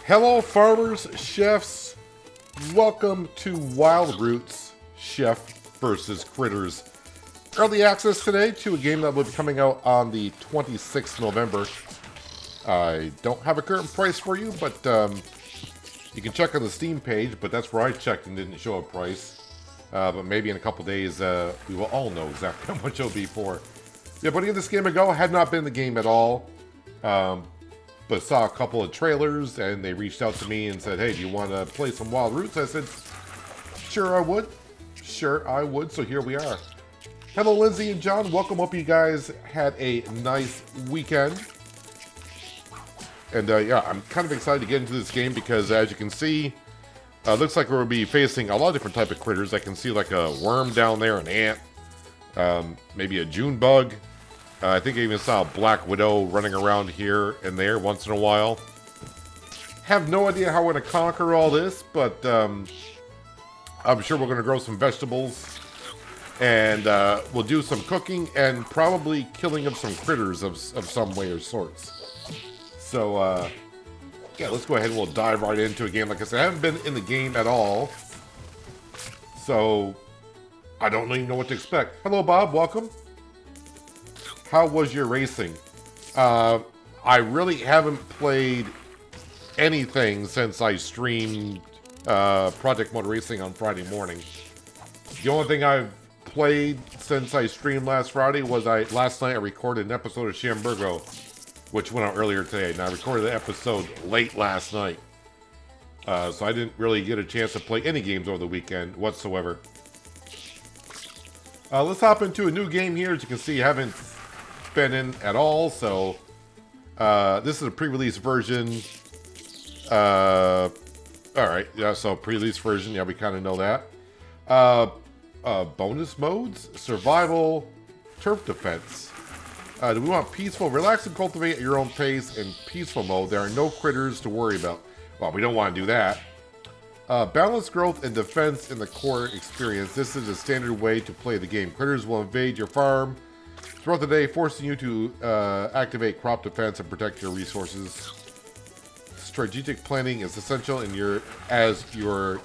Hello farmers, chefs, welcome to Wild Roots Chef versus Critters. Early access today to a game that will be coming out on the 26th November. I don't have a current price for you, but you can check on the Steam page, but that's where I checked and didn't show a price. But maybe in a couple days we will all know exactly how much it'll be for. Yeah, but to give this game a go, I had not been in the game at all. But saw a couple of trailers, and they reached out to me and said, hey, do you want to play some Wild Roots? I said, sure I would. Sure I would, so here we are. Hello, Lindsay and John. Welcome. Hope you guys had a nice weekend. And yeah, I'm kind of excited to get into this game because, as you can see, looks like we'll be facing a lot of different type of critters. I can see like a worm down there, an ant, maybe a June bug. I think I even saw a black widow running around here and there once in a while. Have no idea how we're going to conquer all this, but I'm sure we're going to grow some vegetables. And we'll do some cooking and probably killing of some critters of some way or sorts. So, yeah, let's go ahead and we'll dive right into a game. Like I said, I haven't been in the game at all. So, I don't even know what to expect. Hello, Bob. Welcome. How was your racing? I really haven't played anything since I streamed Project Mode Racing on Friday morning. The only thing I've played since I streamed last Friday was last night I recorded an episode of Shamburgo, which went out earlier today. And I recorded the episode late last night. So I didn't really get a chance to play any games over the weekend whatsoever. Let's hop into a new game here. As you can see, I haven't been in at all, so this is a pre-release version. Alright, yeah, so pre-release version, yeah, we kind of know that. Bonus modes, survival, turf defense. Do we want peaceful? Relax and cultivate at your own pace in peaceful mode. There are no critters to worry about. Well, we don't want to do that. Balanced growth and defense in the core experience. This is a standard way to play the game. Critters will invade your farm throughout the day, forcing you to activate crop defense and protect your resources. Strategic planning is essential in as you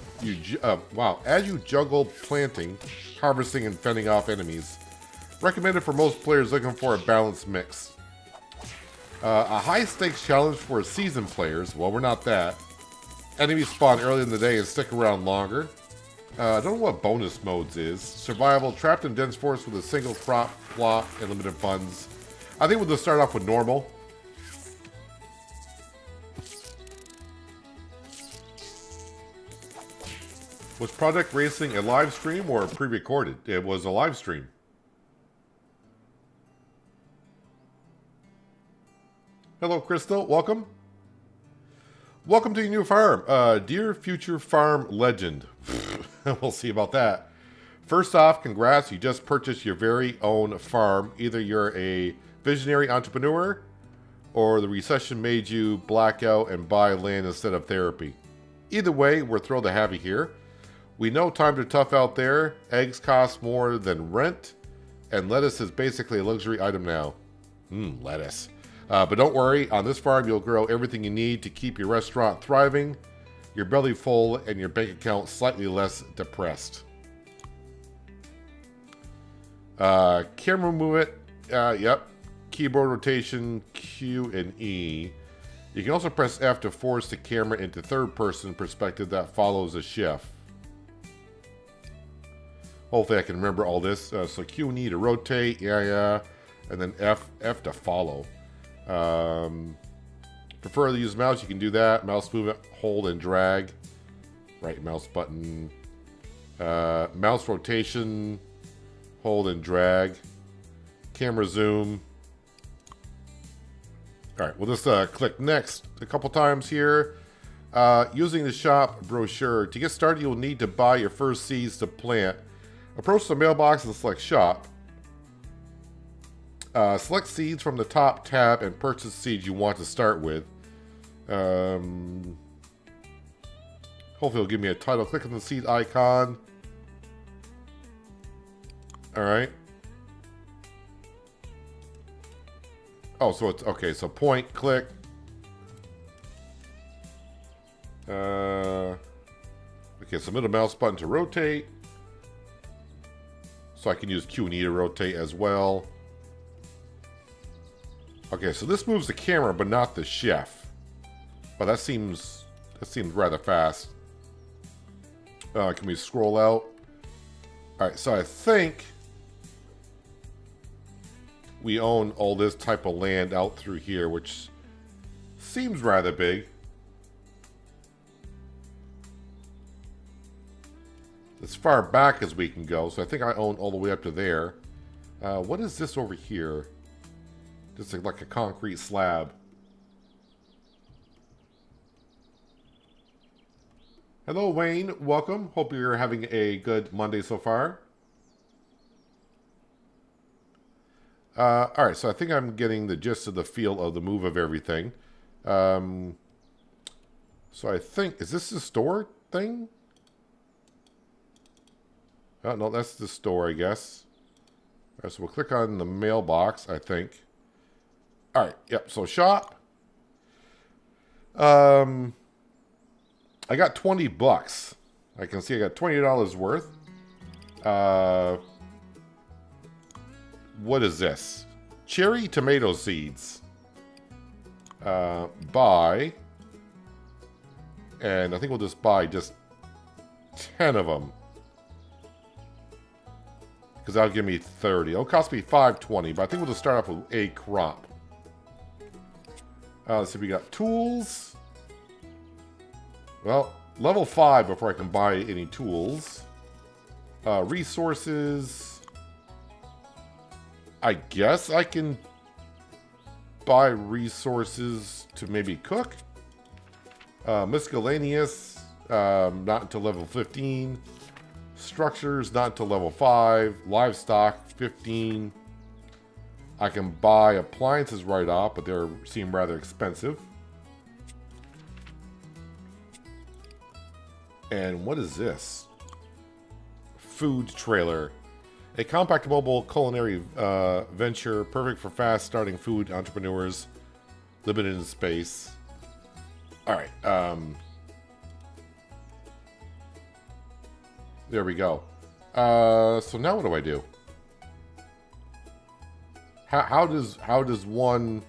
juggle planting, harvesting, and fending off enemies. Recommended for most players looking for a balanced mix. A high-stakes challenge for seasoned players. Well, we're not that. Enemies spawn early in the day and stick around longer. I don't know what bonus modes is. Survival, trapped in dense forest with a single crop, plot, and limited funds. I think we'll just start off with normal. Was Project Racing a live stream or pre-recorded? It was a live stream. Hello, Crystal. Welcome. Welcome to your new farm. Dear future farm legend. We'll see about that. First off, congrats. You just purchased your very own farm. Either you're a visionary entrepreneur or the recession made you black out and buy land instead of therapy. Either way, we're thrilled to have you here. We know times are tough out there. Eggs cost more than rent, and lettuce is basically a luxury item now. Lettuce. But don't worry, on this farm you'll grow everything you need to keep your restaurant thriving, your belly full, and your bank account slightly less depressed. Camera movement, yep. Keyboard rotation, Q and E. You can also press F to force the camera into third-person perspective that follows a chef. Hopefully I can remember all this. So Q and E to rotate, yeah. And then F to follow. Prefer to use mouse, you can do that. Mouse movement, hold and drag. Right mouse button. Mouse rotation, hold and drag. Camera zoom. Alright, we'll just click next a couple times here. Using the shop brochure. To get started, you'll need to buy your first seeds to plant. Approach the mailbox and select shop. Select seeds from the top tab and purchase seeds you want to start with. Hopefully it'll give me a title. Click on the seed icon. Alright. Oh, so it's okay. So point, click. Okay, so middle mouse button to rotate. So I can use Q and E to rotate as well. Okay, so this moves the camera, but not the chef. But that seems rather fast. Can we scroll out? Alright, so I think we own all this type of land out through here, which seems rather big. As far back as we can go, so I think I own all the way up to there. What is this over here? Just like a concrete slab. Hello, Wayne. Welcome. Hope you're having a good Monday so far. Alright, so I think I'm getting the gist of the feel of the move of everything. So I think... Is this the store thing? Oh, no, that's the store, I guess. Alright, so we'll click on the mailbox, I think. Alright, yep, so shop. I got 20 bucks. I can see I got $20 worth. What is this? Cherry tomato seeds. Buy. And I think we'll just buy just 10 of them. Because that'll give me 30. It'll cost me $5.20, but I think we'll just start off with a crop. Let's see, we got tools. Well, level 5 before I can buy any tools. Resources. I guess I can buy resources to maybe cook. Miscellaneous, not until level 15. Structures, not until level 5. Livestock, 15. I can buy appliances right off, but they seem rather expensive. And what is this? Food trailer. A compact mobile culinary venture, perfect for fast-starting food entrepreneurs, limited in space. Alright, there we go. So now what do I do? How does one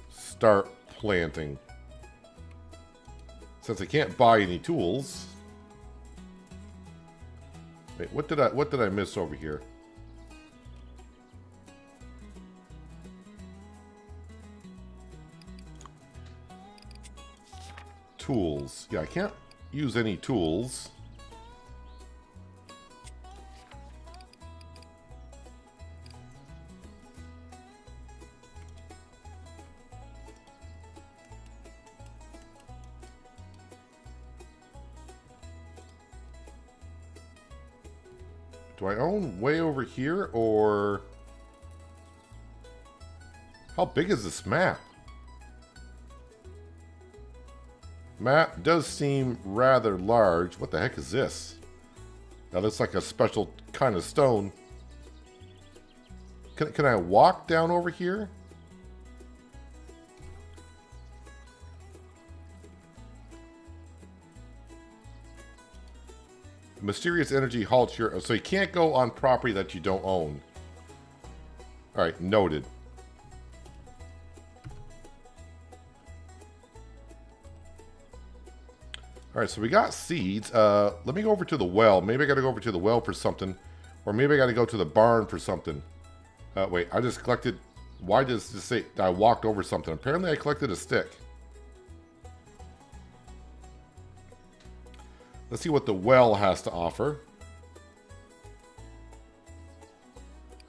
start planting? Since I can't buy any tools. Wait, what did I miss over here? Tools. Yeah, I can't use any tools. Do I own way over here, or... How big is this map? Map does seem rather large. What the heck is this? That looks like a special kind of stone. Can I walk down over here? Mysterious energy halts your... So you can't go on property that you don't own. Alright, noted. Alright, so we got seeds. Let me go over to the well. Maybe I gotta go over to the well for something. Or maybe I gotta go to the barn for something. Wait, I just collected... Why does this say I walked over something? Apparently I collected a stick. Let's see what the well has to offer.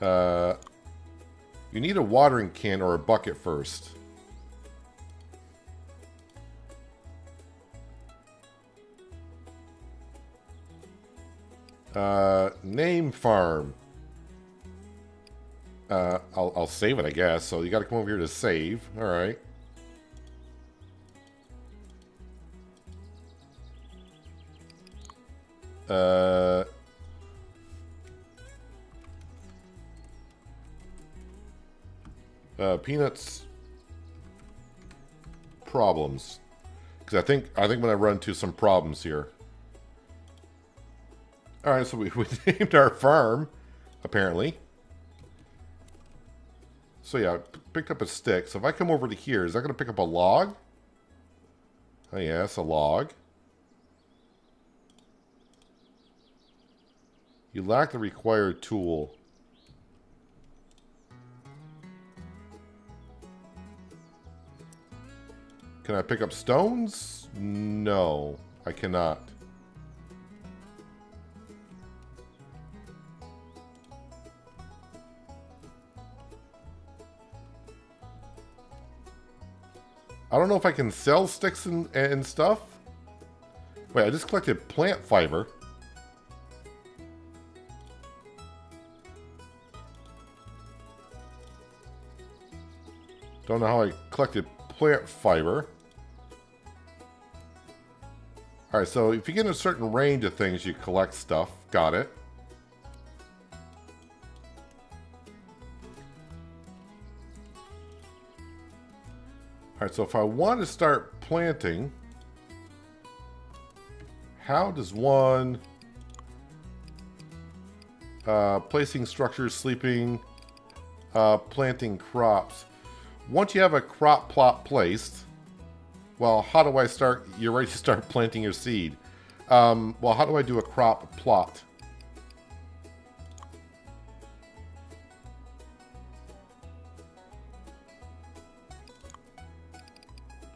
You need a watering can or a bucket first. Name farm. I'll save it, I guess. So you got to come over here to save. All right. Peanuts problems. Because I think when I run into some problems here. Alright, so we named our farm, apparently. So yeah, I picked up a stick. So if I come over to here, is that going to pick up a log? Oh yeah, it's a log. You lack the required tool. Can I pick up stones? No, I cannot. I don't know if I can sell sticks and stuff. Wait, I just collected plant fiber. Don't know how I collected plant fiber. Alright, so if you get in a certain range of things, you collect stuff. Got it. Alright, so if I want to start planting, how does one... placing structures, sleeping, planting crops. Once you have a crop plot placed, well, how do I start? You're ready to start planting your seed. Well, how do I do a crop plot?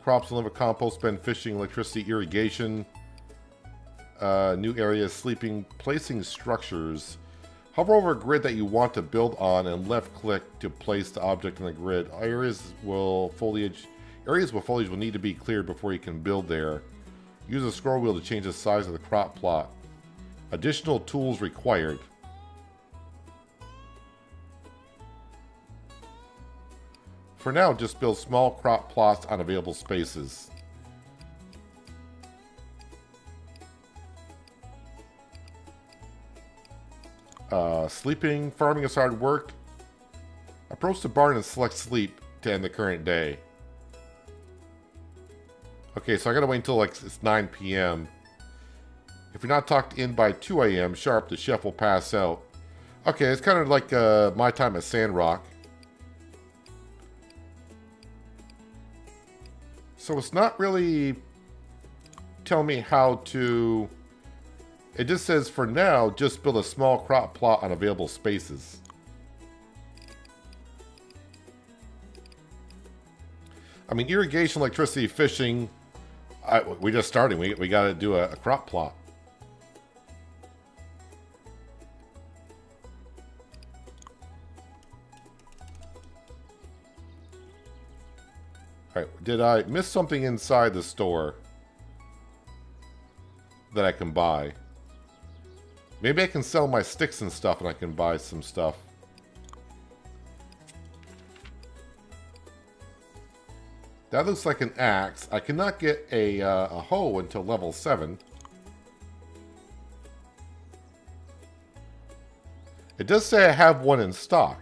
Crops will live a compost, spend fishing, electricity, irrigation, new areas, sleeping, placing structures. Hover over a grid that you want to build on and left click to place the object on the grid. Areas with foliage will need to be cleared before you can build there. Use a scroll wheel to change the size of the crop plot. Additional tools required. For now, just build small crop plots on available spaces. Sleeping, farming is hard work. Approach the barn and select sleep to end the current day. Okay, so I gotta wait until like it's 9 p.m. If you're not tucked in by 2 a.m. sharp, the chef will pass out. Okay, it's kind of like my time at Sandrock. So it's not really telling me how to... It just says, for now, just build a small crop plot on available spaces. I mean, irrigation, electricity, fishing... we just started. We got to do a crop plot. Alright, did I miss something inside the store that I can buy? Maybe I can sell my sticks and stuff and I can buy some stuff. That looks like an axe. I cannot get a hoe until level 7. It does say I have one in stock.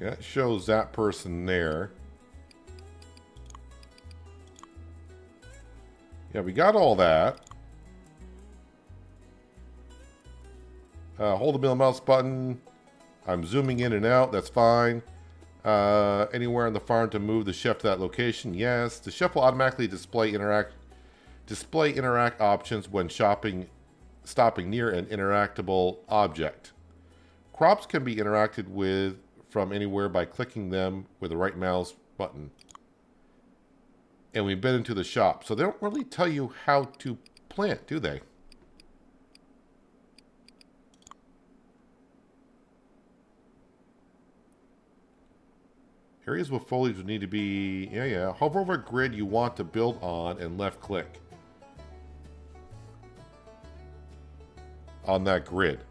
Okay, that shows that person there. Yeah, we got all that. Hold the middle mouse button. I'm zooming in and out. That's fine. Anywhere on the farm to move the chef to that location? Yes. The chef will automatically display interact options when stopping near an interactable object. Crops can be interacted with from anywhere by clicking them with the right mouse button. And we've been into the shop. So they don't really tell you how to plant, do they? Areas with foliage would need to be... Yeah. Hover over a grid you want to build on and left click on that grid.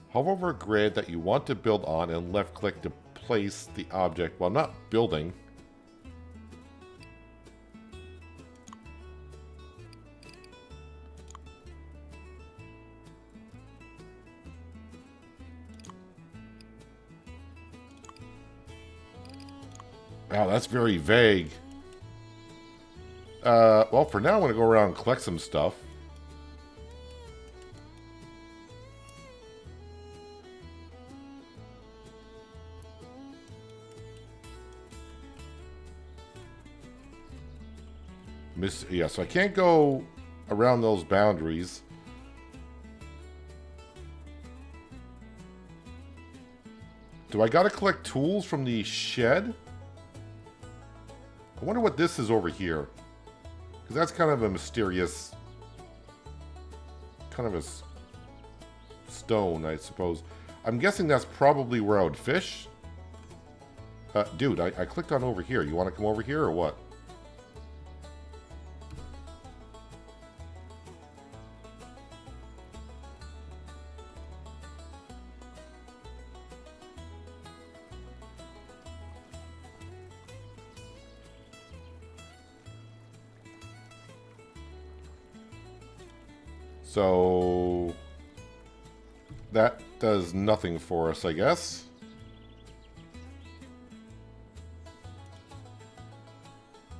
Hover over a grid that you want to build on and left click to place the object while not building. Wow, that's very vague. Well, for now, I'm going to go around and collect some stuff. Yeah, so I can't go around those boundaries. Do I gotta collect tools from the shed? I wonder what this is over here. Because that's kind of a mysterious... kind of a stone, I suppose. I'm guessing that's probably where I would fish. Dude, I clicked on over here. You want to come over here or what? So that does nothing for us, I guess.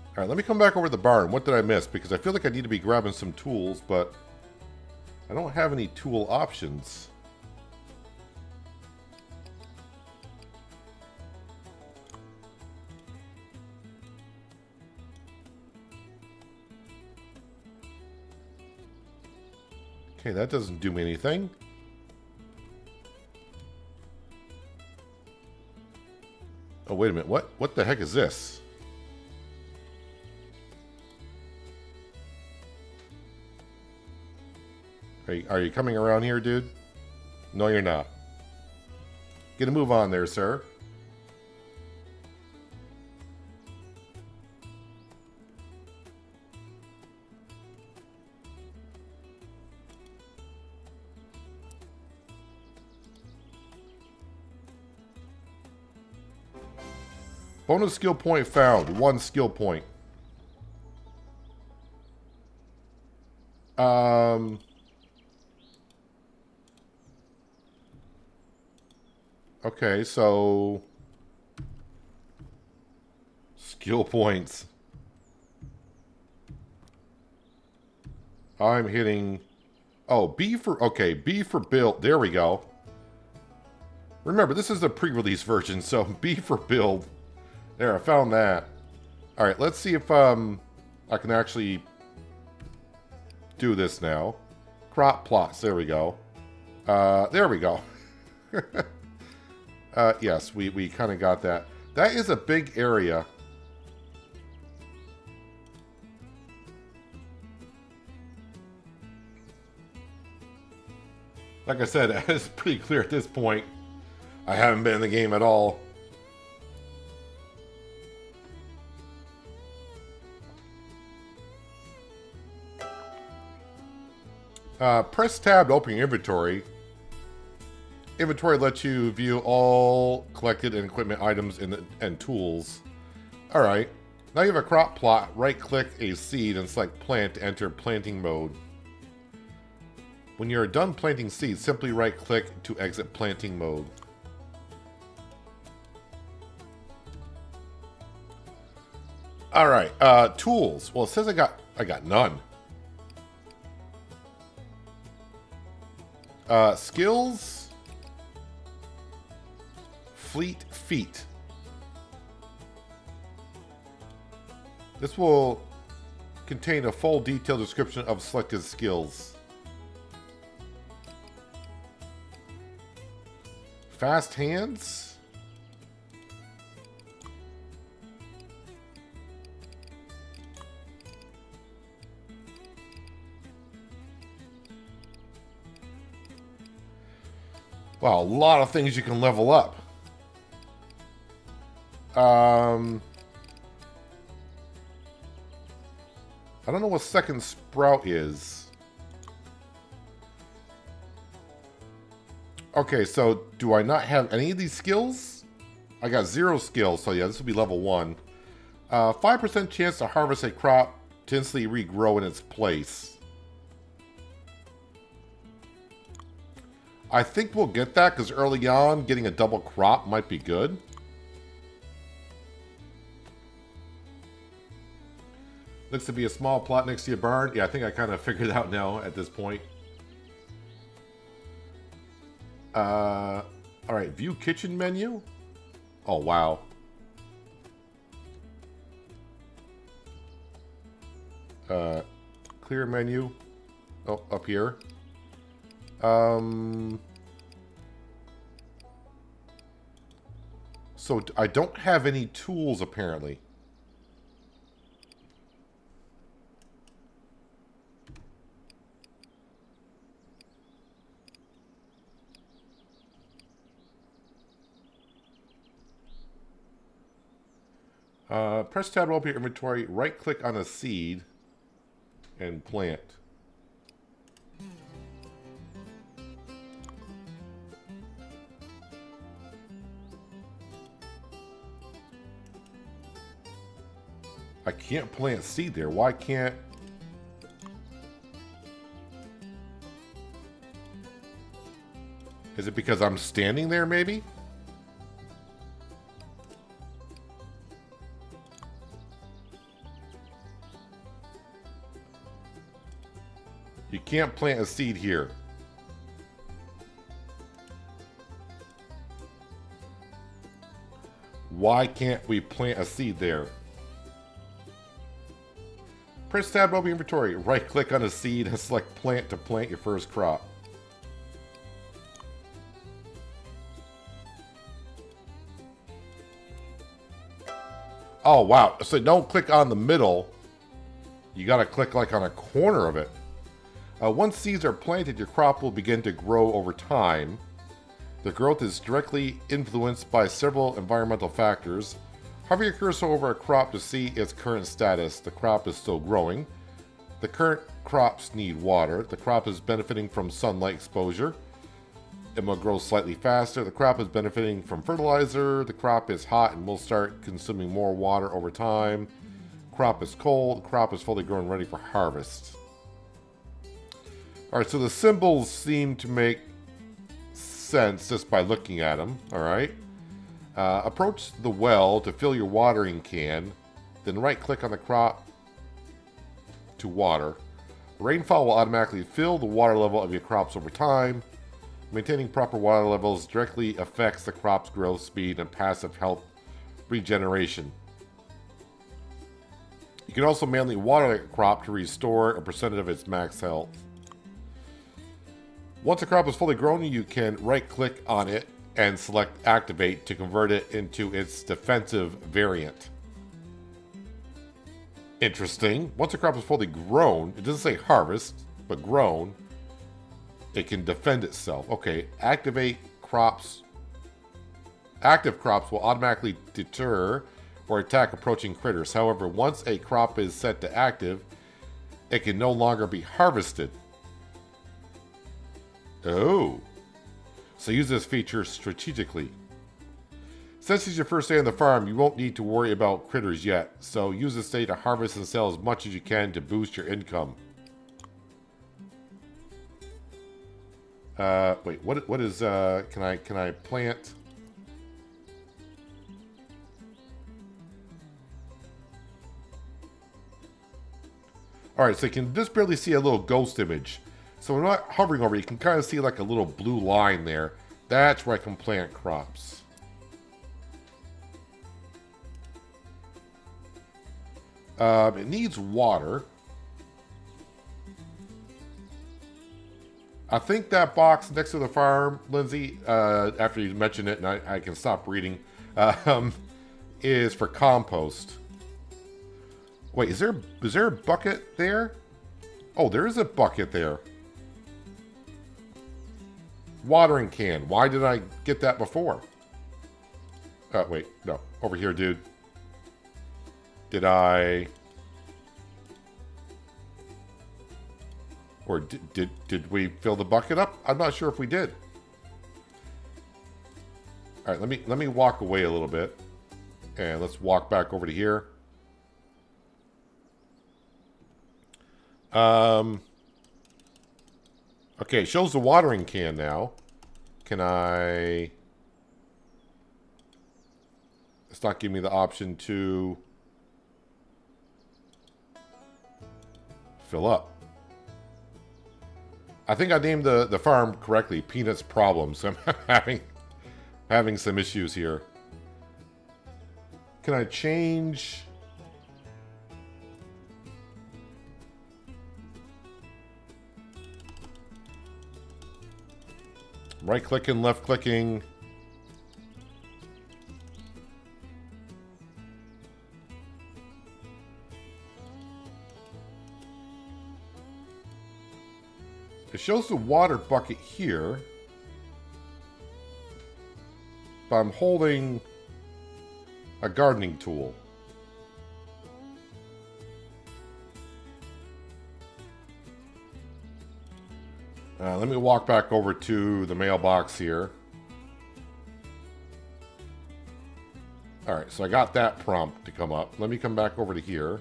All right, let me come back over to the barn. What did I miss? Because I feel like I need to be grabbing some tools, but I don't have any tool options. Okay, that doesn't do me anything. Oh, wait a minute. What the heck is this? Are you coming around here, dude? No, you're not. Get a move on there, sir. Bonus skill point found. 1 skill point. Okay, so... skill points. I'm hitting... oh, B for... okay, B for build. There we go. Remember, this is the pre-release version, so B for build. There, I found that. Alright, let's see if I can actually do this now. Crop plots, there we go. There we go. Yes, we kind of got that. That is a big area. Like I said, it's pretty clear at this point. I haven't been in the game at all. Press tab to open your inventory. Inventory lets you view all collected and equipment items and tools. Alright. Now you have a crop plot. Right click a seed and select plant to enter planting mode. When you're done planting seeds, simply right click to exit planting mode. Alright, tools. Well, it says I got none. Skills. Fleet feet. This will contain a full detailed description of selected skills. Fast hands. Wow, a lot of things you can level up. I don't know what second sprout is. Okay, so do I not have any of these skills? I got 0 skills, so yeah, this will be level 1. 5% chance to harvest a crop to instantly regrow in its place. I think we'll get that, because early on, getting a double crop might be good. Looks to be a small plot next to your barn. Yeah, I think I kind of figured it out now at this point. Alright, view kitchen menu. Oh, wow. Clear menu. Oh, up here. So I don't have any tools, apparently. Press tab to open your inventory, right click on a seed, and plant. I can't plant seed there. Why can't... Is it because I'm standing there, maybe? You can't plant a seed here. Why can't we plant a seed there? Press tab to open your inventory. Right click on a seed and select plant to plant your first crop. Oh, wow. So don't click on the middle. You got to click like on a corner of it. Once seeds are planted, your crop will begin to grow over time. The growth is directly influenced by several environmental factors. Hover your cursor over a crop to see its current status. The crop is still growing. The current crops need water. The crop is benefiting from sunlight exposure. It will grow slightly faster. The crop is benefiting from fertilizer. The crop is hot and will start consuming more water over time. Crop is cold. The crop is fully grown, ready for harvest. Alright, so the symbols seem to make sense just by looking at them. Alright. Approach the well to fill your watering can. Then right click on the crop to water. Rainfall will automatically fill the water level of your crops over time. Maintaining proper water levels directly affects the crop's growth speed and passive health regeneration. You can also manually water the crop to restore a percentage of its max health. Once a crop is fully grown, you can right-click on it and select Activate to convert it into its defensive variant. Interesting. Once a crop is fully grown, it doesn't say harvest, but grown, it can defend itself. Okay, activate crops. Active crops will automatically deter or attack approaching critters. However, once a crop is set to active, it can no longer be harvested. Oh. So use this feature strategically. Since it's your first day on the farm, you won't need to worry about critters yet. So use this day to harvest and sell as much as you can to boost your income. Wait, what is, can I plant? Alright, so you can just barely see a little ghost image. So when I'm not hovering over it, you can kind of see like a little blue line there. That's where I can plant crops. It needs water. I think that box next to the farm, Lindsay, after you mentioned it, and I can stop reading, is for compost. Wait, is there a bucket there? Oh, there is a bucket there. Watering can. Why did I get that before? Wait, no. Over here, dude. Did I... Or did we fill the bucket up? I'm not sure if we did. All right, let me walk away a little bit. And let's walk back over to here. Okay, it shows the watering can now. Can I... It's not giving me the option to... fill up. I think I named the farm correctly, Peanuts Problems. I'm having some issues here. Can I change? Right clicking, left clicking. It shows the water bucket here, but I'm holding a gardening tool. Let me walk back over to the mailbox here. Alright, so I got that prompt to come up. Let me come back over to here.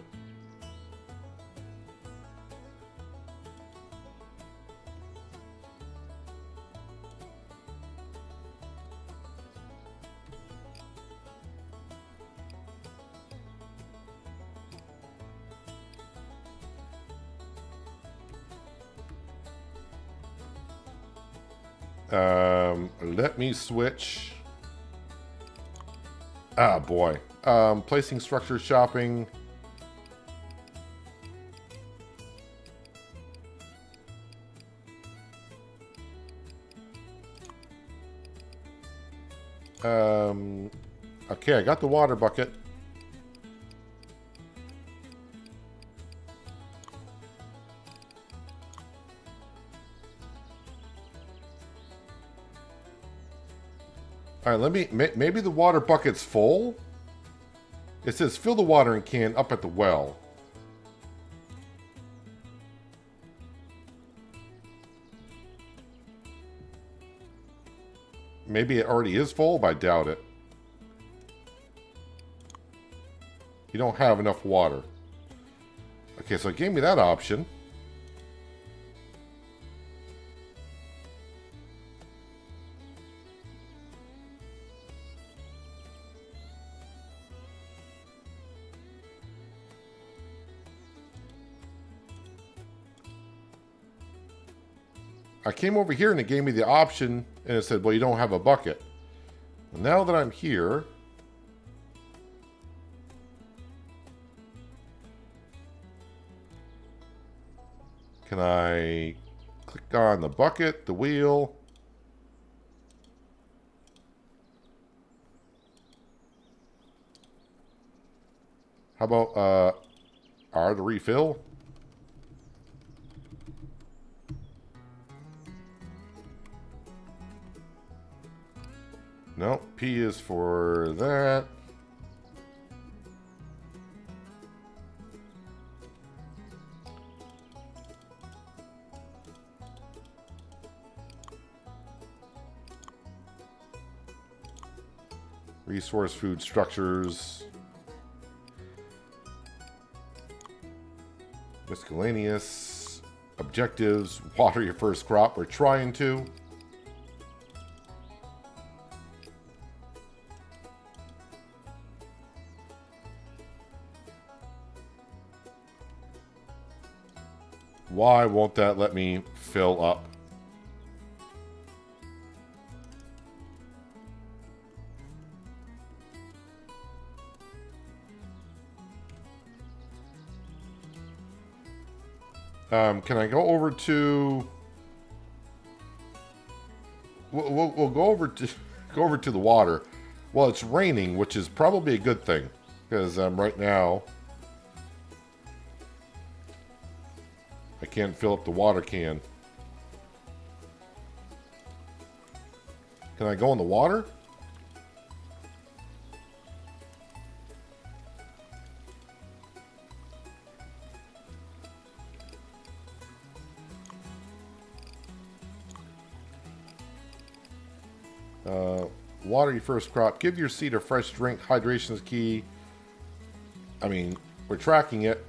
Let me switch. Ah, boy. Placing structure shopping. Okay, I got the water bucket. All right, maybe the water bucket's full? It says fill the watering can up at the well. Maybe it already is full, but I doubt it. You don't have enough water. Okay, so it gave me that option. I came over here and it gave me the option and it said, well, you don't have a bucket. Well, now that I'm here, can I click on the bucket, the wheel? How about R to refill? No, P is for that. Resource food structures. Miscellaneous. Objectives. Water your first crop. We're trying to. Why won't that let me fill up? Can I go over to? We'll go over to the water. Well, it's raining, which is probably a good thing because right now I can't fill up the water can. Can I go in the water? Water your first crop. Give your seed a fresh drink. Hydration is key. I mean, we're tracking it.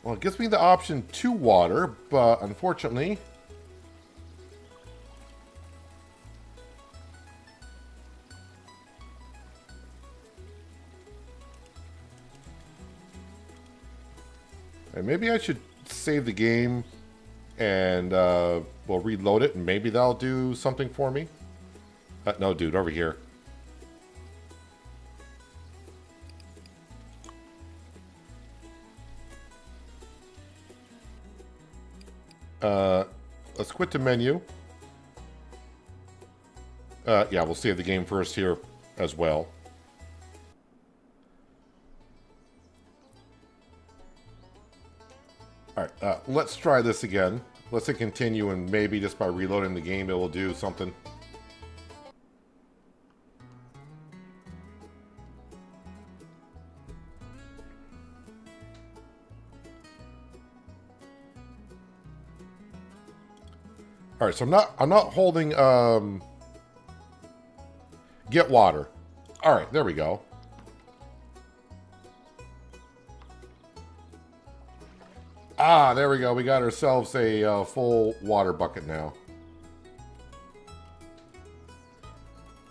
Well, it gives me the option to water, but unfortunately... And maybe I should save the game and we'll reload it and maybe that'll do something for me. No, dude, over here. Let's quit the menu. Yeah, we'll save the game first here as well. Alright, let's try this again. Let's hit continue and maybe just by reloading the game it will do something. Alright, so I'm not holding get water. Alright, there we go. Ah, there we go. We got ourselves a full water bucket now.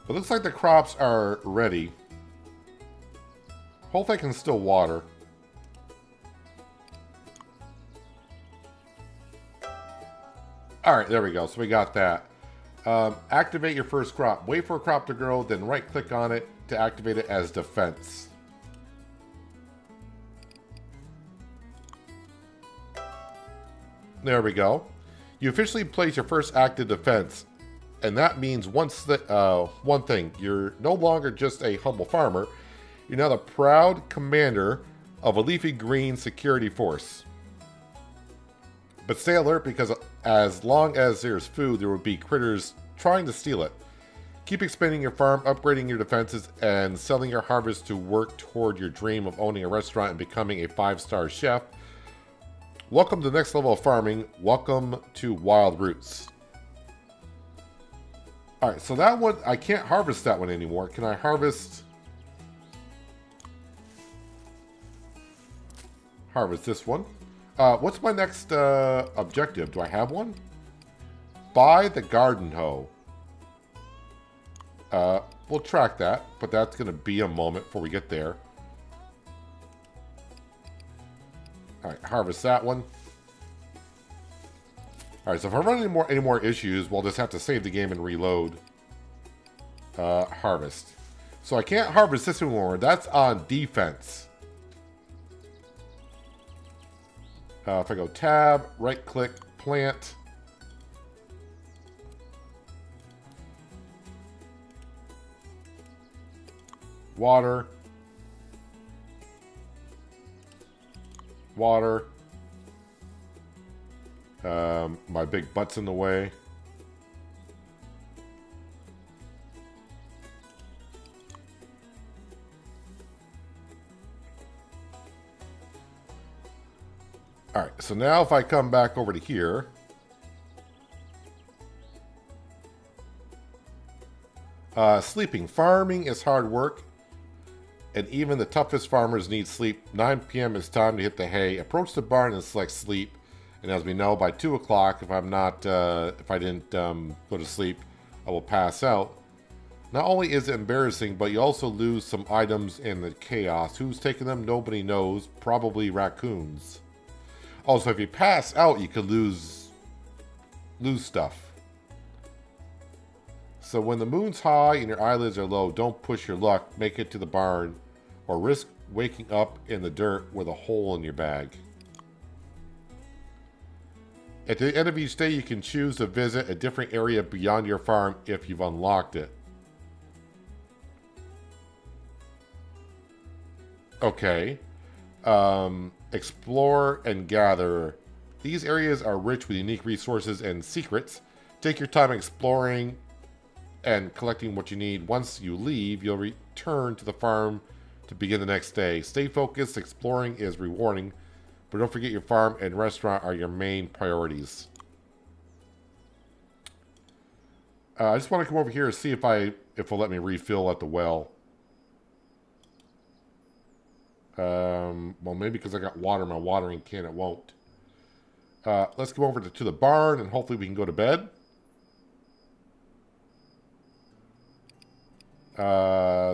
It looks like the crops are ready. Hopefully I can still water. Alright, there we go. So we got that. Activate your first crop. Wait for a crop to grow, then right-click on it to activate it as defense. There we go. You officially place your first active defense. And that means one thing. You're no longer just a humble farmer. You're now the proud commander of a leafy green security force. But stay alert because as long as there's food, there will be critters trying to steal it. Keep expanding your farm, upgrading your defenses, and selling your harvest to work toward your dream of owning a restaurant and becoming a 5-star chef. Welcome to the next level of farming. Welcome to Wild Roots. Alright, so that one, I can't harvest that one anymore. Can I harvest this one? What's my next objective? Do I have one? Buy the garden hoe. We'll track that, but that's going to be a moment before we get there. Alright, harvest that one. Alright, so if I run any more issues, we'll just have to save the game and reload. Harvest. So I can't harvest this anymore. That's on defense. If I go tab, right click, plant. Water. Water. My big butt's in the way. Alright, so now if I come back over to here. Sleeping. Farming is hard work. And even the toughest farmers need sleep. 9 p.m. is time to hit the hay. Approach the barn and select sleep. And as we know, by 2 o'clock, if I didn't go to sleep, I will pass out. Not only is it embarrassing, but you also lose some items in the chaos. Who's taking them? Nobody knows. Probably raccoons. Also, if you pass out, you could lose stuff. So when the moon's high and your eyelids are low, don't push your luck. Make it to the barn or risk waking up in the dirt with a hole in your bag. At the end of each day, you can choose to visit a different area beyond your farm if you've unlocked it. Okay. Explore and gather. These areas are rich with unique resources and secrets. Take your time exploring and collecting what you need. Once you leave, you'll return to the farm to begin the next day. Stay focused. Exploring is rewarding, but don't forget your farm and restaurant are your main priorities. I just want to come over here and see if it'll let me refill at the well. Well, maybe because I got water in my watering can, it won't. Let's go over to the barn, and hopefully we can go to bed.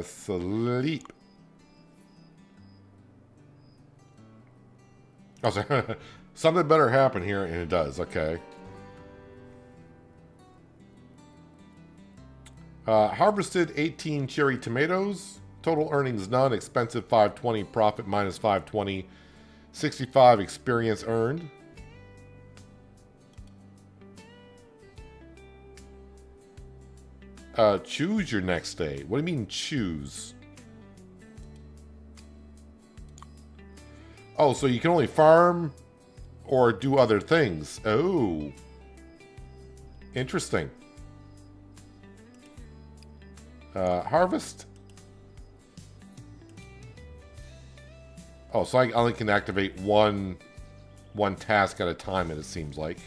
Sleep. Oh, sorry. Something better happen here, and it does. Okay. Harvested 18 cherry tomatoes. Total earnings none. Expensive 520. Profit minus 520. 65 experience earned. Choose your next day. What do you mean choose? Oh, so you can only farm or do other things. Oh. Interesting. Harvest. Oh, so I only can activate one task at a time, it seems like.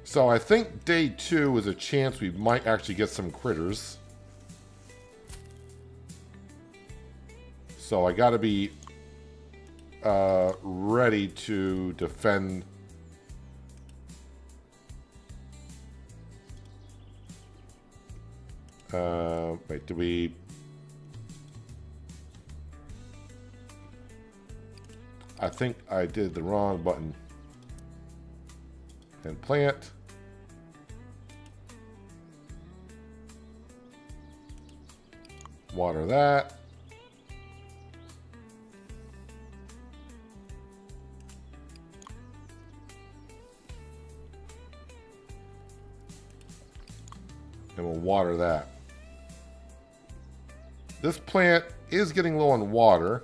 So I think day 2 is a chance we might actually get some critters. So I gotta be ready to defend. Wait, do we... I think I did the wrong button. And plant. Water that. And we'll water that. This plant is getting low on water.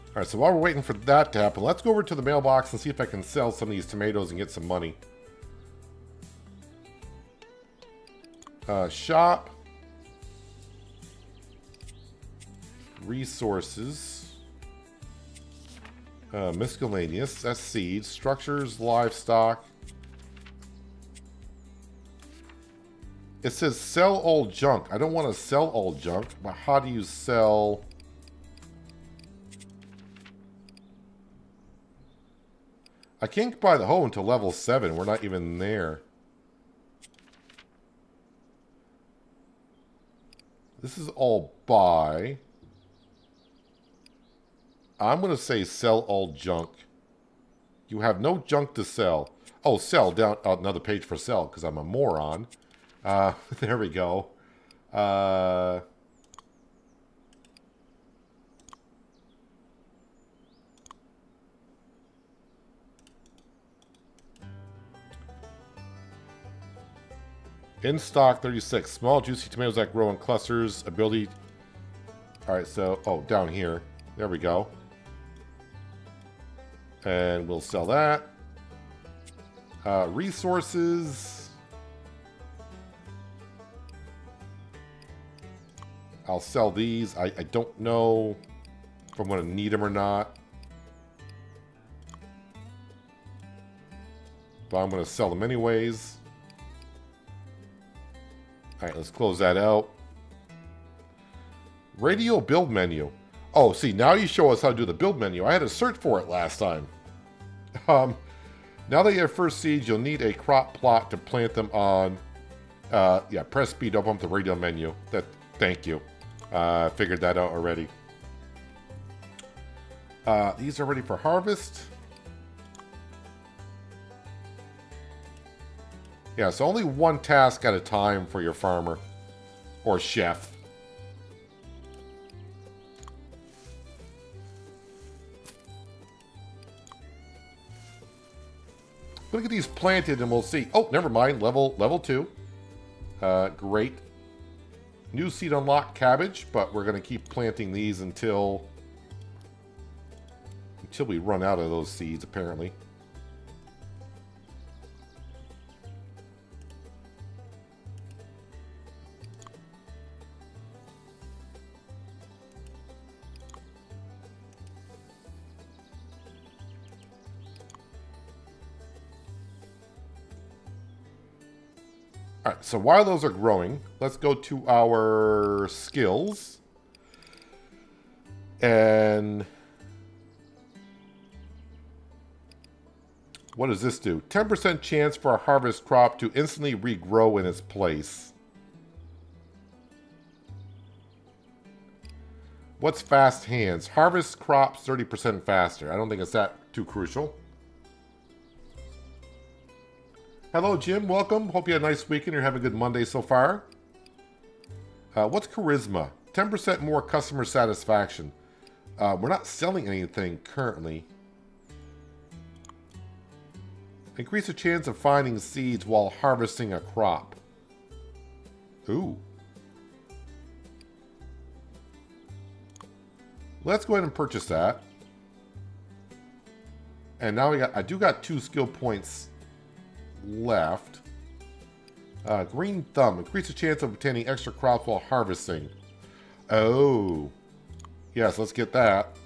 All right, so while we're waiting for that to happen, let's go over to the mailbox and see if I can sell some of these tomatoes and get some money. Shop. Resources. Miscellaneous. That's seeds. Structures, livestock. It says sell all junk. I don't want to sell all junk, but how do you sell... I can't buy the hoe until level 7. We're not even there. This is all buy. I'm going to say sell all junk. You have no junk to sell. Oh, sell. Down another page for sell because I'm a moron. There we go. In stock, 36. Small, juicy tomatoes that grow in clusters. Ability... Alright, so... Oh, down here. There we go. And we'll sell that. Resources. I'll sell these. I don't know if I'm going to need them or not. But I'm going to sell them anyways. Alright, let's close that out. Radio build menu. Oh, see, now you show us how to do the build menu. I had to search for it last time. Now that you have first seeds, you'll need a crop plot to plant them on. Yeah, press B to open up the radio menu. Thank you. Figured that out already. These are ready for harvest. Yeah, so only one task at a time for your farmer. Or chef. We'll get these planted and we'll see. Oh, never mind. Level 2. Great. New seed unlocked cabbage, but we're going to keep planting these until we run out of those seeds, apparently. All right, so while those are growing, let's go to our skills. And what does this do? 10% chance for a harvest crop to instantly regrow in its place. What's fast hands? Harvest crops 30% faster. I don't think it's that too crucial. Hello, Jim. Welcome. Hope you had a nice weekend. You're having a good Monday so far. What's charisma? 10% more customer satisfaction. We're not selling anything currently. Increase the chance of finding seeds while harvesting a crop. Ooh. Let's go ahead and purchase that. And now I do got 2 skill points left. Green thumb. Increase the chance of obtaining extra crops while harvesting. Oh. Yes, let's get that.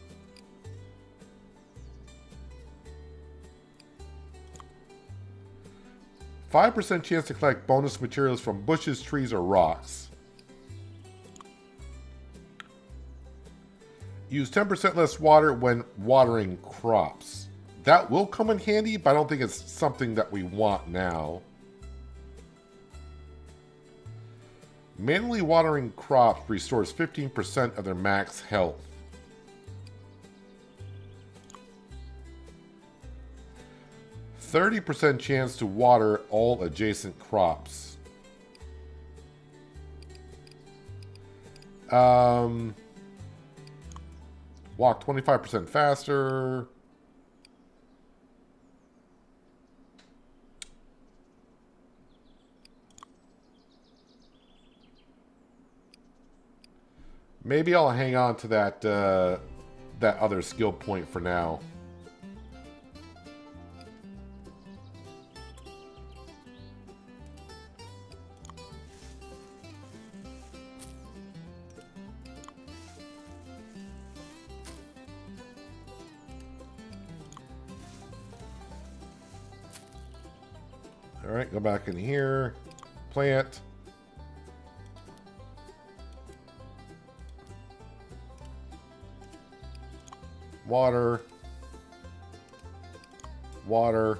%5 chance to collect bonus materials from bushes, trees, or rocks. Use 10% less water when watering crops. That will come in handy, but I don't think it's something that we want now. Manually watering crops restores 15% of their max health. %30 chance to water all adjacent crops. Walk 25% faster. Maybe I'll hang on to that that other skill point for now. All right, go back in here. Plant. Water. Water.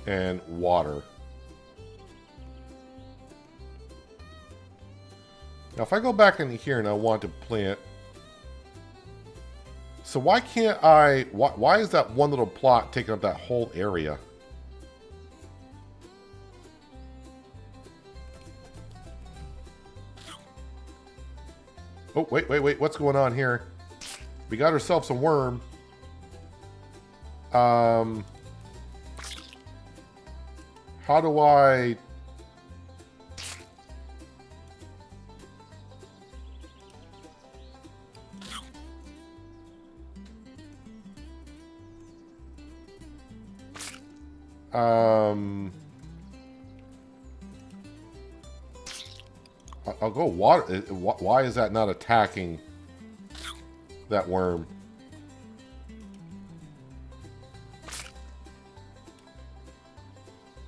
And water. Now if I go back in here and I want to plant... So why can't I... Why is that one little plot taking up that whole area? Oh, wait. What's going on here? We got ourselves a worm. How do I... I'll go water. Why is that not attacking that worm?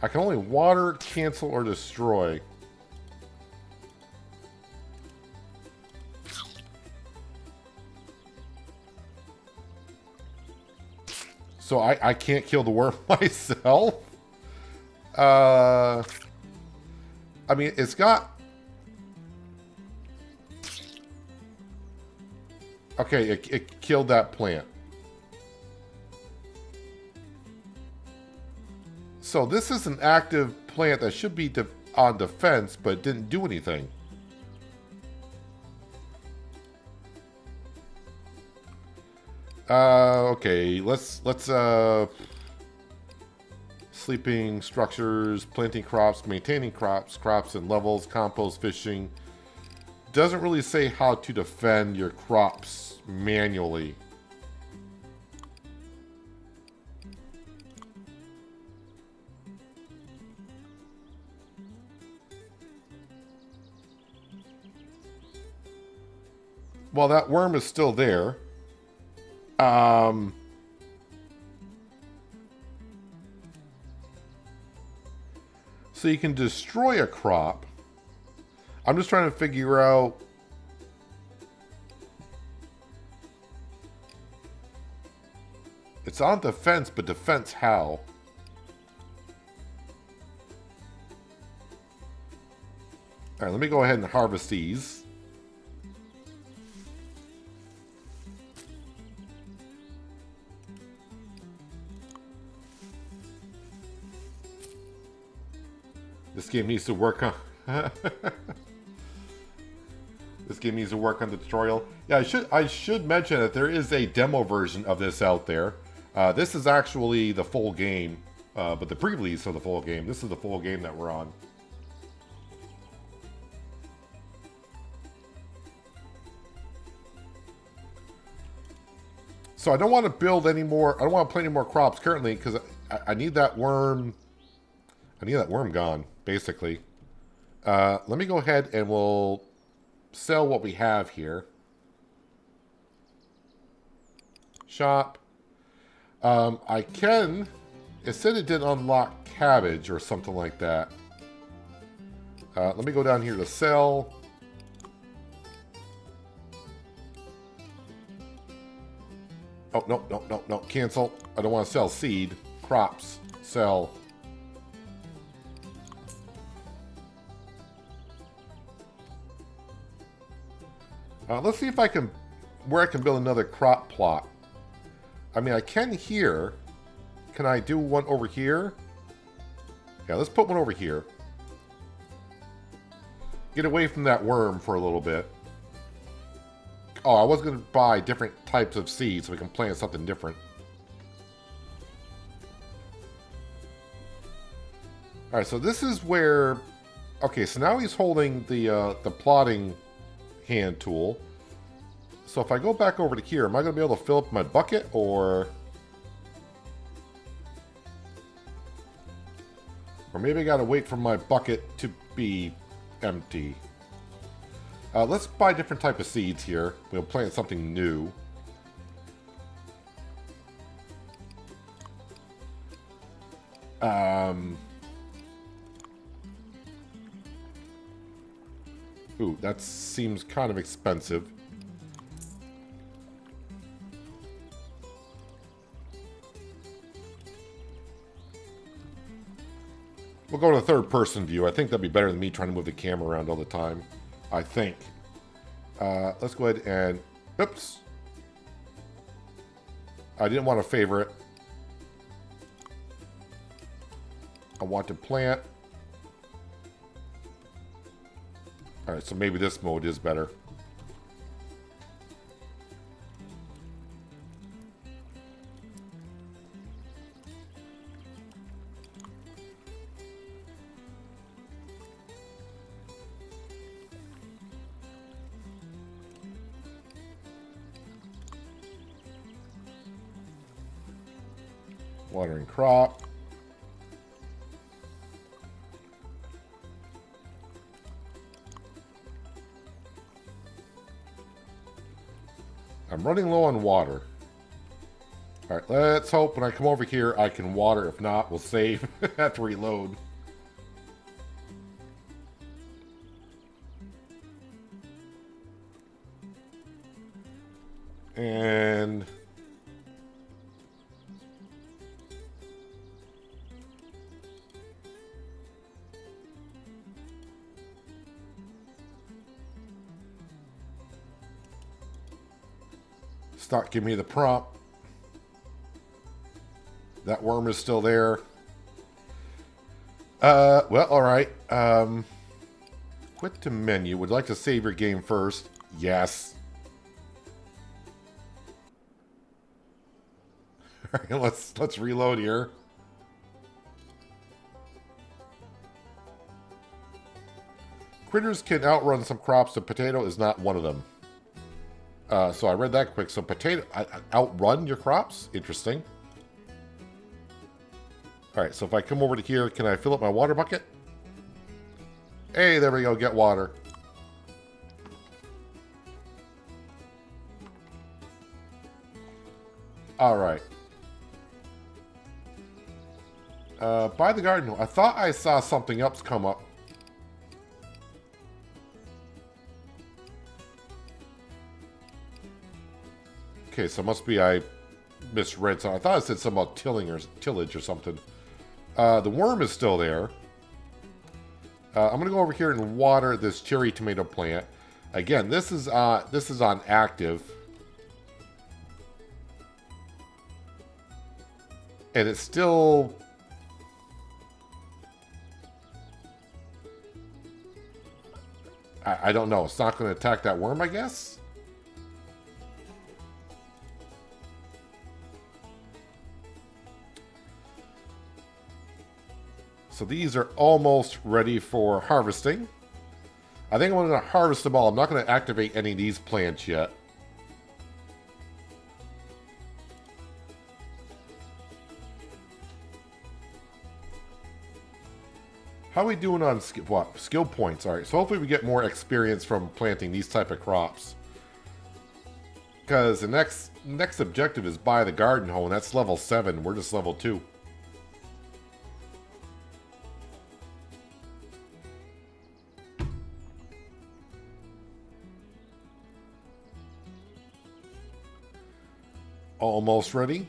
I can only water, cancel, or destroy. So I can't kill the worm myself? I mean, it's got... Okay, it killed that plant. So this is an active plant that should be on defense, but it didn't do anything. Okay, let's sleeping structures, planting crops, maintaining crops and levels, compost, fishing. Doesn't really say how to defend your crops manually. Well, that worm is still there. So you can destroy a crop. I'm just trying to figure out... It's on defense, but defense how? Alright, let me go ahead and harvest these. This game needs to work on... This game needs to work on the tutorial. Yeah, I should mention that there is a demo version of this out there. This is actually the full game, but the pre-release of the full game. This is the full game that we're on. So I don't want to build any more. I don't want to plant any more crops currently because I need that worm. I need that worm gone, basically. Let me go ahead and we'll sell what we have here. Shop. I can... It said it didn't unlock cabbage or something like that. Let me go down here to sell. Oh, no, no, no, no. Cancel. I don't want to sell seed. Crops. Sell. Let's see if I can... Where I can build another crop plot. I mean, I can here. Can I do one over here? Yeah, let's put one over here. Get away from that worm for a little bit. Oh, I was going to buy different types of seeds so we can plant something different. Alright, so this is where... Okay, so now he's holding the plotting hand tool. So if I go back over to here, am I going to be able to fill up my bucket, or... Or maybe I got to wait for my bucket to be empty. Let's buy different type of seeds here. We'll plant something new. Ooh, that seems kind of expensive. We'll go to the third person view. I think that'd be better than me trying to move the camera around all the time. I think. Let's go ahead and... Oops. I didn't want to favorite. I want to plant. Alright, so maybe this mode is better. Watering crop. I'm running low on water. Alright, let's hope when I come over here I can water. If not, we'll save. Have to reload. And... Start giving me the prompt. That worm is still there. Well, alright. Quit to menu. Would like to save your game first. Yes. Alright, let's reload here. Critters can outrun some crops. The potato is not one of them. So I read that quick. So potato... outrun your crops? Interesting. Alright, so if I come over to here, can I fill up my water bucket? Hey, there we go. Get water. Alright. By the garden. I thought I saw something else come up. Okay, so it must be I misread something. I thought it said something about tillage or something. The worm is still there. I'm gonna go over here and water this cherry tomato plant. Again, this is on active, and it's still. I don't know. It's not going to attack that worm, I guess. So these are almost ready for harvesting. I think I'm going to harvest them all. I'm not going to activate any of these plants yet. How are we doing on skill points? All right, so hopefully we get more experience from planting these type of crops. Because the next objective is buy the garden hoe, and that's level 7. We're just level 2. Almost ready.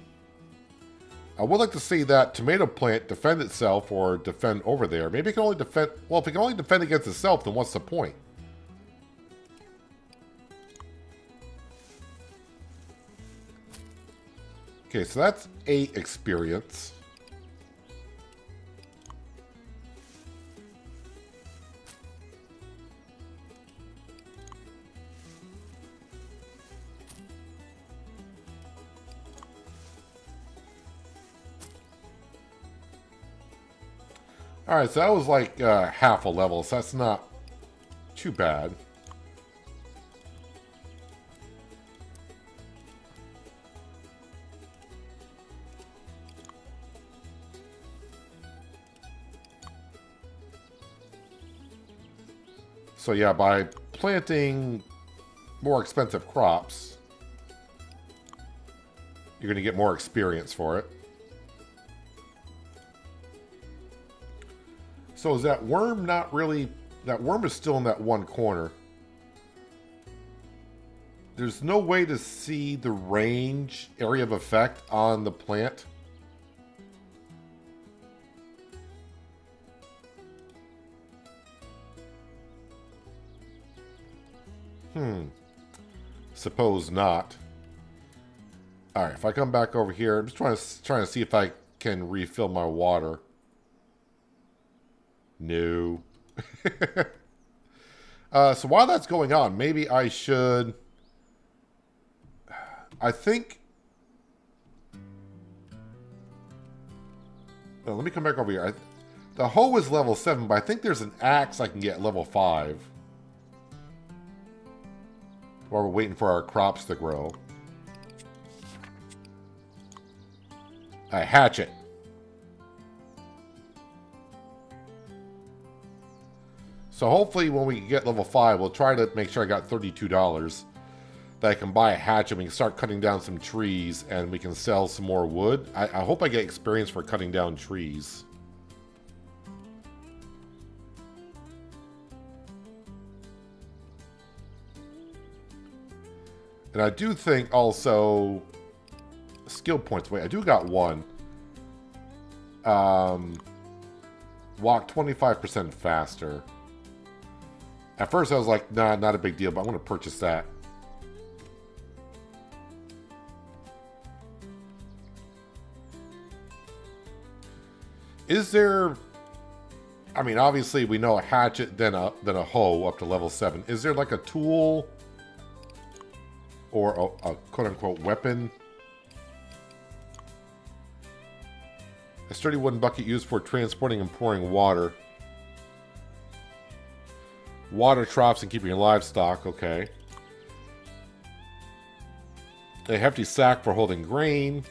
I would like to see that tomato plant defend itself or defend over there. Maybe it can only defend... Well, if it can only defend against itself, then what's the point? Okay, so that's 8 experience. Alright, so that was like half a level, so that's not too bad. So yeah, by planting more expensive crops, you're going to get more experience for it. So is that worm not really... That worm is still in that one corner. There's no way to see the range, area of effect on the plant. Suppose not. Alright, if I come back over here, I'm just trying to see if I can refill my water. No. So while that's going on, maybe I should... I think... Oh, let me come back over here. The hoe is level 7, but I think there's an axe I can get level 5. While we're waiting for our crops to grow. A hatchet. So hopefully when we get level 5, we'll try to make sure I got $32 that I can buy a hatchet. We can start cutting down some trees and we can sell some more wood. I hope I get experience for cutting down trees. And I do think also skill points. Wait, I do got one. Walk 25% faster. At first I was like, nah, not a big deal, but I'm going to purchase that. Is there... I mean, obviously we know a hatchet, then a hoe up to level 7. Is there like a tool or a quote-unquote weapon? A sturdy wooden bucket used for transporting and pouring water. Water troughs and keeping your livestock, okay. A hefty sack for holding grain.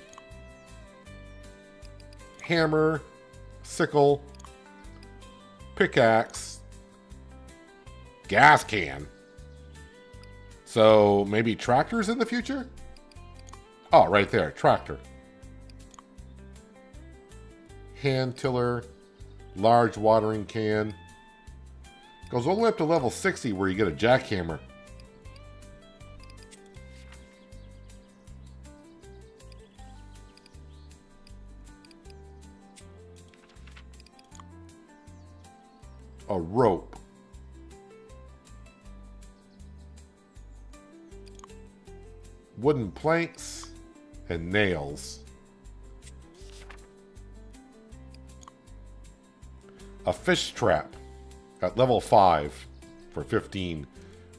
Hammer. Sickle. Pickaxe. Gas can. So, maybe tractors in the future? Oh, right there, tractor. hand tiller, large watering can. Goes all the way up to level 60 where you get a jackhammer. A rope. Wooden planks and nails. A fish trap at level 5 for 15.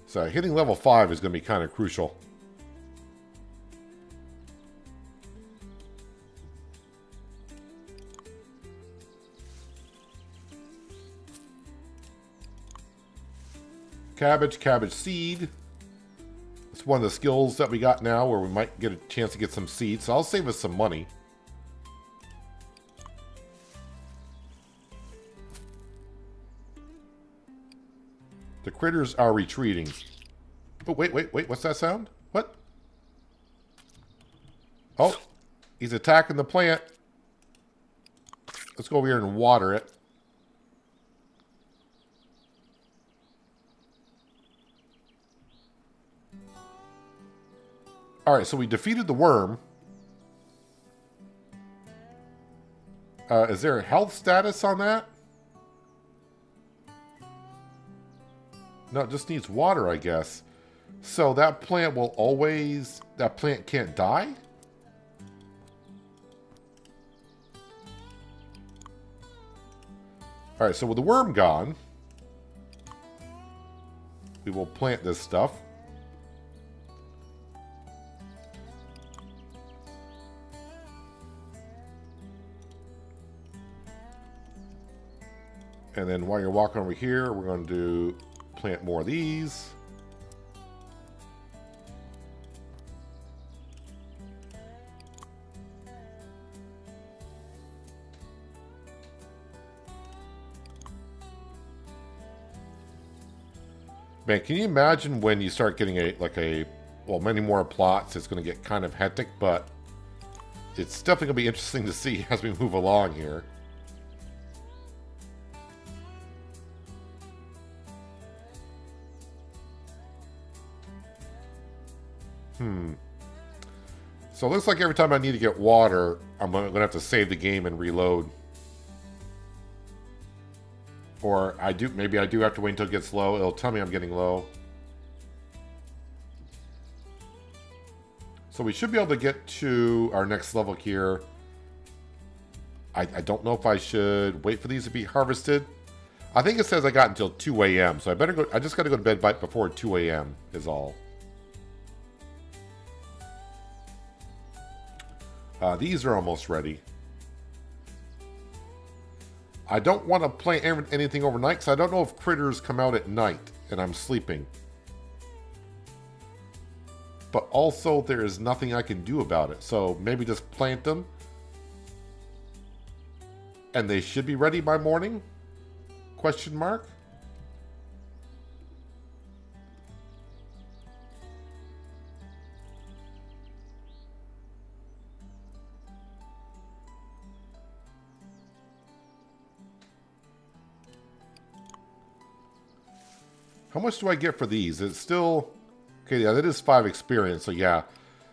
So hitting level 5 is going to be kind of crucial. Cabbage seed. It's one of the skills that we got now where we might get a chance to get some seeds. So I'll save us some money. The critters are retreating. Oh, wait. What's that sound? What? Oh, he's attacking the plant. Let's go over here and water it. Alright, so we defeated the worm. Is there a health status on that? No, it just needs water, I guess. So that plant will always... That plant can't die? Alright, so with the worm gone, we will plant this stuff. And then while you're walking over here, we're going to plant more of these. Man, can you imagine when you start getting many more plots, it's going to get kind of hectic, but it's definitely going to be interesting to see as we move along here. So it looks like every time I need to get water, I'm going to have to save the game and reload. Or maybe I do have to wait until it gets low. It'll tell me I'm getting low. So we should be able to get to our next level here. I don't know if I should wait for these to be harvested. I think it says I got until 2 a.m. So I just got to go to bed before 2 a.m. is all. These are almost ready. I don't want to plant anything overnight because I don't know if critters come out at night and I'm sleeping. But also there is nothing I can do about it. So maybe just plant them. And they should be ready by morning? Question mark? How much do I get for these? It's still... Okay, yeah, that is 5 experience. So yeah,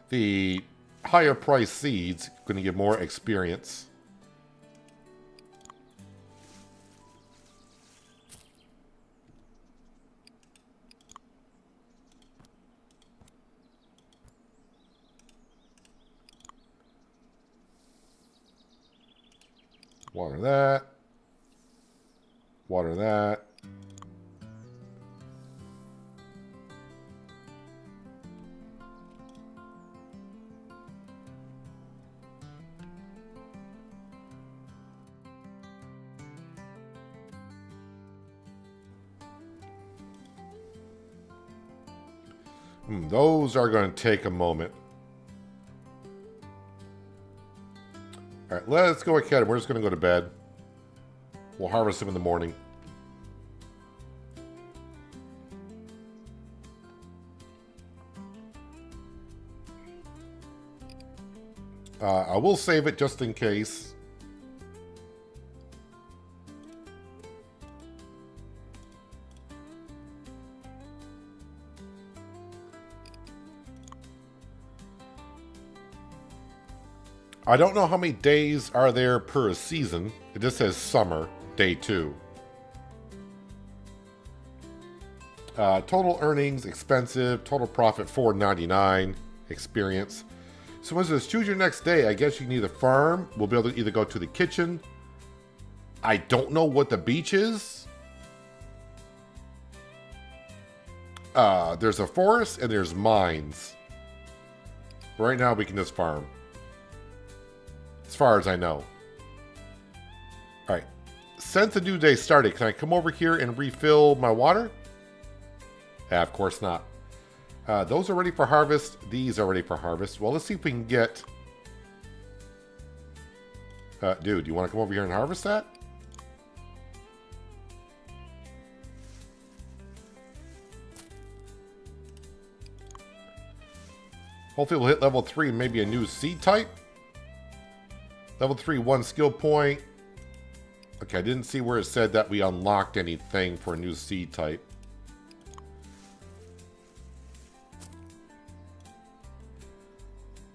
the higher price seeds going to give more experience. Water that. Water that. Those are going to take a moment. Alright, let's go ahead. We're just going to go to bed. We'll harvest them in the morning. I will save it just in case. I don't know how many days are there per season. It just says summer, day 2. Total earnings, expensive. Total profit, $4.99. Experience. So when it says choose your next day, I guess you can either farm. We'll be able to either go to the kitchen. I don't know what the beach is. There's a forest and there's mines. Right now we can just farm. As far as I know. Alright. Since the new day started, can I come over here and refill my water? Of course not. Those are ready for harvest. These are ready for harvest. Well, let's see if we can get... dude, you want to come over here and harvest that? Hopefully we'll hit level 3 and maybe a new seed type. Level 3, 1 skill point. Okay, I didn't see where it said that we unlocked anything for a new seed type.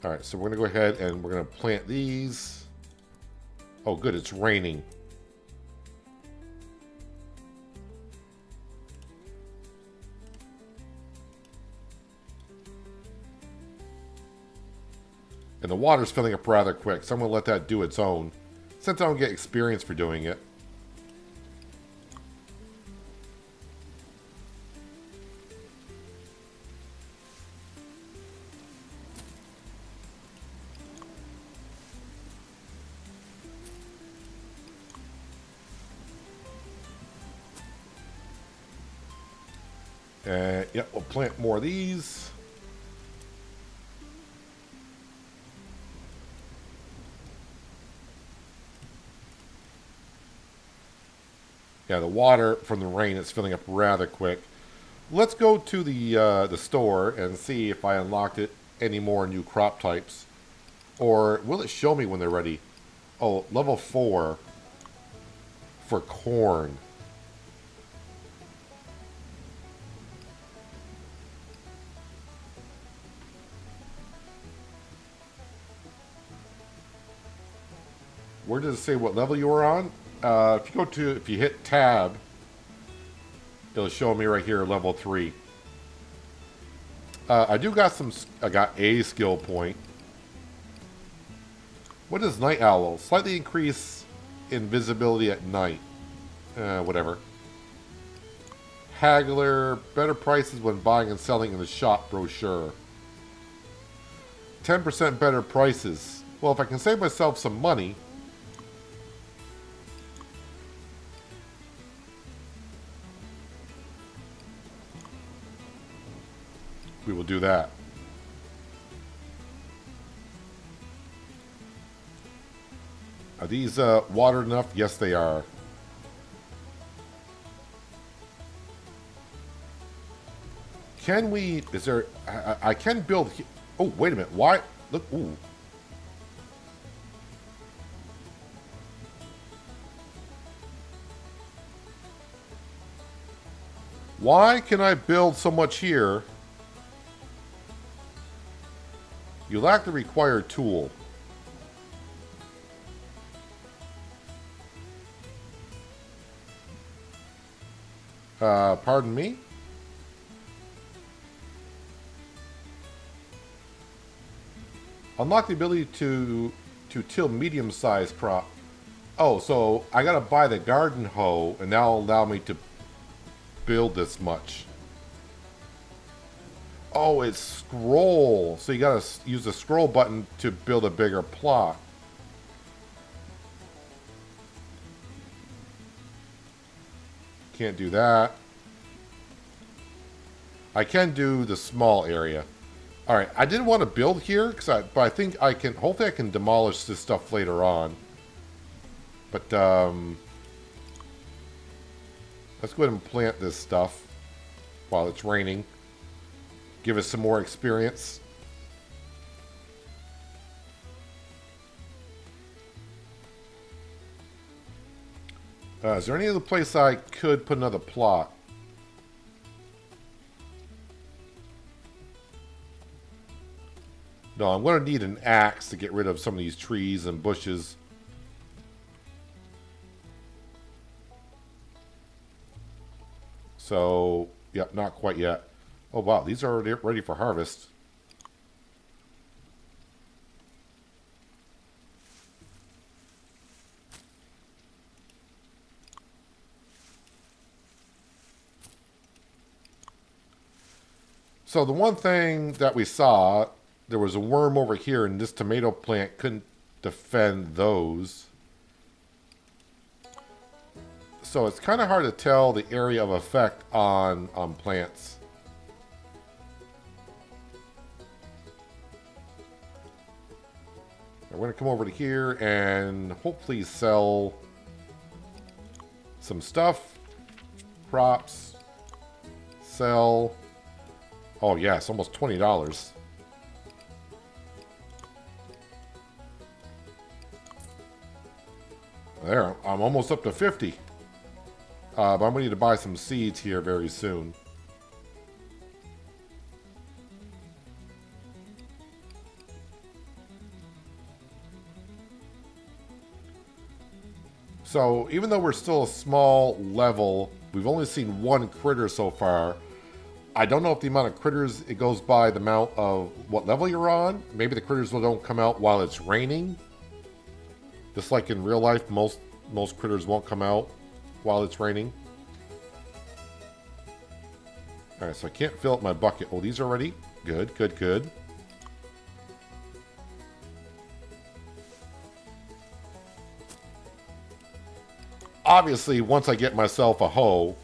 Alright, so we're going to go ahead and we're going to plant these. Oh, good, it's raining. And the water's filling up rather quick, so I'm going to let that do its own. Since I don't get experience for doing it. Yep, we'll plant more of these. Yeah, the water from the rain is filling up rather quick. Let's go to the store and see if I unlocked it any more new crop types. Or will it show me when they're ready? Oh, level 4 for corn. Where does it say what level you were on? If you hit tab, it'll show me right here, level 3. I got a skill point. What is Night Owl? Slightly increase invisibility at night. Whatever. Haggler, better prices when buying and selling in the shop brochure. 10% better prices. Well, if I can save myself some money... we will do that. Are these watered enough? Yes, they are. Can we... is there... I can build... oh, wait a minute. Why... look... ooh. Why can I build so much here? You lack the required tool. Pardon me? Unlock the ability to till medium-sized crop. Oh, so I gotta buy the garden hoe, and that'll allow me to build this much. Oh, it's scroll. So you gotta use the scroll button to build a bigger plot. Can't do that. I can do the small area. Alright, I didn't want to build here, but I think I can... hopefully I can demolish this stuff later on. But, let's go ahead and plant this stuff while it's raining. Give us some more experience. Is there any other place I could put another plot? No, I'm going to need an axe to get rid of some of these trees and bushes. So, yep, not quite yet. Oh, wow, these are ready for harvest. So the one thing that we saw, there was a worm over here, and this tomato plant couldn't defend those. So it's kind of hard to tell the area of effect on plants. We're going to come over to here and hopefully sell some stuff. Crops. Sell. Oh, yes, almost $20. There, I'm almost up to 50. But I'm going to need to buy some seeds here very soon. So, even though we're still a small level, we've only seen one critter so far. I don't know if the amount of critters, it goes by the amount of what level you're on. Maybe the critters don't come out while it's raining. Just like in real life, most critters won't come out while it's raining. Alright, so I can't fill up my bucket. Oh, these are ready? Good, good, good. Obviously, once I get myself a hoe,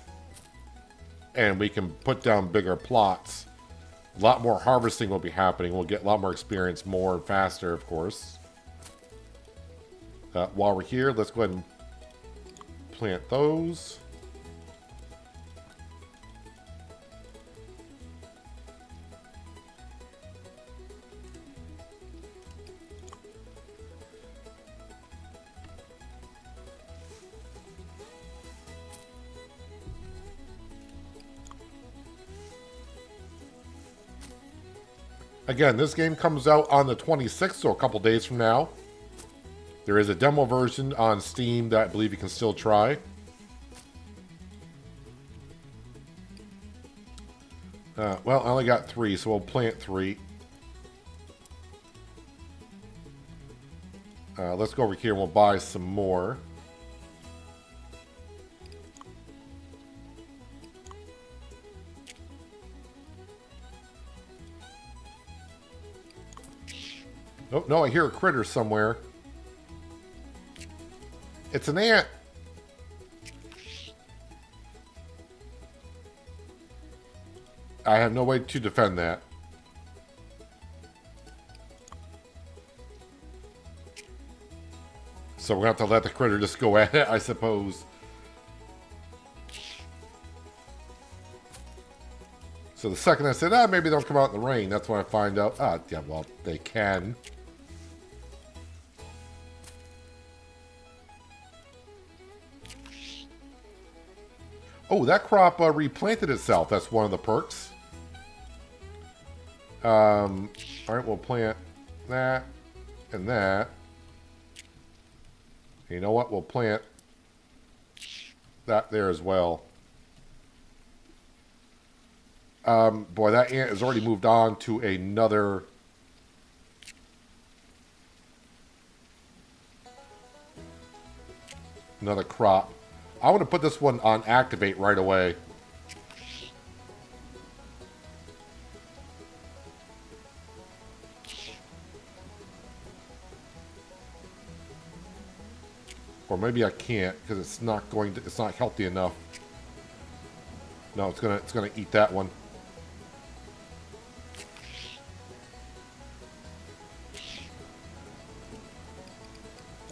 and we can put down bigger plots, a lot more harvesting will be happening. We'll get a lot more experience more and faster, of course. While we're here, let's go ahead and plant those. Again, this game comes out on the 26th, so a couple days from now. There is a demo version on Steam that I believe you can still try. Well, I only got 3, so we'll plant 3. Let's go over here and we'll buy some more. Oh, no, I hear a critter somewhere. It's an ant. I have no way to defend that. So we're going to have to let the critter just go at it, I suppose. So the second I said, maybe they'll come out in the rain, that's when I find out, yeah, well, they can. Oh, that crop replanted itself. That's one of the perks. Alright, we'll plant that and that. You know what? We'll plant that there as well. Boy, that ant has already moved on to another crop. I want to put this one on activate right away. Or maybe I can't because it's not healthy enough. No, it's gonna eat that one.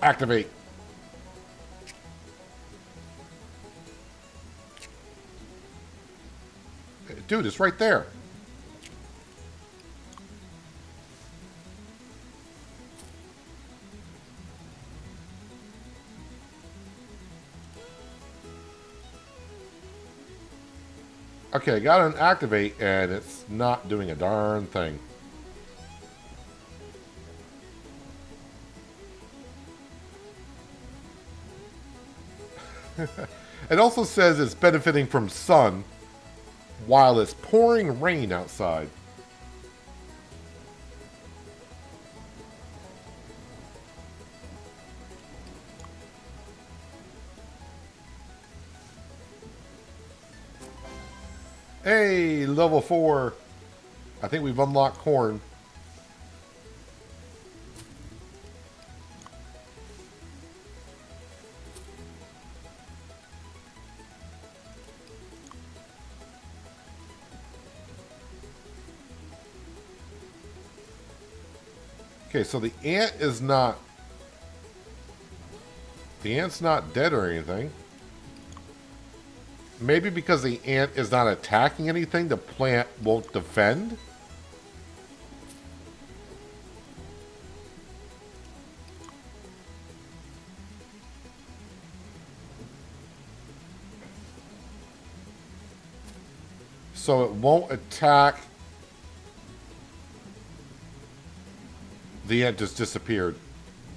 Activate. Dude, it's right there. Okay, got to activate, and it's not doing a darn thing. It also says it's benefiting from sun while it's pouring rain outside. Hey, level 4. I think we've unlocked corn. Okay, so the ant is not... The ant's not dead or anything. Maybe because the ant is not attacking anything, the plant won't defend? So it won't attack. The ant just disappeared.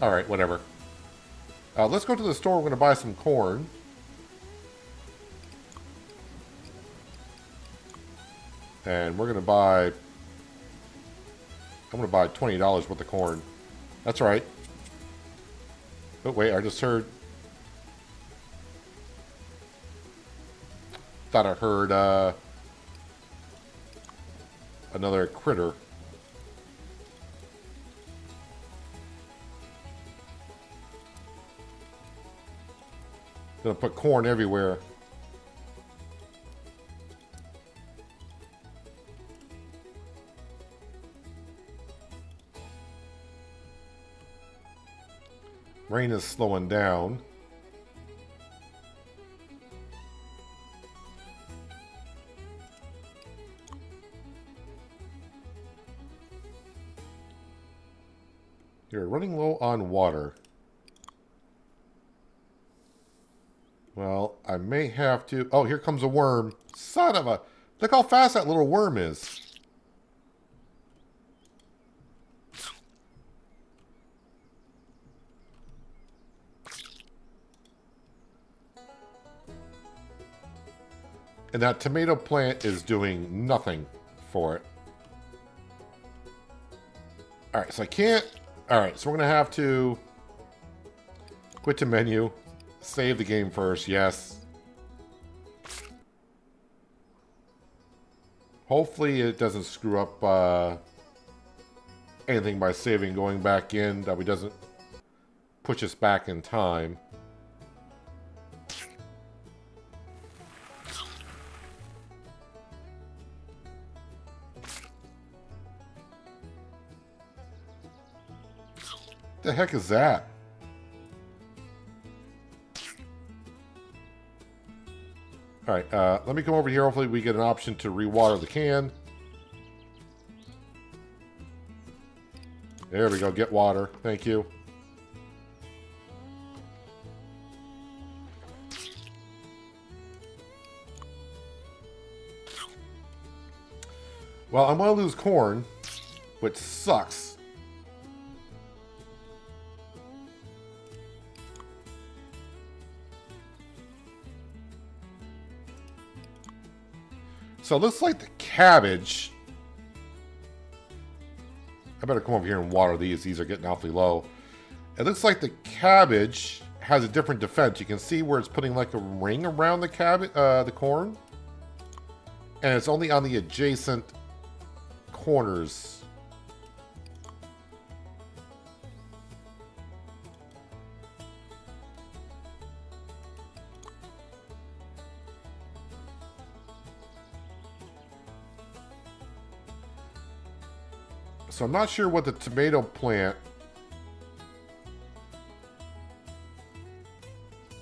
Alright, whatever. Let's go to the store. We're going to buy some corn. And we're going to buy... I'm going to buy $20 worth of corn. That's right. Oh, wait, I just heard... Thought I heard, another critter. Gonna put corn everywhere. Rain is slowing down. You're running low on water. Well, I may have to... Oh, here comes a worm. Son of a... Look how fast that little worm is. And that tomato plant is doing nothing for it. Alright, so I can't... Alright, so we're going to have to... Quit to menu. Save the game first, yes. Hopefully it doesn't screw up anything by saving going back in. That we doesn't push us back in time. The heck is that? Alright, let me come over here. Hopefully we get an option to rewater the can. There we go, get water. Thank you. Well, I'm going to lose corn, which sucks. So it looks like the cabbage... I better come over here and water these. These are getting awfully low. It looks like the cabbage has a different defense. You can see where it's putting like a ring around the cabbage, the corn. And it's only on the adjacent corners. So I'm not sure what the tomato plant...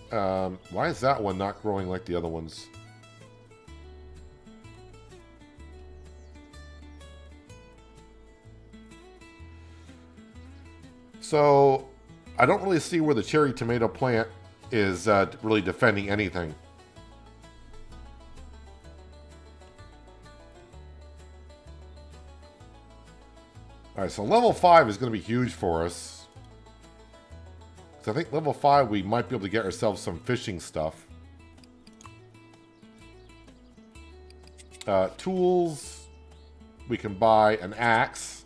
why is that one not growing like the other ones? So I don't really see where the cherry tomato plant is really defending anything. Alright, so level 5 is going to be huge for us. I think level 5 we might be able to get ourselves some fishing stuff. Tools, we can buy an axe.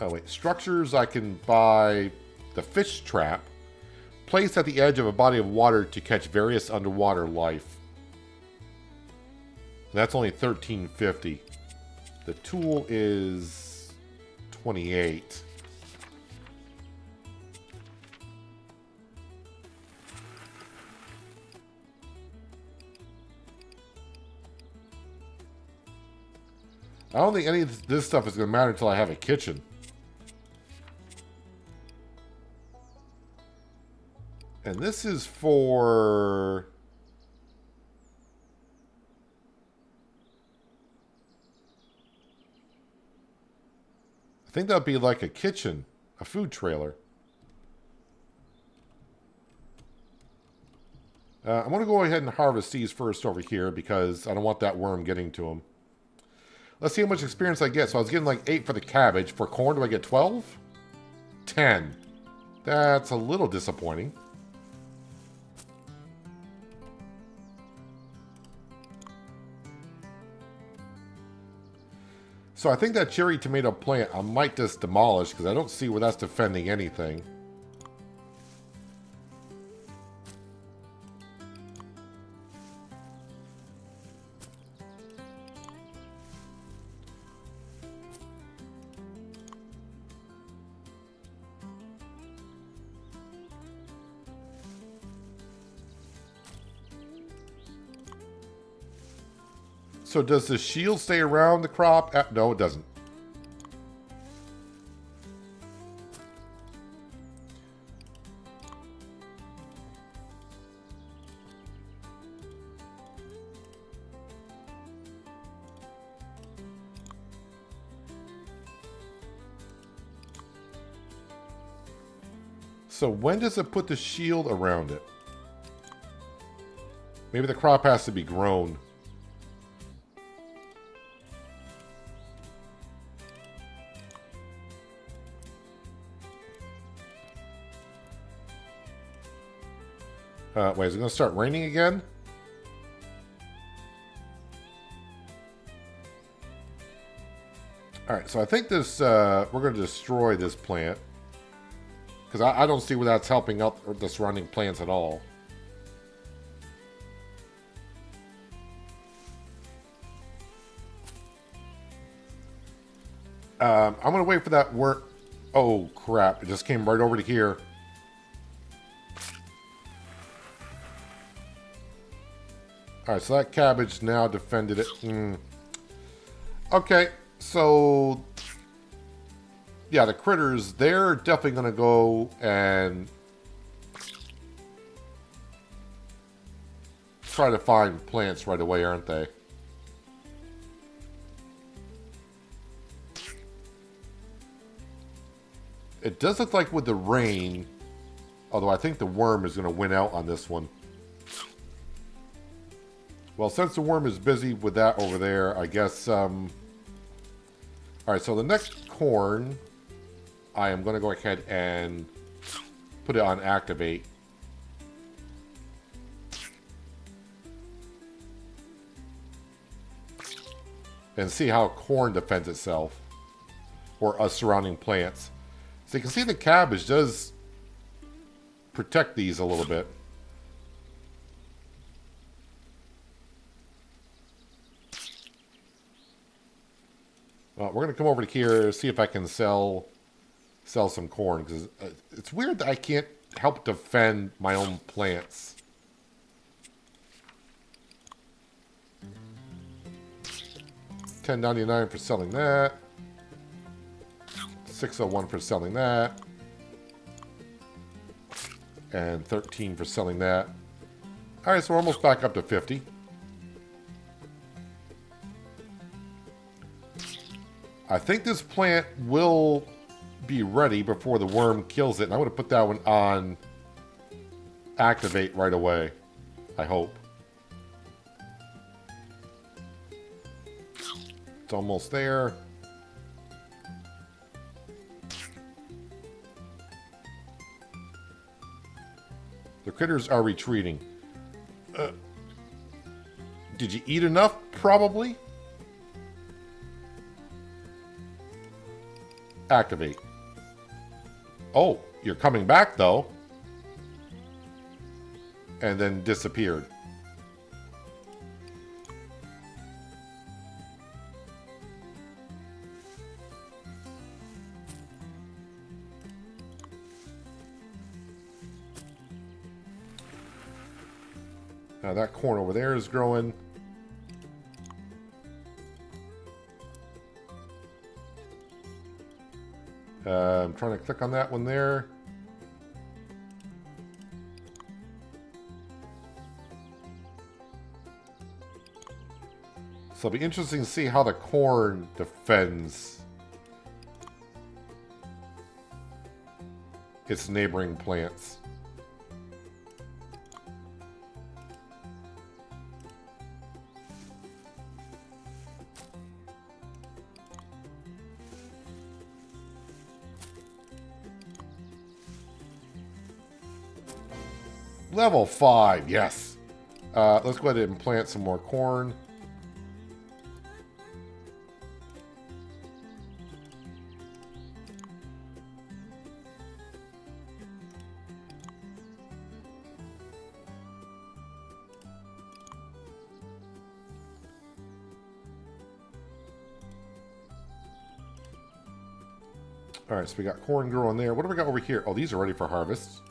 Oh wait, structures, I can buy the fish trap. Placed at the edge of a body of water to catch various underwater life. That's only $13.50. The tool is $28. I don't think any of this stuff is going to matter until I have a kitchen. And this is for... I think that'd be like a kitchen, a food trailer. I'm going to go ahead and harvest these first over here because I don't want that worm getting to them. Let's see how much experience I get. So I was getting like 8 for the cabbage. For corn, do I get 12? 10. That's a little disappointing. So I think that cherry tomato plant I might just demolish because I don't see where that's defending anything. So does the shield stay around the crop? No, it doesn't. So when does it put the shield around it? Maybe the crop has to be grown. Wait, is it going to start raining again? Alright, so I think this, we're going to destroy this plant. Because I don't see where that's helping out the surrounding plants at all. I'm going to wait for that work. Oh, crap. It just came right over to here. Alright, so that cabbage now defended it. Okay, so... yeah, the critters, they're definitely going to go and... try to find plants right away, aren't they? It does look like with the rain... although I think the worm is going to win out on this one. Well, since the worm is busy with that over there, I guess, Alright, so the next corn, I am going to go ahead and put it on activate. And see how corn defends itself. Or surrounding plants. So you can see the cabbage does protect these a little bit. Well, we're going to come over to here, see if I can sell some corn. Because it's weird that I can't help defend my own plants. $10.99 for selling that. $6.01 for selling that. And $13 for selling that. Alright, so we're almost back up to 50. I think this plant will be ready before the worm kills it. And I'm going to put that one on activate right away. I hope. It's almost there. The critters are retreating. Did you eat enough? Probably. Activate. Oh, you're coming back, though. And then disappeared. Now that corn over there is growing. I'm trying to click on that one there. So it'll be interesting to see how the corn defends its neighboring plants. Level 5, yes. Let's go ahead and plant some more corn. Alright, so we got corn growing there. What do we got over here? Oh, these are ready for harvest.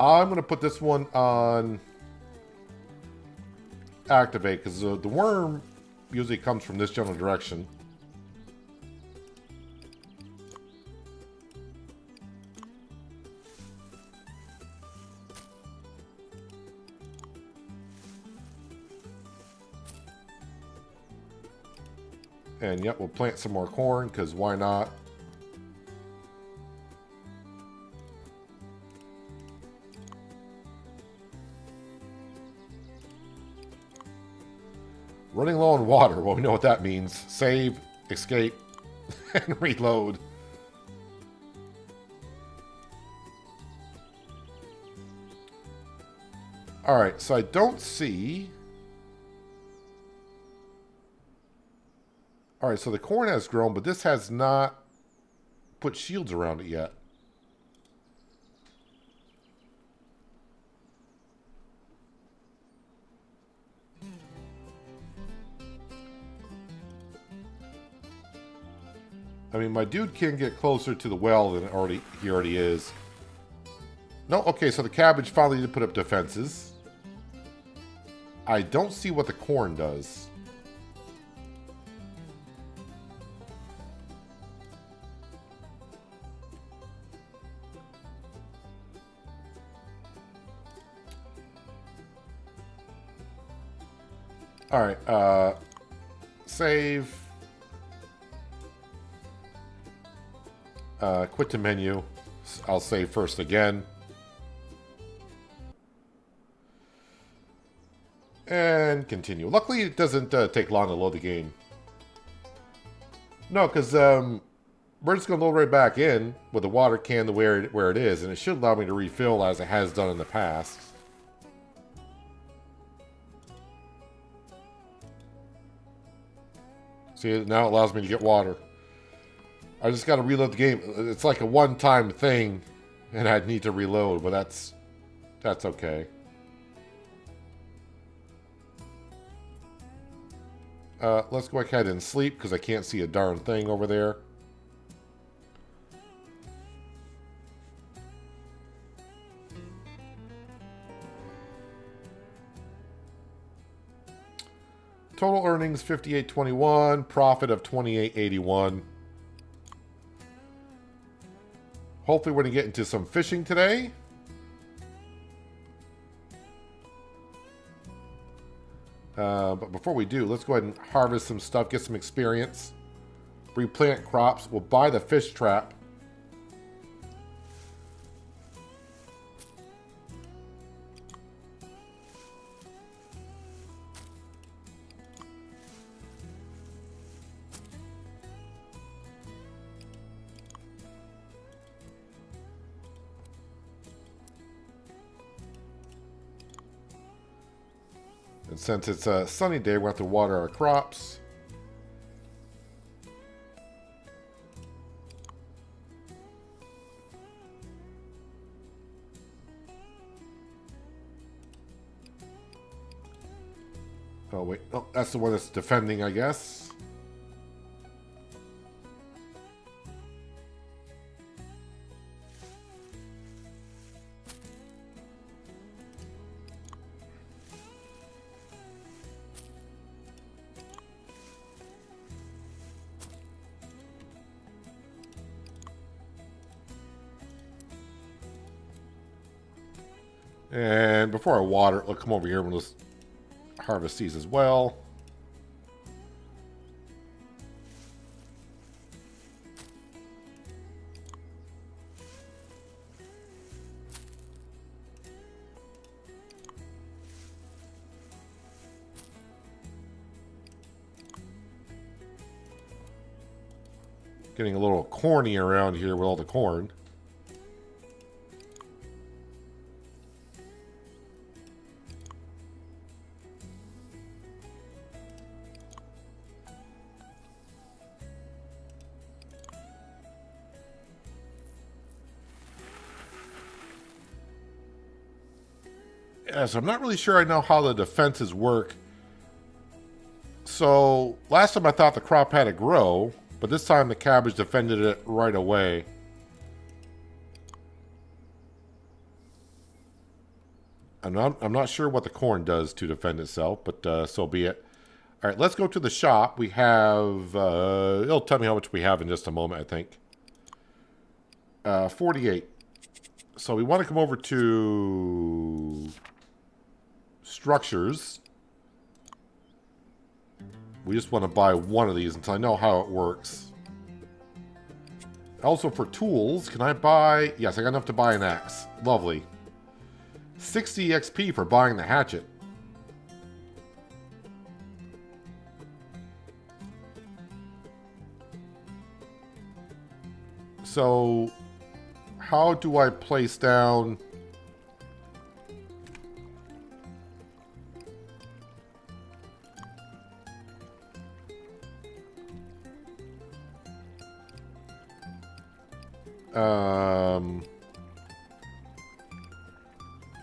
I'm going to put this one on activate, because the worm usually comes from this general direction. And yep, we'll plant some more corn, because why not? Running low on water. Well, we know what that means. Save, escape, and reload. Alright, so I don't see... Alright, so the corn has grown, but this has not put shields around it yet. I mean, my dude can get closer to the well than he already is. No, okay, so the cabbage finally did put up defenses. I don't see what the corn does. Alright, save. Quit to menu. I'll save first again. And continue. Luckily, it doesn't take long to load the game. No, because we're just going to load right back in with the water can where it is, and it should allow me to refill as it has done in the past. See, now it allows me to get water. I just got to reload the game. It's like a one-time thing, and I'd need to reload, but that's okay. Let's go ahead and sleep, because I can't see a darn thing over there. Total earnings, $58.21. Profit of $28.81. Hopefully we're going to get into some fishing today. But before we do, let's go ahead and harvest some stuff, get some experience. Replant crops. We'll buy the fish trap. And since it's a sunny day, we'll have to water our crops. Oh, wait. Oh, that's the one that's defending, I guess. And before I water it, let's come over here and we'll just harvest these as well. Getting a little corny around here with all the corn. Yes, I'm not really sure I know how the defenses work. So, last time I thought the crop had to grow, but this time the cabbage defended it right away. I'm not sure what the corn does to defend itself, but so be it. All right, let's go to the shop. We have, it'll tell me how much we have in just a moment, I think. 48. So we want to come over to structures. We just want to buy one of these until I know how it works. Also for tools, can I buy... Yes, I got enough to buy an axe. Lovely. 60 XP for buying the hatchet. So, how do I place down...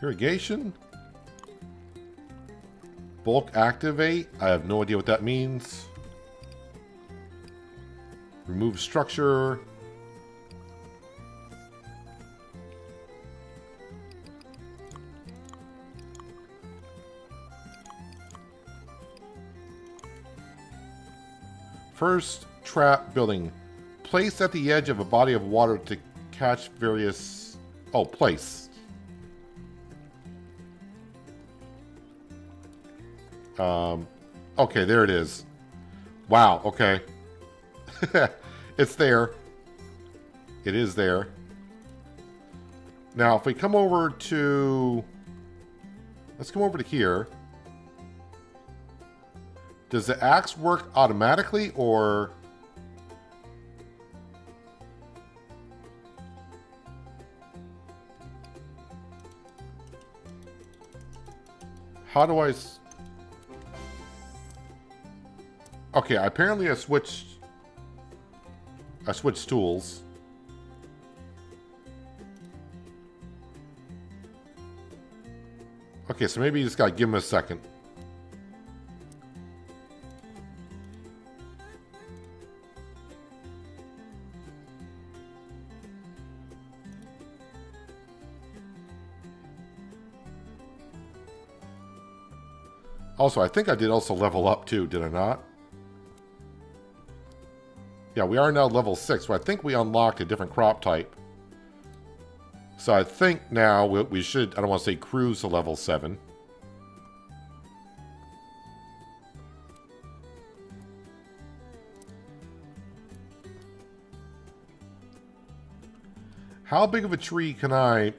irrigation? Bulk activate? I have no idea what that means. Remove structure. First trap building. Place at the edge of a body of water to catch various... Oh, place. Okay, there it is. Wow, okay. It's there. It is there. Now, if we come over to... Let's come over to here. Does the axe work automatically, or... How do I... Okay, apparently I switched tools. Okay, so maybe you just gotta give him a second. Also, I think I did also level up too, did I not? Yeah, we are now level 6, so I think we unlocked a different crop type. So I think now we should, I don't want to say cruise to level 7. How big of a tree can I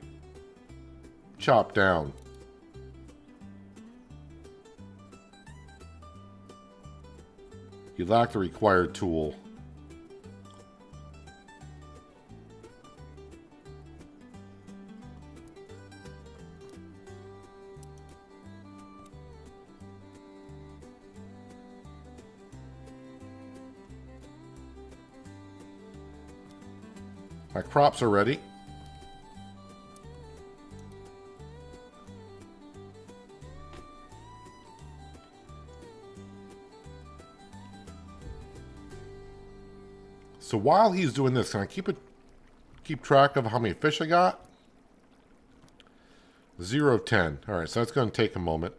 chop down? You lack the required tool. My crops are ready. So while he's doing this, can I keep track of how many fish I got? 0 of 10. All right, so that's going to take a moment.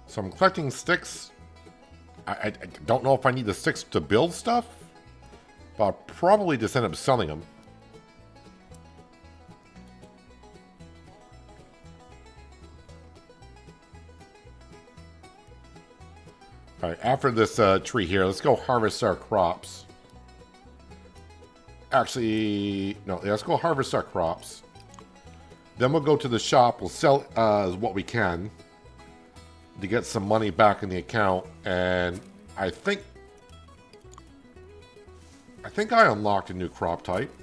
So I'm collecting sticks. I don't know if I need the sticks to build stuff, but I'll probably just end up selling them. All right, after this tree here, let's go harvest our crops. Actually, no, let's go harvest our crops. Then we'll go to the shop. We'll sell what we can to get some money back in the account. And I think I unlocked a new crop type.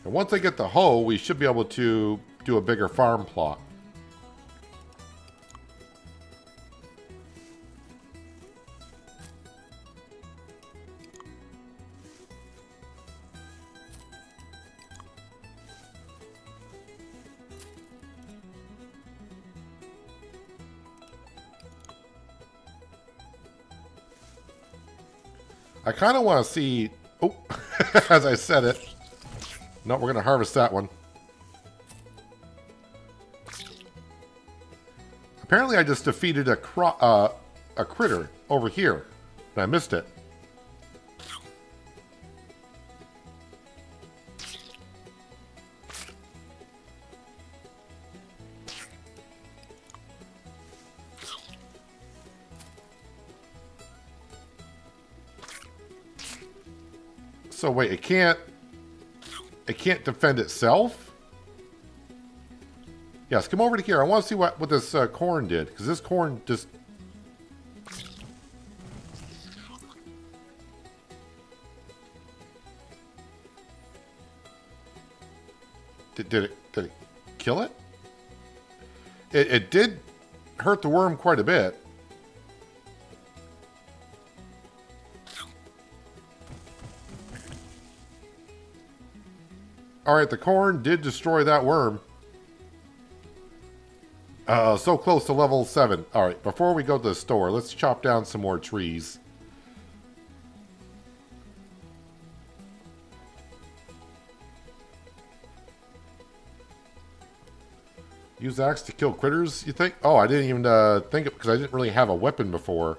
And once I get the hoe, we should be able to do a bigger farm plot. I kind of want to see... Oh, as I said it. No, we're going to harvest that one. Apparently I just defeated a critter over here. And I missed it. So wait, it can't defend itself? Yes, come over to here. I want to see what this corn did, because this corn just... Did it kill it? It did hurt the worm quite a bit. Alright, the corn did destroy that worm. So close to level 7. Alright, before we go to the store, let's chop down some more trees. Use axe to kill critters, you think? Oh, I didn't even think it, because I didn't really have a weapon before,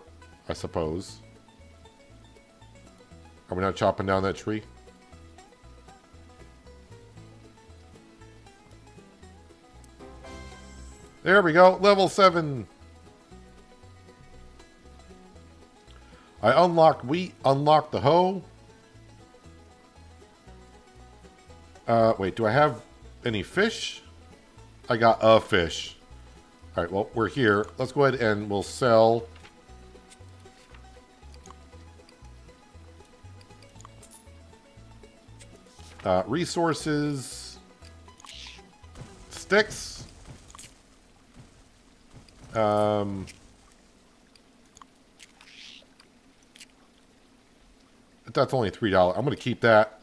I suppose. Are we not chopping down that tree? There we go, level 7. I unlocked wheat, unlocked the hoe. Wait, do I have any fish? I got a fish. Alright, well, we're here. Let's go ahead and we'll sell... resources... sticks... that's only $3. I'm going to keep that.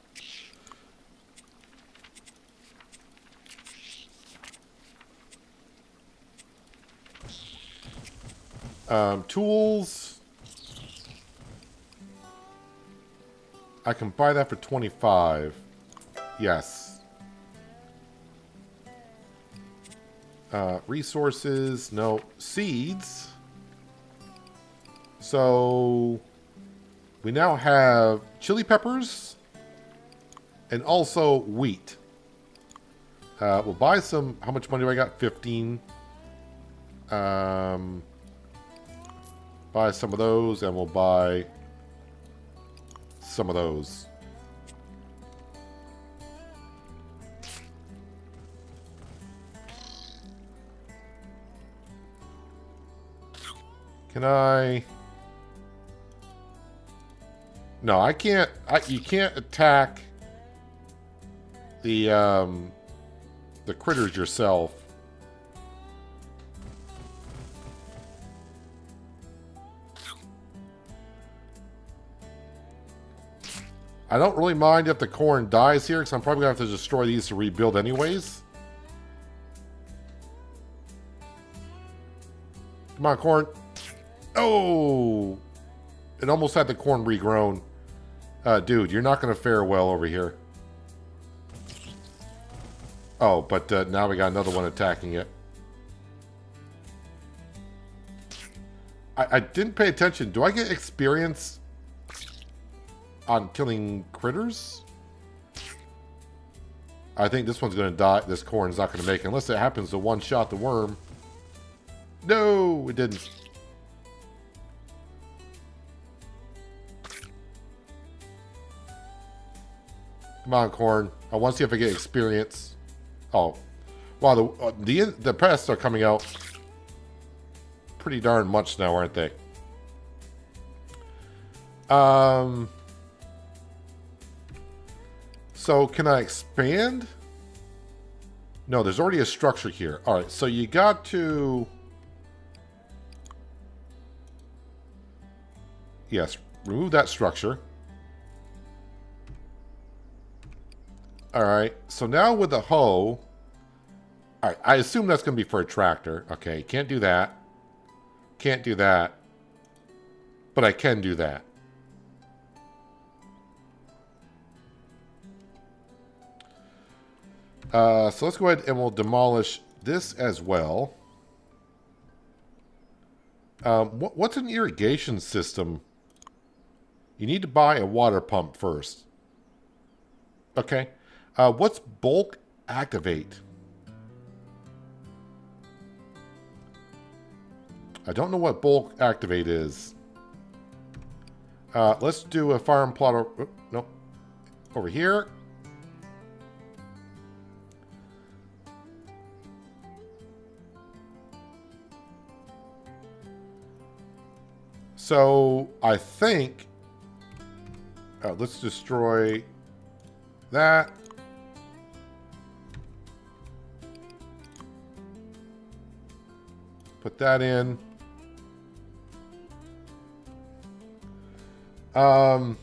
Tools. I can buy that for 25. Yes. Resources. No. Seeds. So we now have chili peppers and also wheat. We'll buy some. How much money do I got? 15. Buy some of those, and we'll buy some of those. Can I... No, I can't. You can't attack the critters yourself. I don't really mind if the corn dies here, because I'm probably going to have to destroy these to rebuild anyways. Come on, corn. Oh! It almost had the corn regrown. Dude, you're not going to fare well over here. Oh, but now we got another one attacking it. I didn't pay attention. Do I get experience on killing critters? I think this one's going to die. This corn's not going to make it. Unless it happens to one-shot the worm. No, it didn't. Come on, corn. I want to see if I get experience. Oh. Wow, the pests are coming out pretty darn much now, aren't they? So, can I expand? No, there's already a structure here. Alright, so you got to... Yes, remove that structure. Alright, so now with the hoe... Alright, I assume that's going to be for a tractor. Okay, can't do that. Can't do that. But I can do that. So let's go ahead and we'll demolish this as well. What's an irrigation system? You need to buy a water pump first. Okay. What's bulk activate? I don't know what bulk activate is. Let's do a farm plot. Nope. Over here. So I think let's destroy that. Put that in. So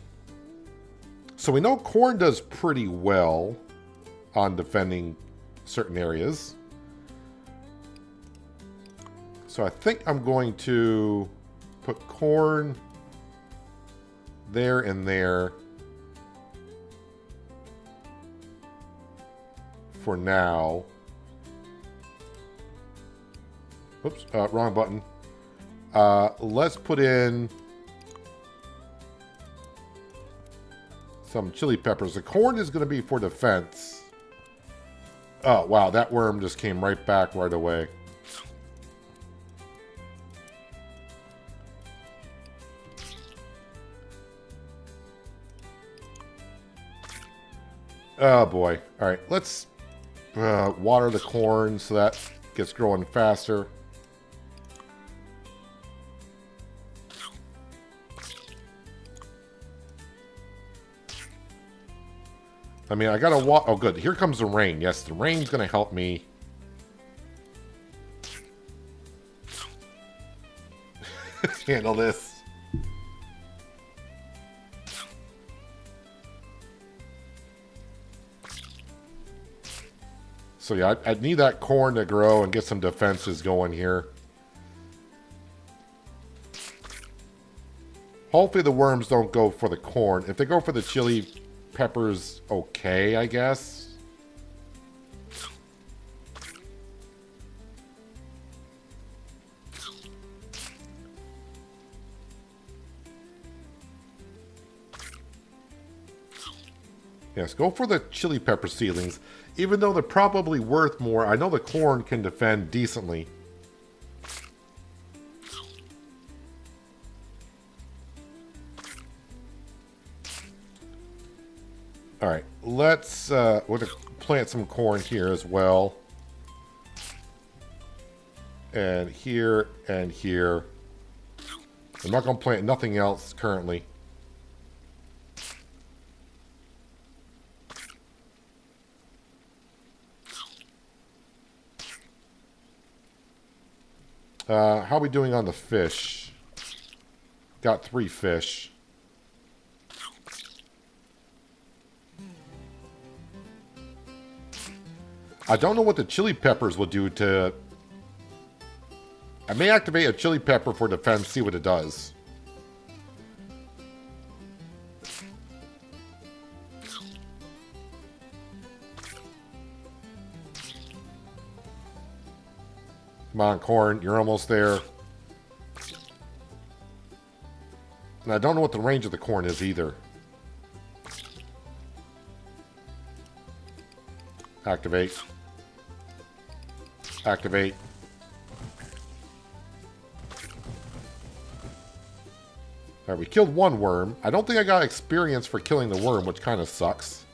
we know corn does pretty well on defending certain areas. So I think I'm going to put corn there and there for now. Oops, wrong button. Let's put in some chili peppers. The corn is going to be for defense. Oh, wow, that worm just came right back right away. Oh, boy. All right, let's water the corn so that gets growing faster. I mean, I gotta water. Oh, good. Here comes the rain. Yes, the rain's gonna help me. Handle this. So yeah, I need that corn to grow and get some defenses going here. Hopefully the worms don't go for the corn. If they go for the chili peppers, okay, I guess. Yes, go for the chili pepper seedlings. Even though they're probably worth more, I know the corn can defend decently. Alright, let's we're gonna plant some corn here as well. And here and here. I'm not going to plant nothing else currently. How are we doing on the fish? Got 3 fish. I don't know what the chili peppers will do to... I may activate a chili pepper for defense, see what it does. Come on, corn, you're almost there. And I don't know what the range of the corn is either. Activate. Activate. Alright, we killed 1 worm. I don't think I got experience for killing the worm, which kind of sucks.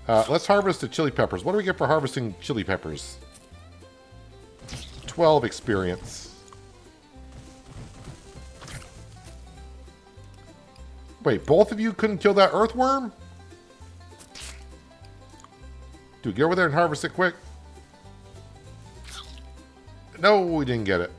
Let's harvest the chili peppers. What do we get for harvesting chili peppers? 12 experience. Wait, both of you couldn't kill that earthworm? Dude, get over there and harvest it quick. No, we didn't get it.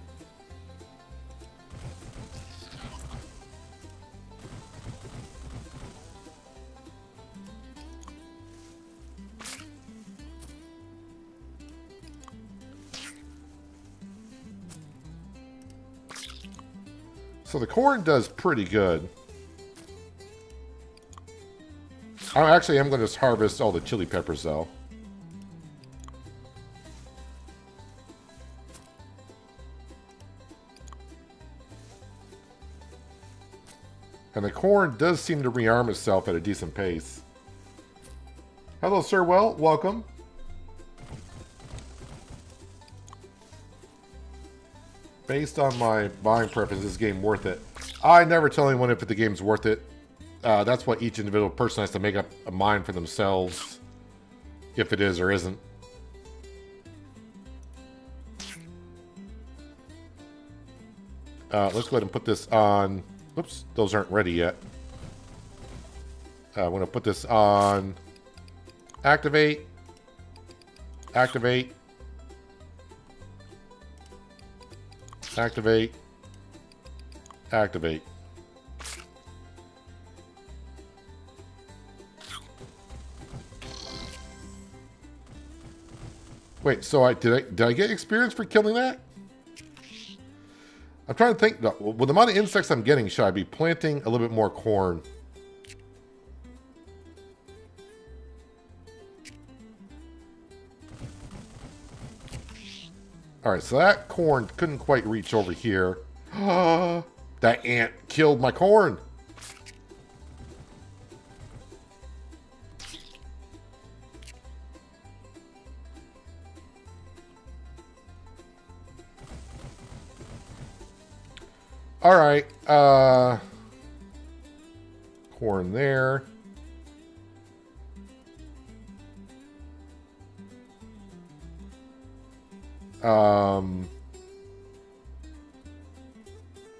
So the corn does pretty good. I actually am going to harvest all the chili peppers, though. And the corn does seem to rearm itself at a decent pace. Hello, Sir Well. Welcome. Based on my buying preference, is this game worth it? I never tell anyone if the game's worth it. That's what each individual person has to make up a mind for themselves, if it is or isn't. Let's go ahead and put this on. Oops, those aren't ready yet. I'm going to put this on. Activate. Activate. Activate. Activate. Wait, so did I get experience for killing that? I'm trying to think. With the amount of insects I'm getting, should I be planting a little bit more corn? Alright, so that corn couldn't quite reach over here. That ant killed my corn. Alright, corn there.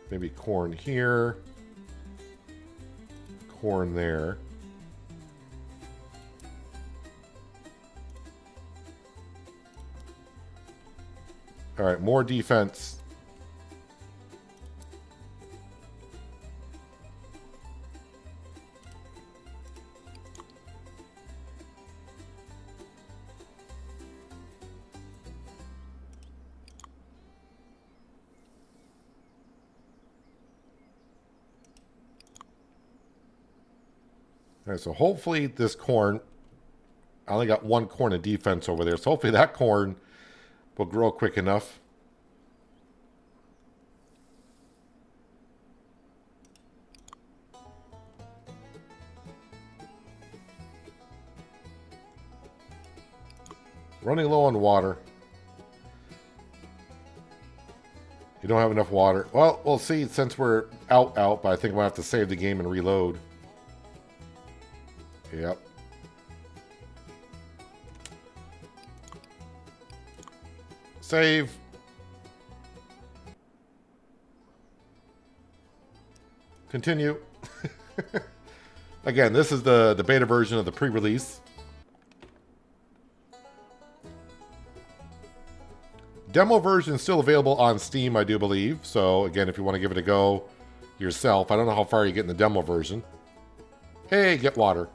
Maybe corn here. Corn there. Alright, more defense. Alright, so hopefully this corn, I only got 1 corn of defense over there, so hopefully that corn will grow quick enough. Running low on water. You don't have enough water. Well, we'll see since we're out, but I think we'll have to save the game and reload. Yep. Save. Continue. Again, this is the beta version of the pre-release. Demo version is still available on Steam, I do believe. So again, if you want to give it a go yourself, I don't know how far you get in the demo version. Hey, get water.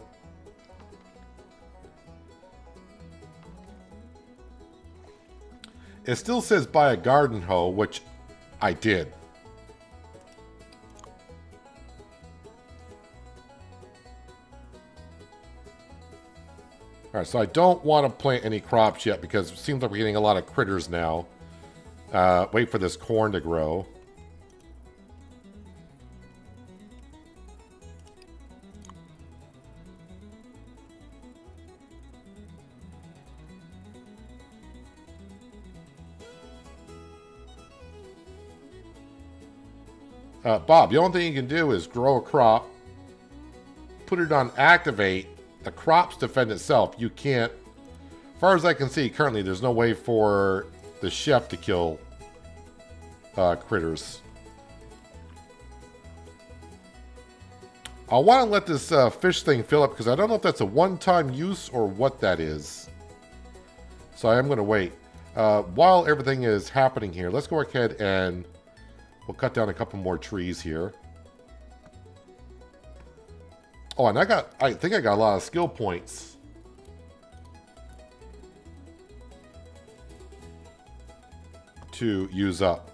It still says buy a garden hoe, which I did. Alright, so I don't want to plant any crops yet because it seems like we're getting a lot of critters now. Wait for this corn to grow. Bob, the only thing you can do is grow a crop, put it on activate, the crops defend itself. You can't, as far as I can see, currently there's no way for the chef to kill critters. I want to let this fish thing fill up because I don't know if that's a one-time use or what that is. So I am going to wait. While everything is happening here, let's go ahead and we'll cut down a couple more trees here. Oh, and I think I got a lot of skill points. To use up.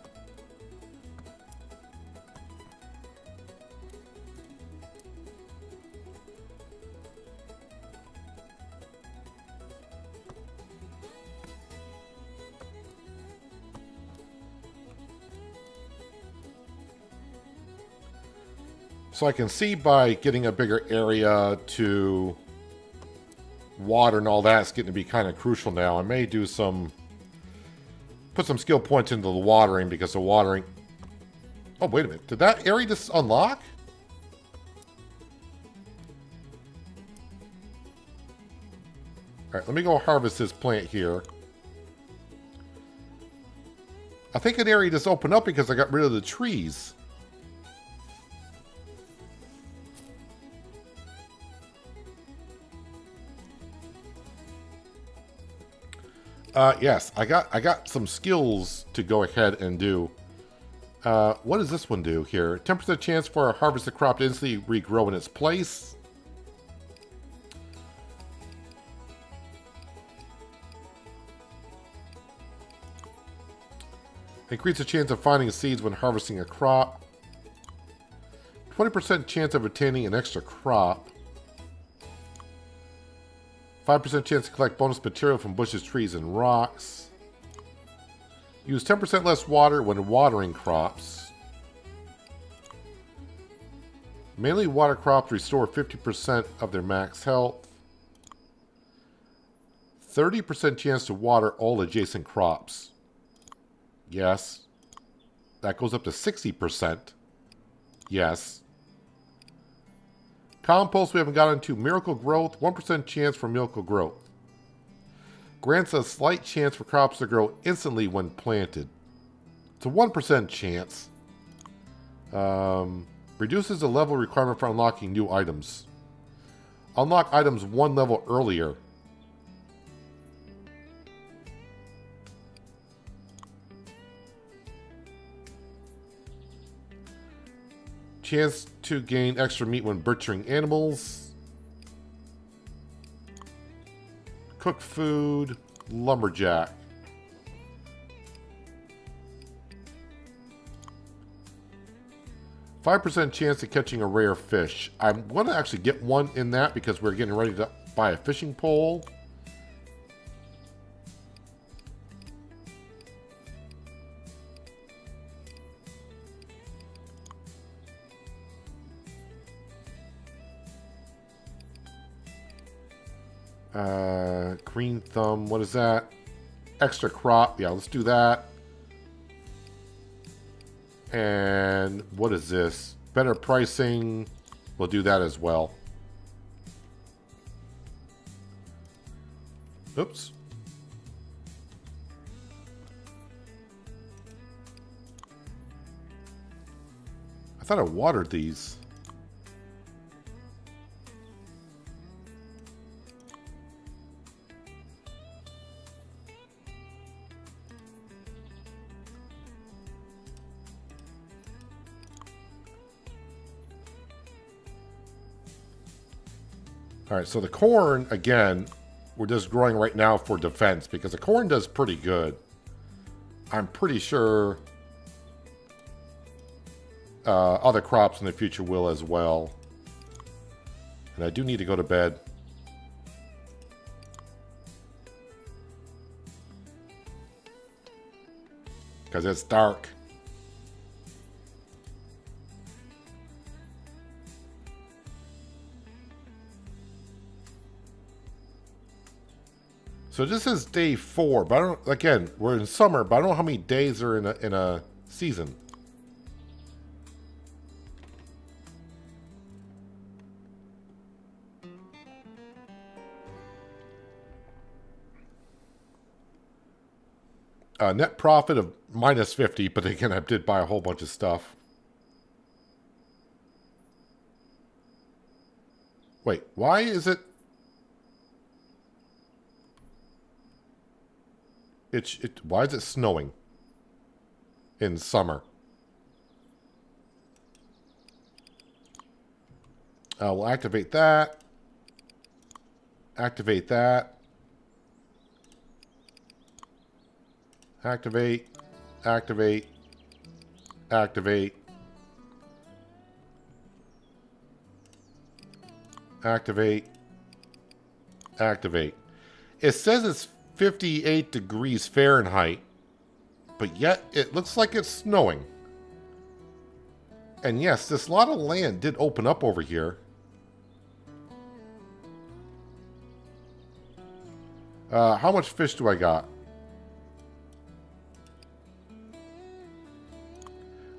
So I can see by getting a bigger area to water and all that, it's getting to be kind of crucial now. I may do put some skill points into the watering because the watering... Oh, wait a minute. Did that area just unlock? Alright, let me go harvest this plant here. I think an area just opened up because I got rid of the trees. Yes, I got some skills to go ahead and do. What does this one do here? 10% chance for a harvested crop to instantly regrow in its place. Increase the chance of finding seeds when harvesting a crop. 20% chance of obtaining an extra crop. 5% chance to collect bonus material from bushes, trees, and rocks. Use 10% less water when watering crops. Mainly water crops restore 50% of their max health. 30% chance to water all adjacent crops. Yes. That goes up to 60%. Yes. Compost we haven't gotten into. Miracle growth. 1% chance for miracle growth. Grants a slight chance for crops to grow instantly when planted. It's a 1% chance. Reduces the level requirement for unlocking new items. Unlock items one level earlier. Chance to gain extra meat when butchering animals. Cook food. Lumberjack. %5 chance of catching a rare fish. I'm going to actually get one in that because we're getting ready to buy a fishing pole. Green thumb, what is that? Extra crop, yeah, let's do that. And what is this? Better pricing, we'll do that as well. Oops. I thought I watered these. All right, so the corn, again, we're just growing right now for defense because the corn does pretty good. I'm pretty sure other crops in the future will as well. And I do need to go to bed. Because it's dark. So this is day 4, but I don't. Again, we're in summer, but I don't know how many days are in a season. Net profit of minus 50, but again, I did buy a whole bunch of stuff. Wait, why is it? Why is it snowing in summer? We'll activate that. Activate that. Activate. Activate. Activate. Activate. Activate. It says it's 58 degrees Fahrenheit, but yet it looks like it's snowing. And yes, this lot of land did open up over here. How much fish do I got?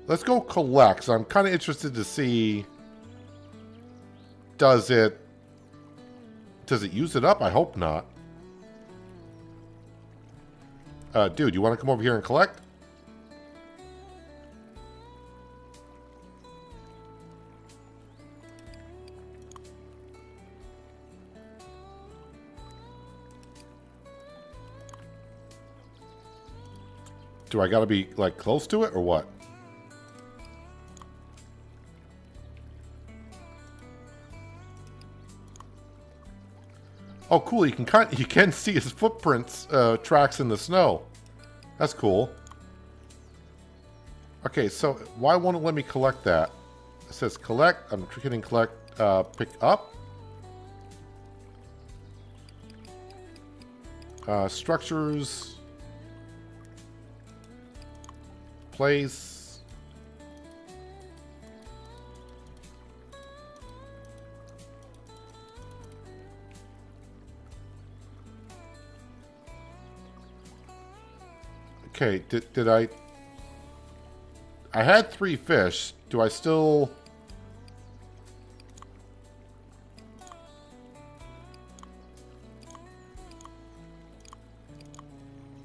Let's go collect. So I'm kind of interested to see, does it use it up? I hope not. Dude, you want to come over here and collect? Do I gotta be, like, close to it, or what? Oh, cool! You can see his footprints, tracks in the snow. That's cool. Okay, so why won't it let me collect that? It says collect. I'm hitting collect. Pick up. Structures. Place. Okay, did I had 3 fish. Do I still...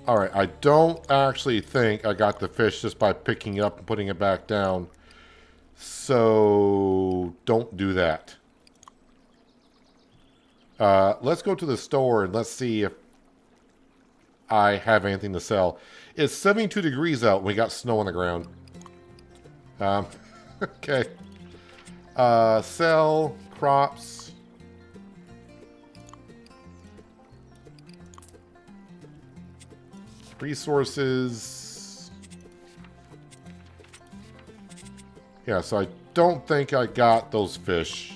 Alright, I don't actually think I got the fish just by picking it up and putting it back down. So, don't do that. Let's go to the store and let's see if I have anything to sell. It's 72 degrees out and we got snow on the ground. Okay. Sell crops. Resources. Yeah, so I don't think I got those fish.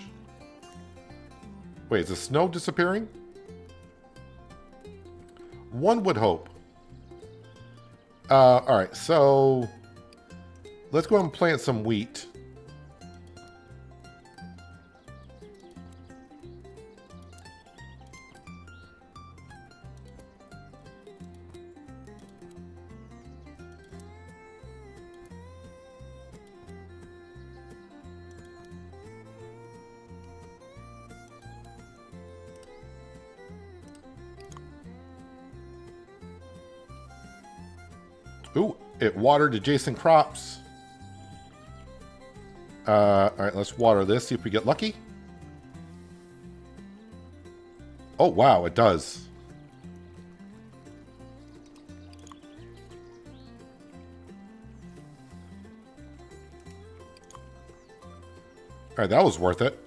Wait, is the snow disappearing? One would hope. Alright, so let's go and plant some wheat. Ooh, it watered adjacent crops. Alright, let's water this, see if we get lucky. Oh, wow, it does. Alright, that was worth it.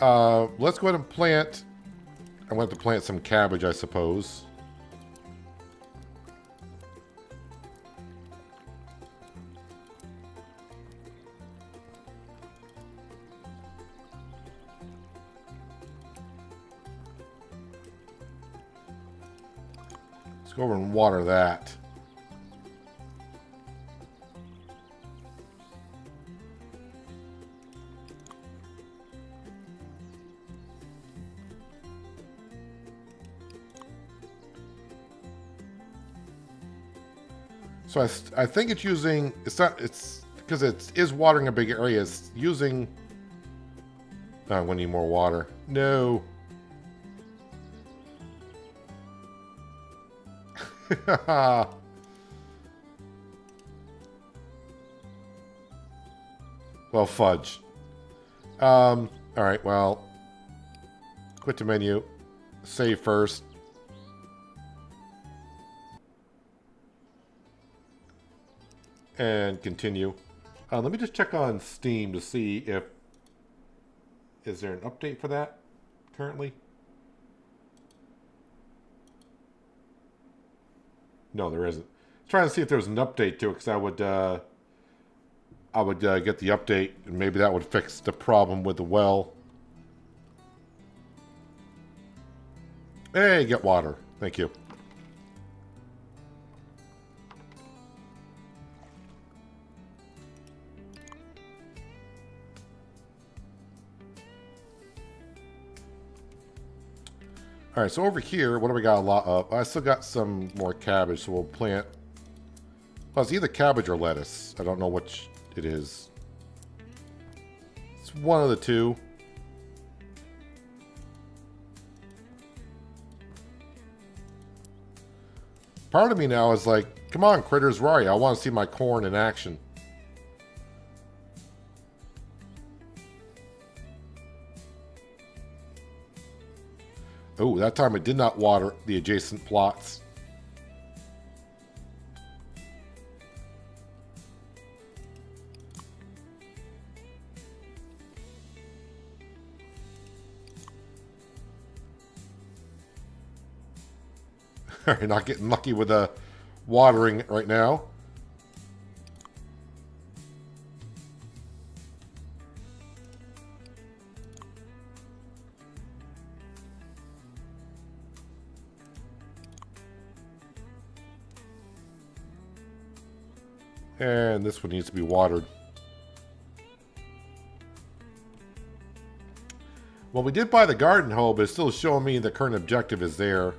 Let's go ahead and plant... I'm going to have to plant some cabbage, I suppose. Let's go over and water that. So I think it's using, it's because it is watering a big area, it's using, oh, we need more water. No. Well, fudge. Alright, well, quit the menu, save first. And continue. Let me just check on Steam to see if... Is there an update for that currently? No, there isn't. I'm trying to see if there's an update to it, because I would get the update, and maybe that would fix the problem with the well. Hey, get water. Thank you. Alright, so over here, what do we got a lot of? I still got some more cabbage, so we'll plant... Well, it's either cabbage or lettuce. I don't know which it is. It's one of the two. Part of me now is like, come on, critters, where are you? I want to see my corn in action. Oh, that time it did not water the adjacent plots. You're not getting lucky with the watering right now. And this one needs to be watered. Well, we did buy the garden hoe, but it's still showing me the current objective is there.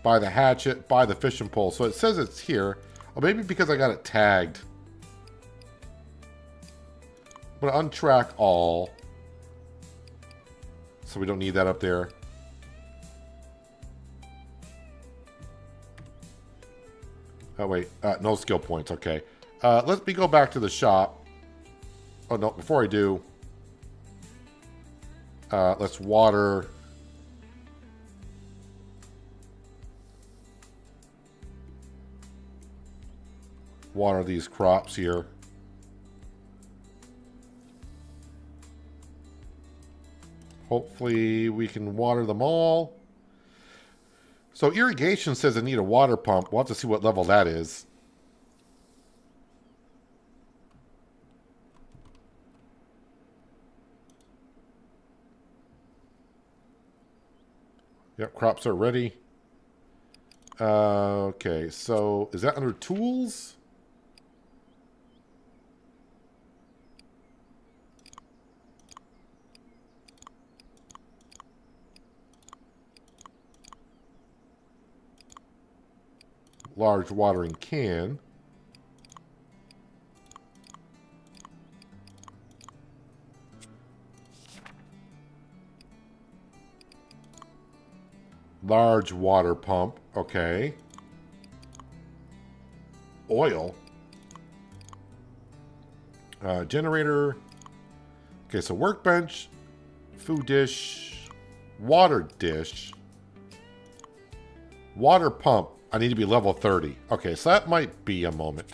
Buy the hatchet, buy the fishing pole. So it says it's here. Or maybe because I got it tagged. I'm going to untrack all. So we don't need that up there. Oh, wait. No skill points. Okay. Let me go back to the shop. Oh, no. Before I do, let's water. Water these crops here. Hopefully we can water them all. So irrigation says I need a water pump. We'll have to see what level that is. Yep, crops are ready. Okay, so is that under tools? Large watering can. Large water pump. Okay. oil. Generator. Okay, so workbench, food dish, water dish, water pump. I need to be level 30. Okay, so that might be a moment.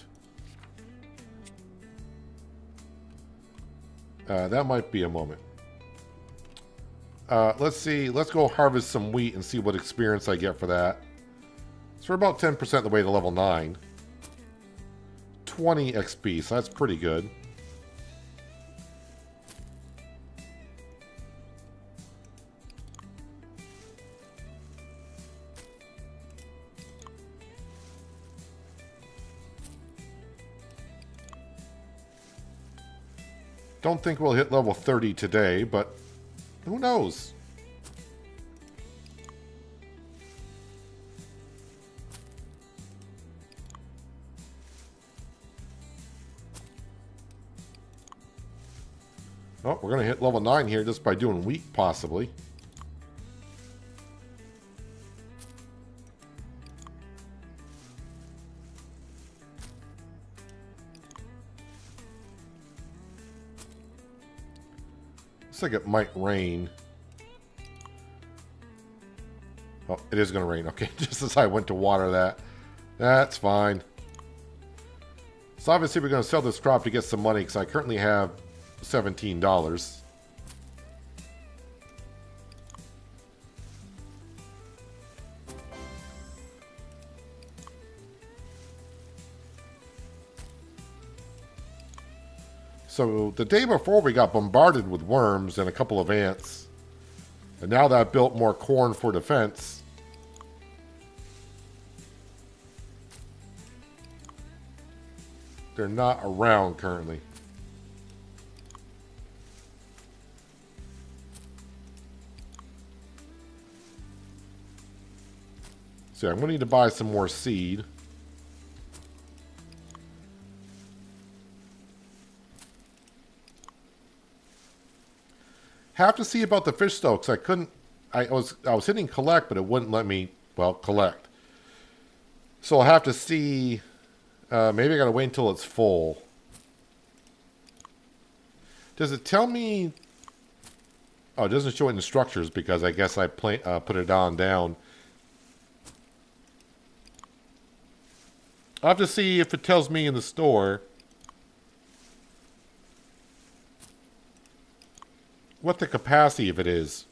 That might be a moment. Let's see. Let's go harvest some wheat and see what experience I get for that. So we're about 10% of the way to level 9. 20 XP, so that's pretty good. Don't think we'll hit level 30 today, but who knows? Oh, we're going to hit level 9 here just by doing wheat, possibly. Looks like it might rain. Oh, it is going to rain. Okay, just as I went to water that. That's fine. So obviously we're going to sell this crop to get some money because I currently have $17. So the day before we got bombarded with worms and a couple of ants. And now that I've built more corn for defense. They're not around currently. So I'm going to need to buy some more seed. Have to see about the fish stokes. I couldn't. I was hitting collect, but it wouldn't let me. Well, collect. So I'll have to see. Maybe I gotta wait until it's full. Does it tell me? Oh, it doesn't show it in the structures because I guess I put it on down. I'll have to see if it tells me in the store what the capacity of it is.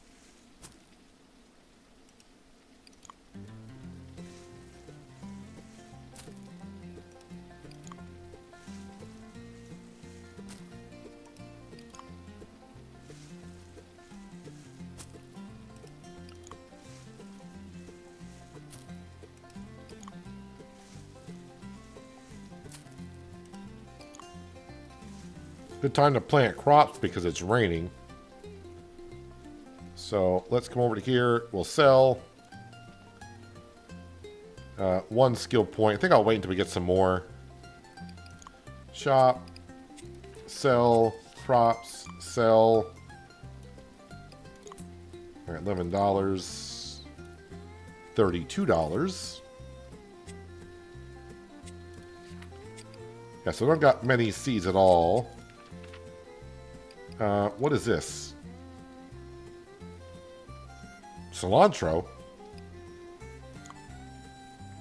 Good time to plant crops because it's raining. So let's come over to here. We'll sell. One skill point. I think I'll wait until we get some more. Shop. Sell. Crops. Sell. All right, $11. $32. Yeah, so I don't got many seeds at all. What is this? Cilantro?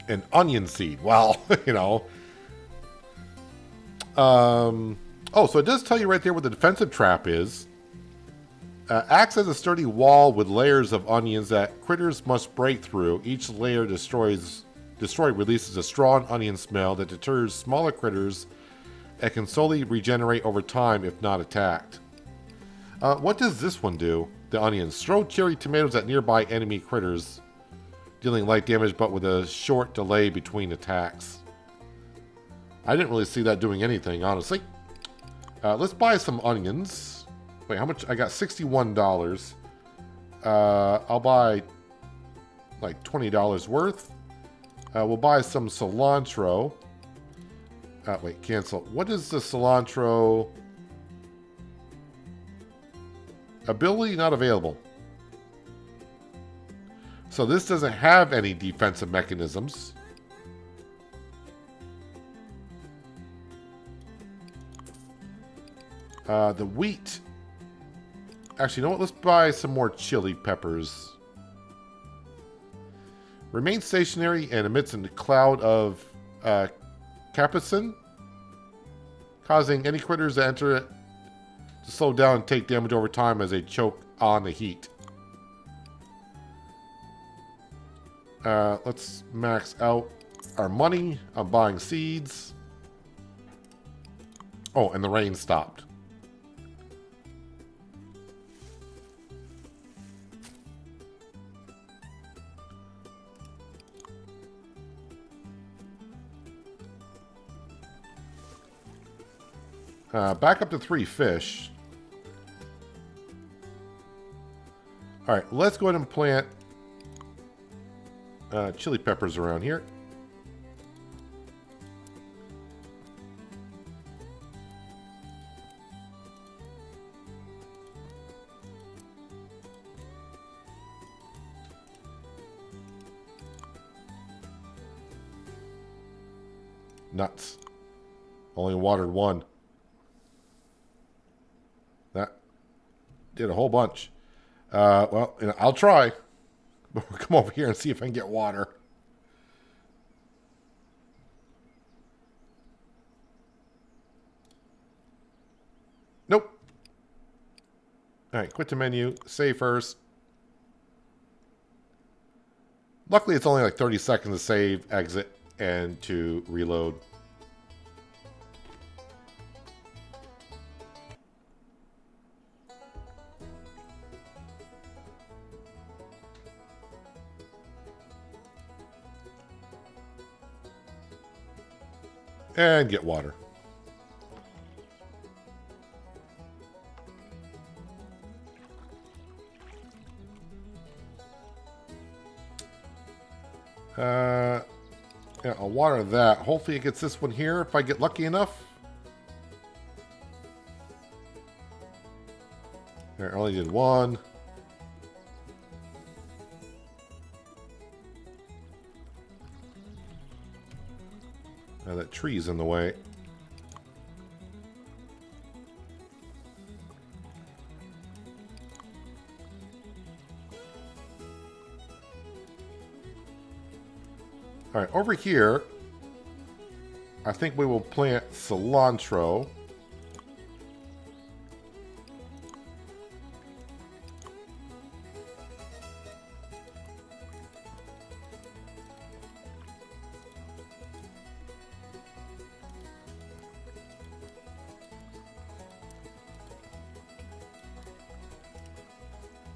An onion seed. Well, you know. Oh, so it does tell you right there what the defensive trap is. Acts as a sturdy wall with layers of onions that critters must break through. Each layer destroyed releases a strong onion smell that deters smaller critters and can slowly regenerate over time if not attacked. What does this one do? The onions. Throw cherry tomatoes at nearby enemy critters, dealing light damage but with a short delay between attacks. I didn't really see that doing anything, honestly. Let's buy some onions. Wait, how much? I got $61. I'll buy like $20 worth. We'll buy some cilantro. Wait, cancel. What is the cilantro? Ability not available. So this doesn't have any defensive mechanisms. The wheat. Actually, you know what? Let's buy some more chili peppers. Remains stationary and emits a cloud of capsaicin, causing any critters that enter it to slow down and take damage over time as they choke on the heat. Let's max out our money on buying seeds. Oh, and the rain stopped. Back up to 3 fish. Alright, let's go ahead and plant chili peppers around here. Nuts. Only watered one. That did a whole bunch. Well, you know, I'll try. But we'll come over here and see if I can get water. Nope. Alright, quit the menu. Save first. Luckily, it's only like 30 seconds to save, exit, and to reload. And get water. Yeah, I'll water that. Hopefully it gets this one here if I get lucky enough. There, I only did one. Now that tree's in the way. All right, over here, I think we will plant cilantro.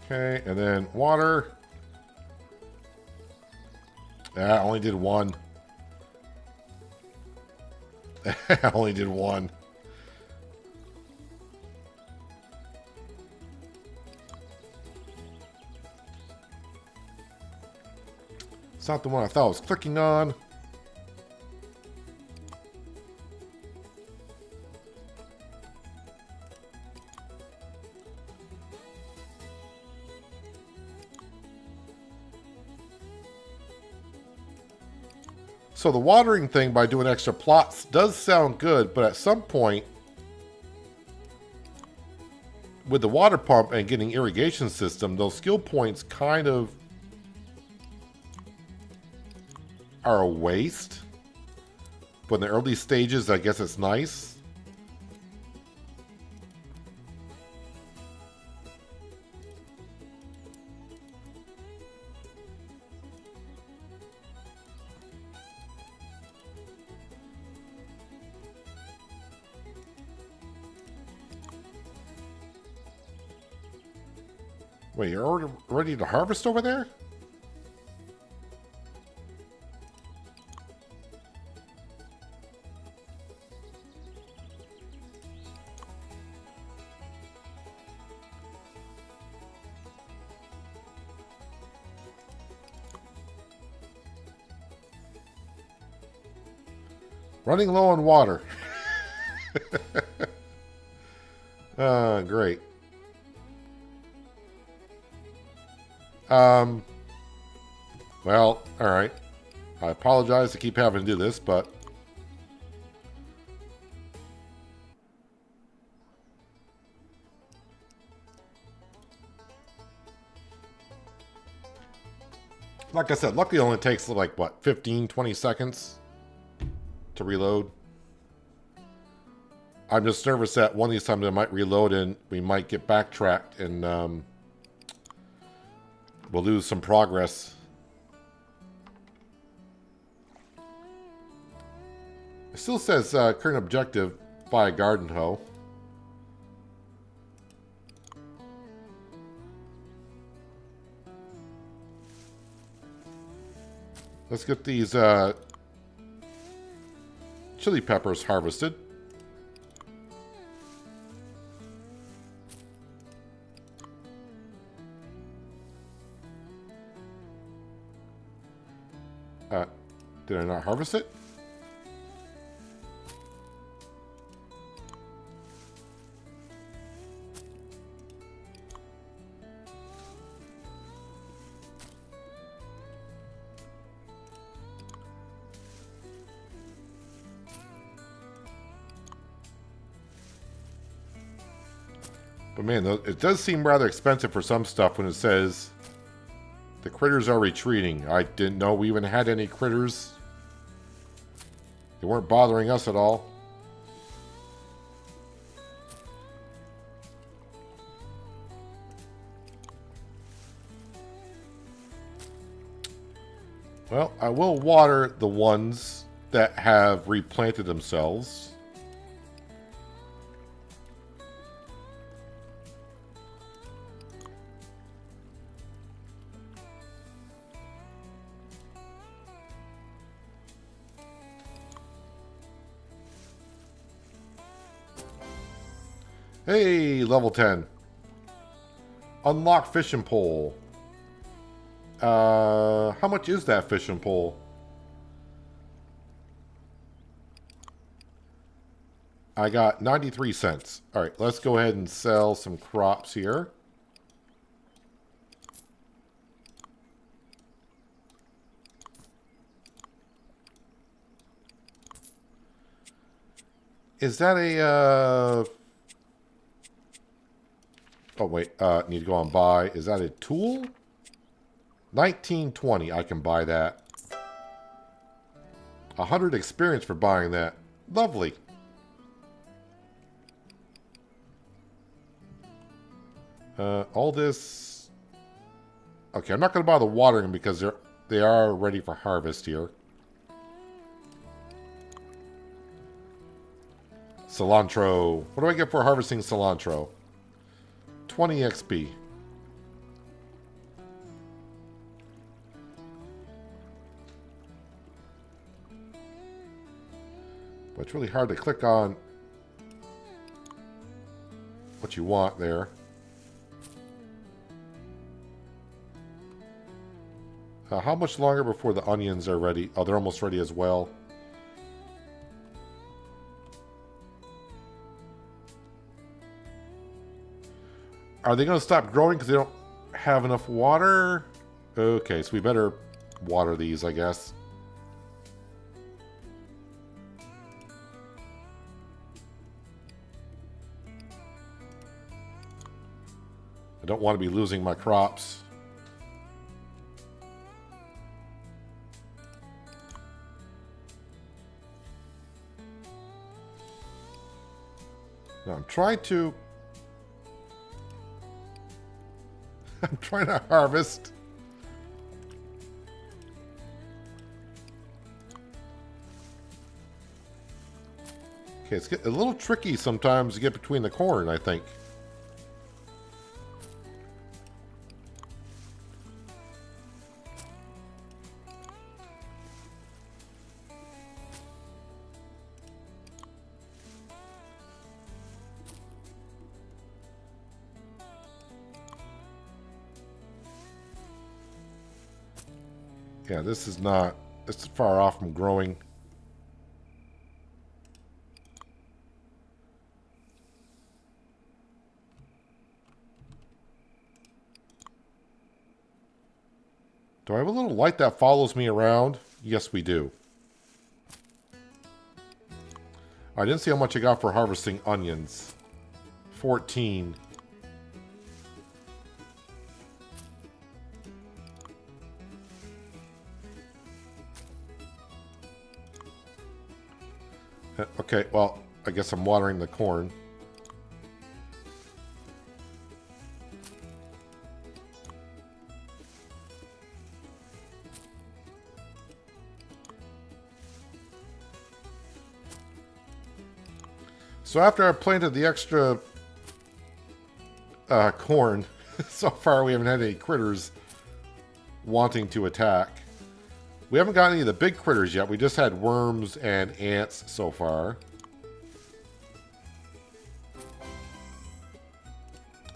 Okay, and then water. I only did one. I only did one. It's not the one I thought I was clicking on. So the watering thing by doing extra plots does sound good, but at some point, with the water pump and getting irrigation system, those skill points kind of are a waste. But in the early stages, I guess it's nice. Wait, you're already ready to harvest over there? Running low on water. Great. Well, alright. I apologize to keep having to do this, but... Like I said, luckily it only takes like, what, 15, 20 seconds to reload. I'm just nervous that one of these times I might reload and we might get backtracked and we'll lose some progress. It still says current objective, buy a garden hoe. Let's get these chili peppers harvested. Did I not harvest it? But man, it does seem rather expensive for some stuff when it says the critters are retreating. I didn't know we even had any critters. They weren't bothering us at all. Well, I will water the ones that have replanted themselves. Hey, level 10. Unlock fishing pole. How much is that fishing pole? I got 93 cents. All right, let's go ahead and sell some crops here. Is that a, oh, wait, need to go on buy. Is that a tool? 1920, I can buy that. 100 experience for buying that. Lovely. All this... Okay, I'm not going to buy the watering because they are ready for harvest here. Cilantro. What do I get for harvesting cilantro? 20 XP. But it's really hard to click on what you want there. How much longer before the onions are ready? Oh, they're almost ready as well. Are they going to stop growing because they don't have enough water? Okay, so we better water these, I guess. I don't want to be losing my crops. Now I'm trying to... I'm trying to harvest. Okay, it's getting a little tricky sometimes to get between the corn, I think. Yeah, this is not, it's far off from growing. Do I have a little light that follows me around? Yes, we do. I didn't see how much I got for harvesting onions. 14. Okay, well, I guess I'm watering the corn. So after I planted the extra corn, so far we haven't had any critters wanting to attack. We haven't got any of the big critters yet. We just had worms and ants so far.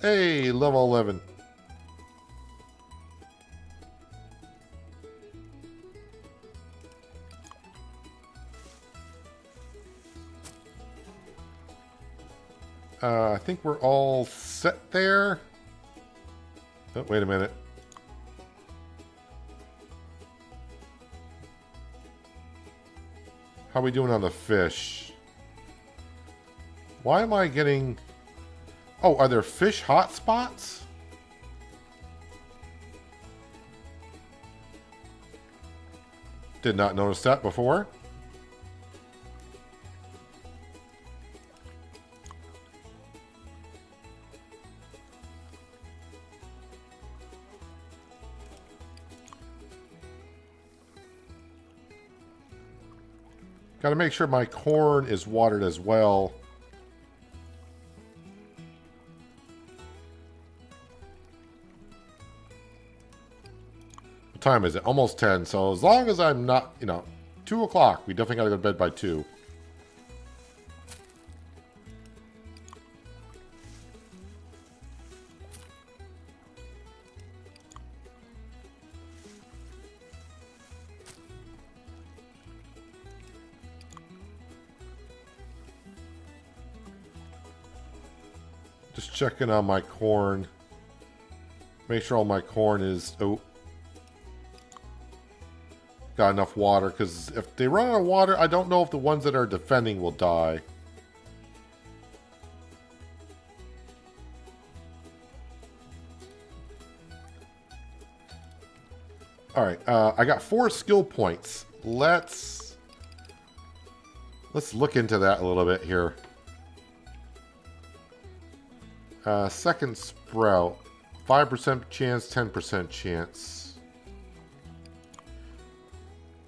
Hey, level 11. I think we're all set there. Oh, wait a minute. How are we doing on the fish? Why am I getting... Oh, are there fish hotspots? Did not notice that before. Got to make sure my corn is watered as well. What time is it? Almost 10. So as long as I'm not, 2 o'clock. We definitely got to go to bed by 2. Just checking on my corn. Make sure all my corn is... Oh. Got enough water, because if they run out of water, I don't know if the ones that are defending will die. Alright, I got 4 skill points. Let's look into that a little bit here. Second sprout. 5% chance, 10% chance.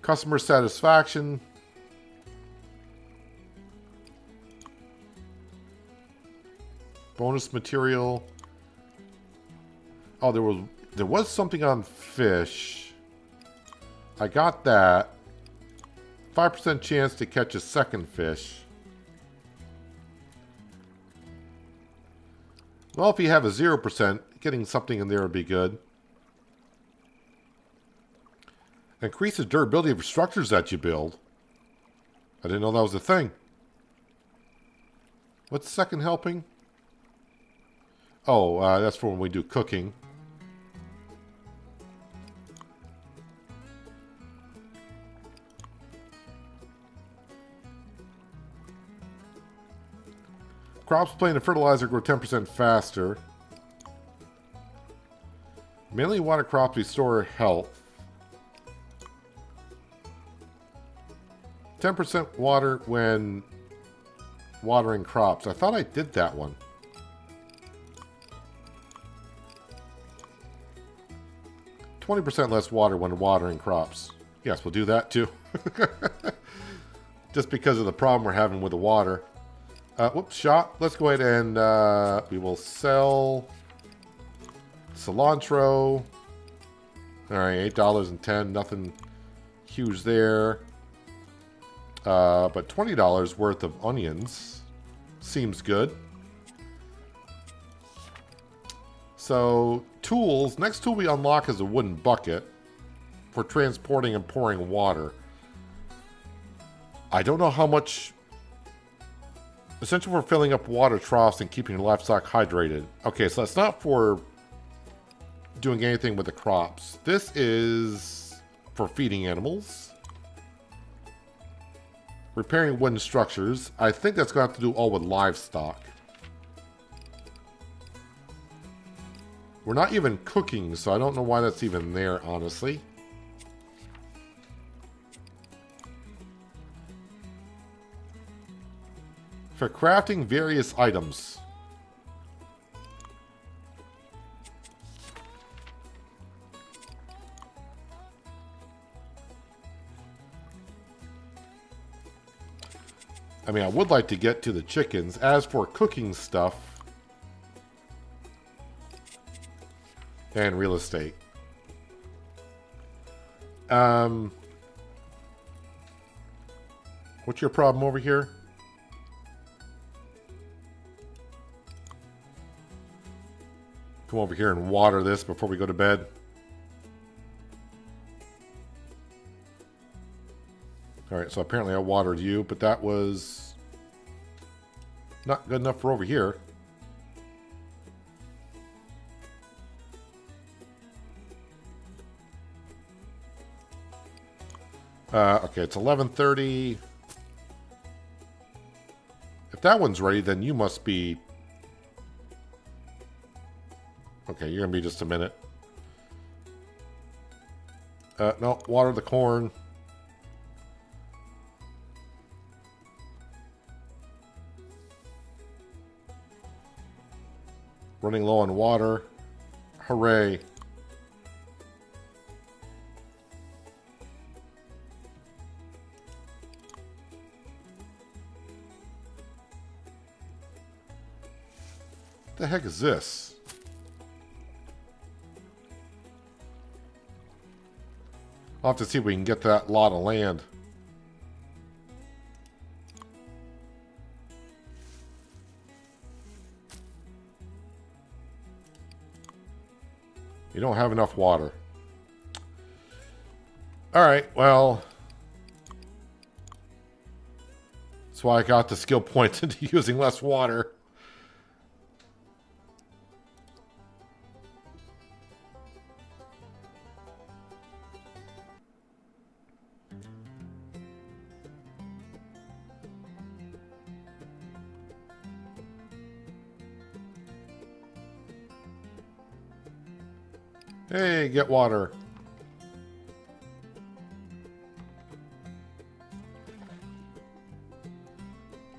Customer satisfaction. Bonus material. Oh, there was something on fish. I got that. 5% chance to catch a second fish. Well, if you have a 0%, getting something in there would be good. Increase the durability of structures that you build. I didn't know that was a thing. What's second helping? Oh, that's for when we do cooking. Crops planted and fertilizer grow 10% faster. Mainly water crops restore health. 10% water when watering crops. I thought I did that one. %, less water when watering crops. Yes, we'll do that too. Just because of the problem we're having with the water. Whoops, shop. Let's go ahead and we will sell cilantro. Alright, $8.10. Nothing huge there. But $20 worth of onions seems good. So, tools. Next tool we unlock is a wooden bucket for transporting and pouring water. I don't know how much... Essential for filling up water troughs and keeping your livestock hydrated. Okay, so that's not for doing anything with the crops. This is for feeding animals. Repairing wooden structures. I think that's going to have to do all with livestock. We're not even cooking, so I don't know why that's even there, honestly. For crafting various items. I mean, I would like to get to the chickens. As for cooking stuff and real estate. What's your problem over here? Come over here and water this before we go to bed. Alright, so apparently I watered you, but that was not good enough for over here. Okay, it's 11:30. If that one's ready, then you must be... Okay, you're going to be just a minute. No, water the corn. Running low on water. Hooray. What the heck is this? I'll have to see if we can get that lot of land. You don't have enough water. Alright, well... That's why I got the skill points into using less water. Hey, get water.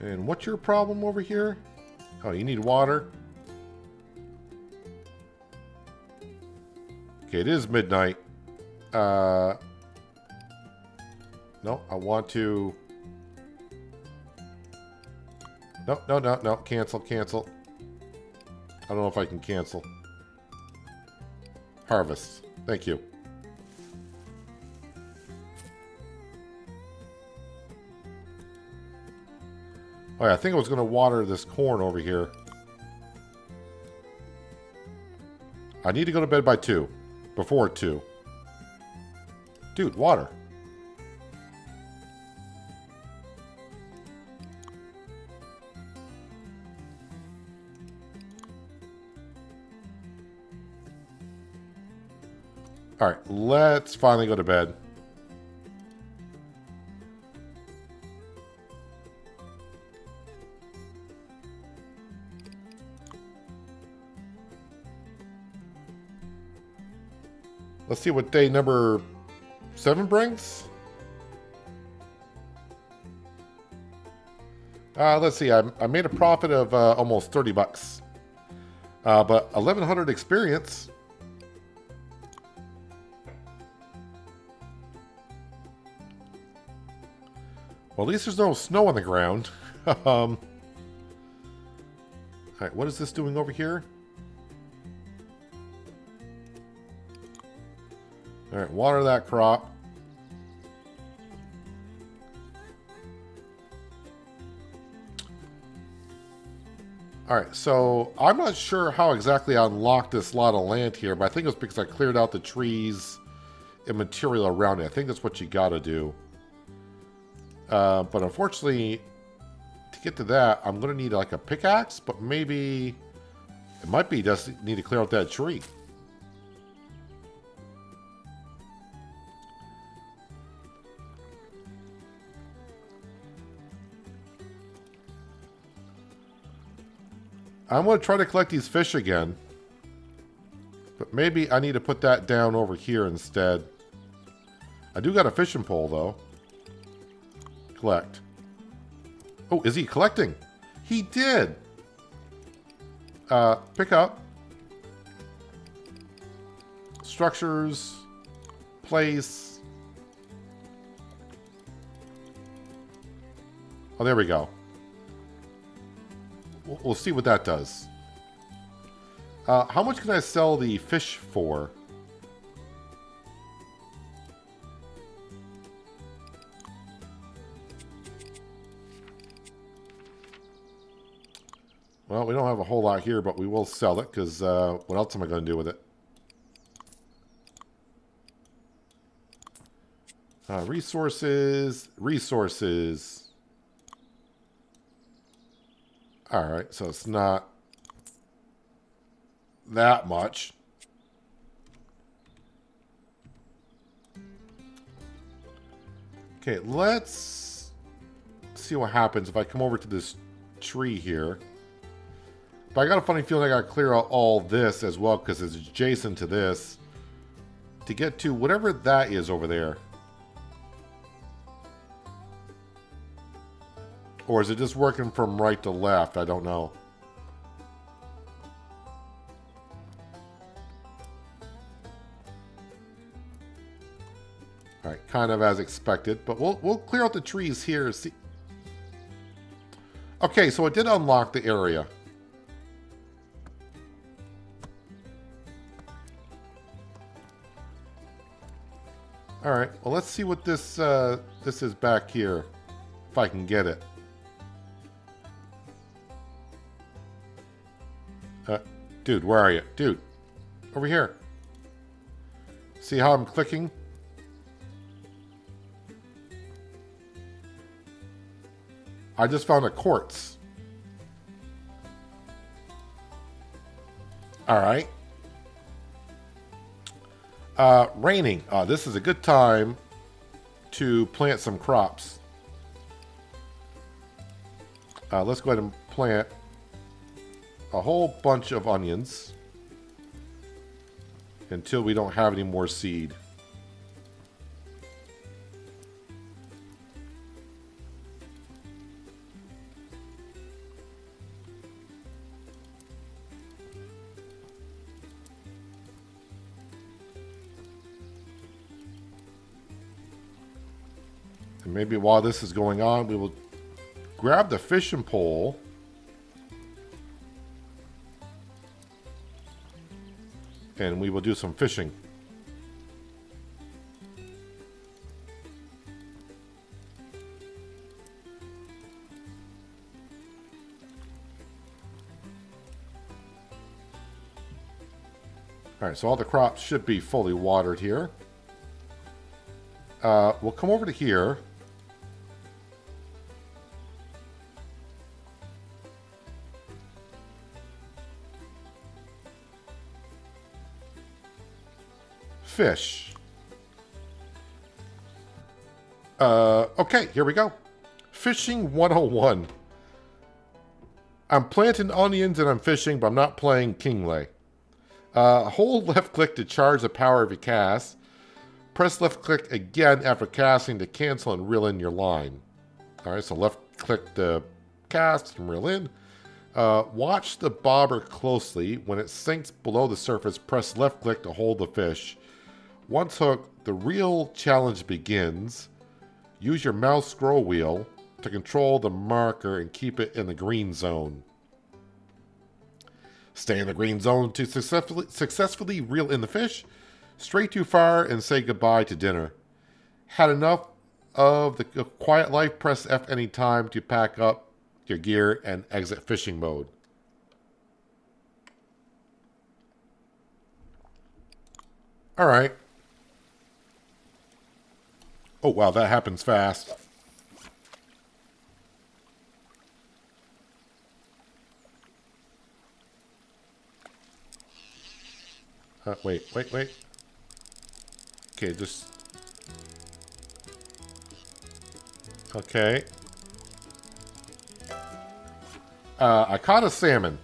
And what's your problem over here? Oh, you need water? Okay, it is midnight. No, I want to... No. Cancel. I don't know if I can cancel. Harvest. Thank you. Oh yeah, I think I was going to water this corn over here. I need to go to bed by 2. Before 2. Dude, water. Alright, let's finally go to bed. Let's see what day number 7 brings. Let's see, I made a profit of almost 30 bucks. But 1,100 experience. Well, at least there's no snow on the ground. Alright, what is this doing over here? Alright, water that crop. Alright, so I'm not sure how exactly I unlocked this lot of land here, but I think it was because I cleared out the trees and material around it. I think that's what you gotta do. But unfortunately, to get to that, I'm going to need like a pickaxe, but maybe it might be just need to clear out that tree. I'm going to try to collect these fish again, but maybe I need to put that down over here instead. I do got a fishing pole though. Collect. Oh, is he collecting? He did. Pick up. Structures. Place. Oh, there we go. We'll see what that does. How much can I sell the fish for? Well, we don't have a whole lot here, but we will sell it, because what else am I going to do with it? Resources. Resources. Alright, so it's not that much. Okay, let's see what happens if I come over to this tree here. But I got a funny feeling I got to clear out all this as well because it's adjacent to this to get to whatever that is over there. Or is it just working from right to left? I don't know. Alright, kind of as expected. But we'll clear out the trees here. See. Okay, so it did unlock the area. Alright, well let's see what this this is back here. If I can get it. Dude, where are you? Dude, over here. See how I'm clicking? I just found a quartz. Alright. Raining. This is a good time to plant some crops. Let's go ahead and plant a whole bunch of onions until we don't have any more seed. And maybe while this is going on, we will grab the fishing pole. And we will do some fishing. Alright, so all the crops should be fully watered here. We'll come over to here. Fish. Okay, here we go. Fishing 101. I'm planting onions and I'm fishing, but I'm not playing Kingley. Hold left click to charge the power of your cast. Press left click again after casting to cancel and reel in your line. Alright, so left click to cast and reel in. Watch the bobber closely. When it sinks below the surface, press left click to hold the fish. Once hooked, the real challenge begins. Use your mouse scroll wheel to control the marker and keep it in the green zone. Stay in the green zone to successfully reel in the fish. Stray too far and say goodbye to dinner. Had enough of the quiet life? Press F anytime to pack up your gear and exit fishing mode. Alright. Oh, wow, that happens fast. Wait. Okay, just... Okay. I caught a salmon.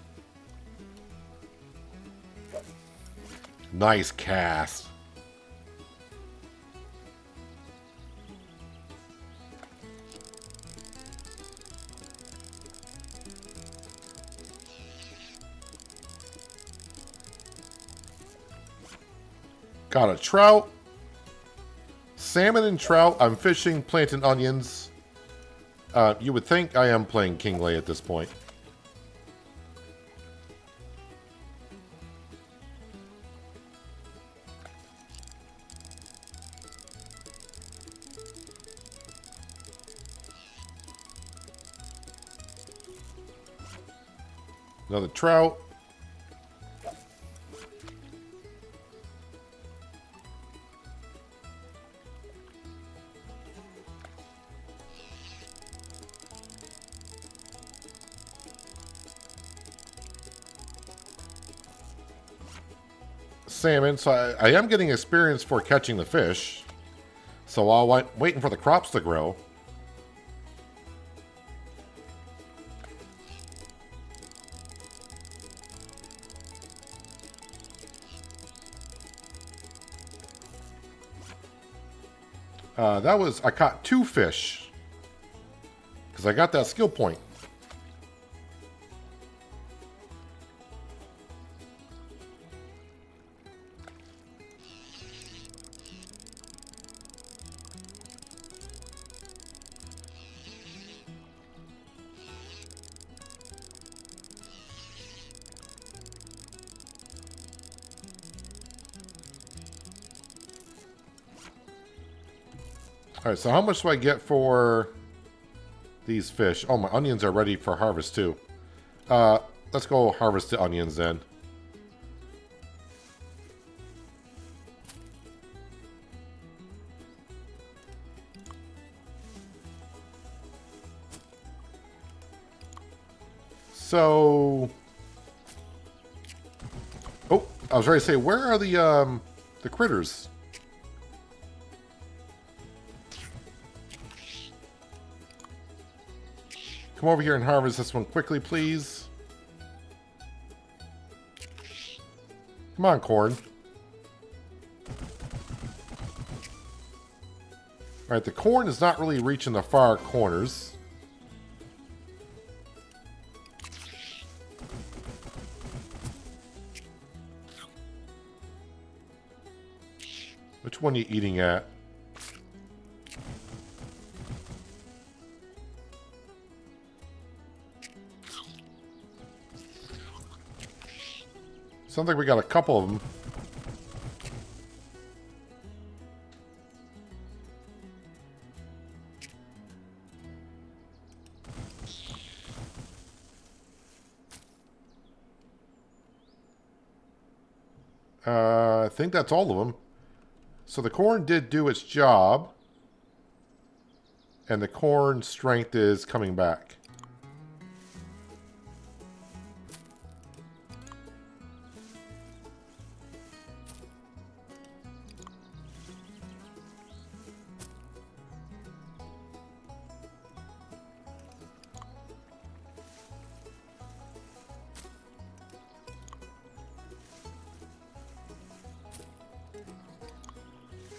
Nice cast. Got a trout. Salmon and trout. I'm fishing, planting onions. You would think I am playing Kingley at this point. Another trout. Salmon, so I am getting experience for catching the fish. So while waiting for the crops to grow. I caught 2 fish. Because I got that skill point. Alright, so how much do I get for these fish? Oh, my onions are ready for harvest too. Let's go harvest the onions then. So... Oh, I was ready to say, where are the critters? Come over here and harvest this one quickly, please. Come on, corn. Alright, the corn is not really reaching the far corners. Which one are you eating at? Sounds like we got a couple of them. I think that's all of them. So the corn did do its job. And the corn strength is coming back.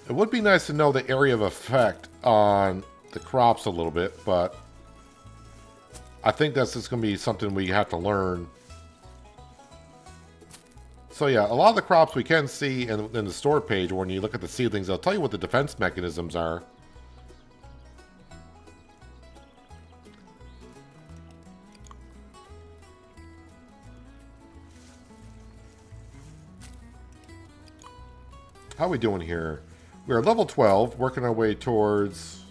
It would be nice to know the area of effect on the crops a little bit, but I think that's just going to be something we have to learn. So yeah, a lot of the crops we can see in the store page. When you look at the seedlings, they'll tell you what the defense mechanisms are. How are we doing here? We are level 12, working our way towards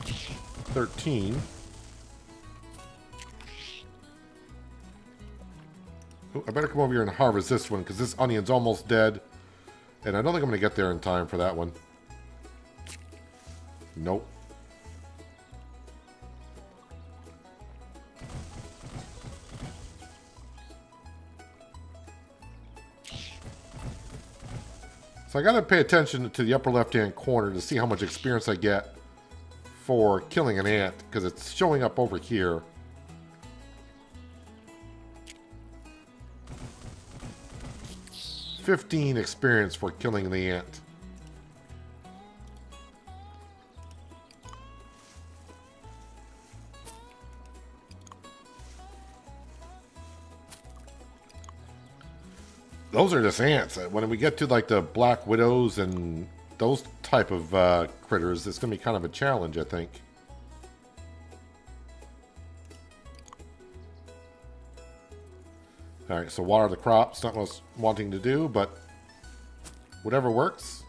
13. Ooh, I better come over here and harvest this one, because this onion's almost dead. And I don't think I'm going to get there in time for that one. Nope. So I got to pay attention to the upper left-hand corner to see how much experience I get for killing an ant, because it's showing up over here. $15 experience for killing the ant. those are just ants. When we get to like the black widows and those type of critters, it's going to be kind of a challenge, I think. All right, so water the crops. Not what I was wanting to do, but whatever works.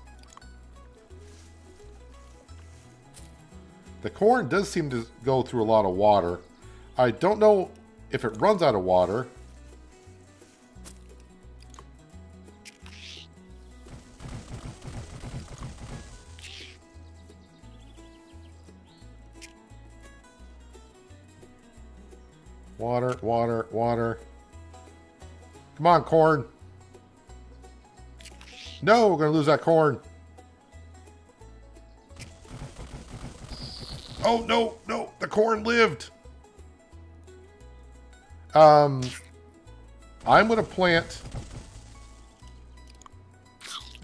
The corn does seem to go through a lot of water. I don't know if it runs out of water. Water, water, water. Come on, corn. No, we're going to lose that corn. Oh, no, no, the corn lived. I'm going to plant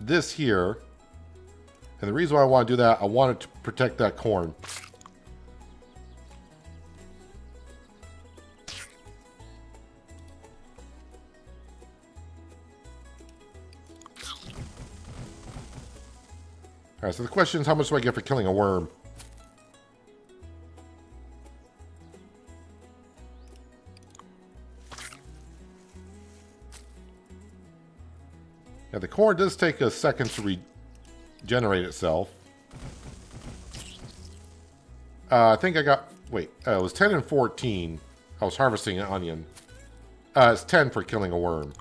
this here. And the reason why I want to do that, I wanted to protect that corn. All right, so the question is, how much do I get for killing a worm? Now, the corn does take a second to regenerate itself. I think I got... Wait, it was 10 and 14. I was harvesting an onion. It's 10 for killing a worm.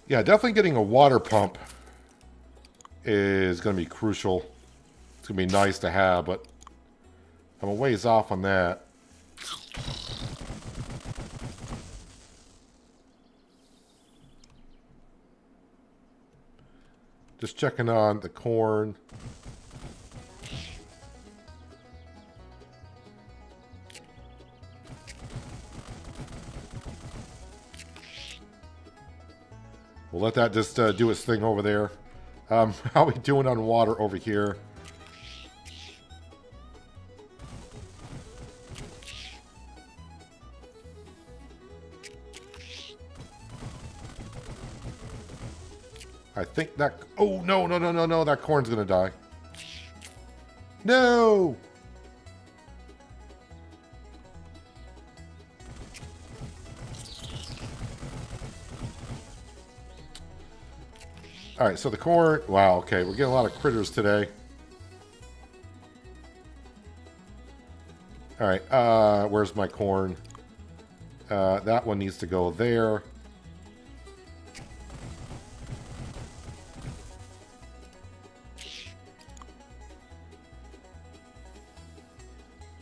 Yeah, definitely getting a water pump is going to be crucial. It's going to be nice to have, but I'm a ways off on that. Just checking on the corn. We'll let that just do its thing over there. How are we doing on water over here? I think that... Oh, no, no, no, no, no. That corn's going to die. No! All right, so the corn... Wow, okay. We're getting a lot of critters today. All right, where's my corn? That one needs to go there.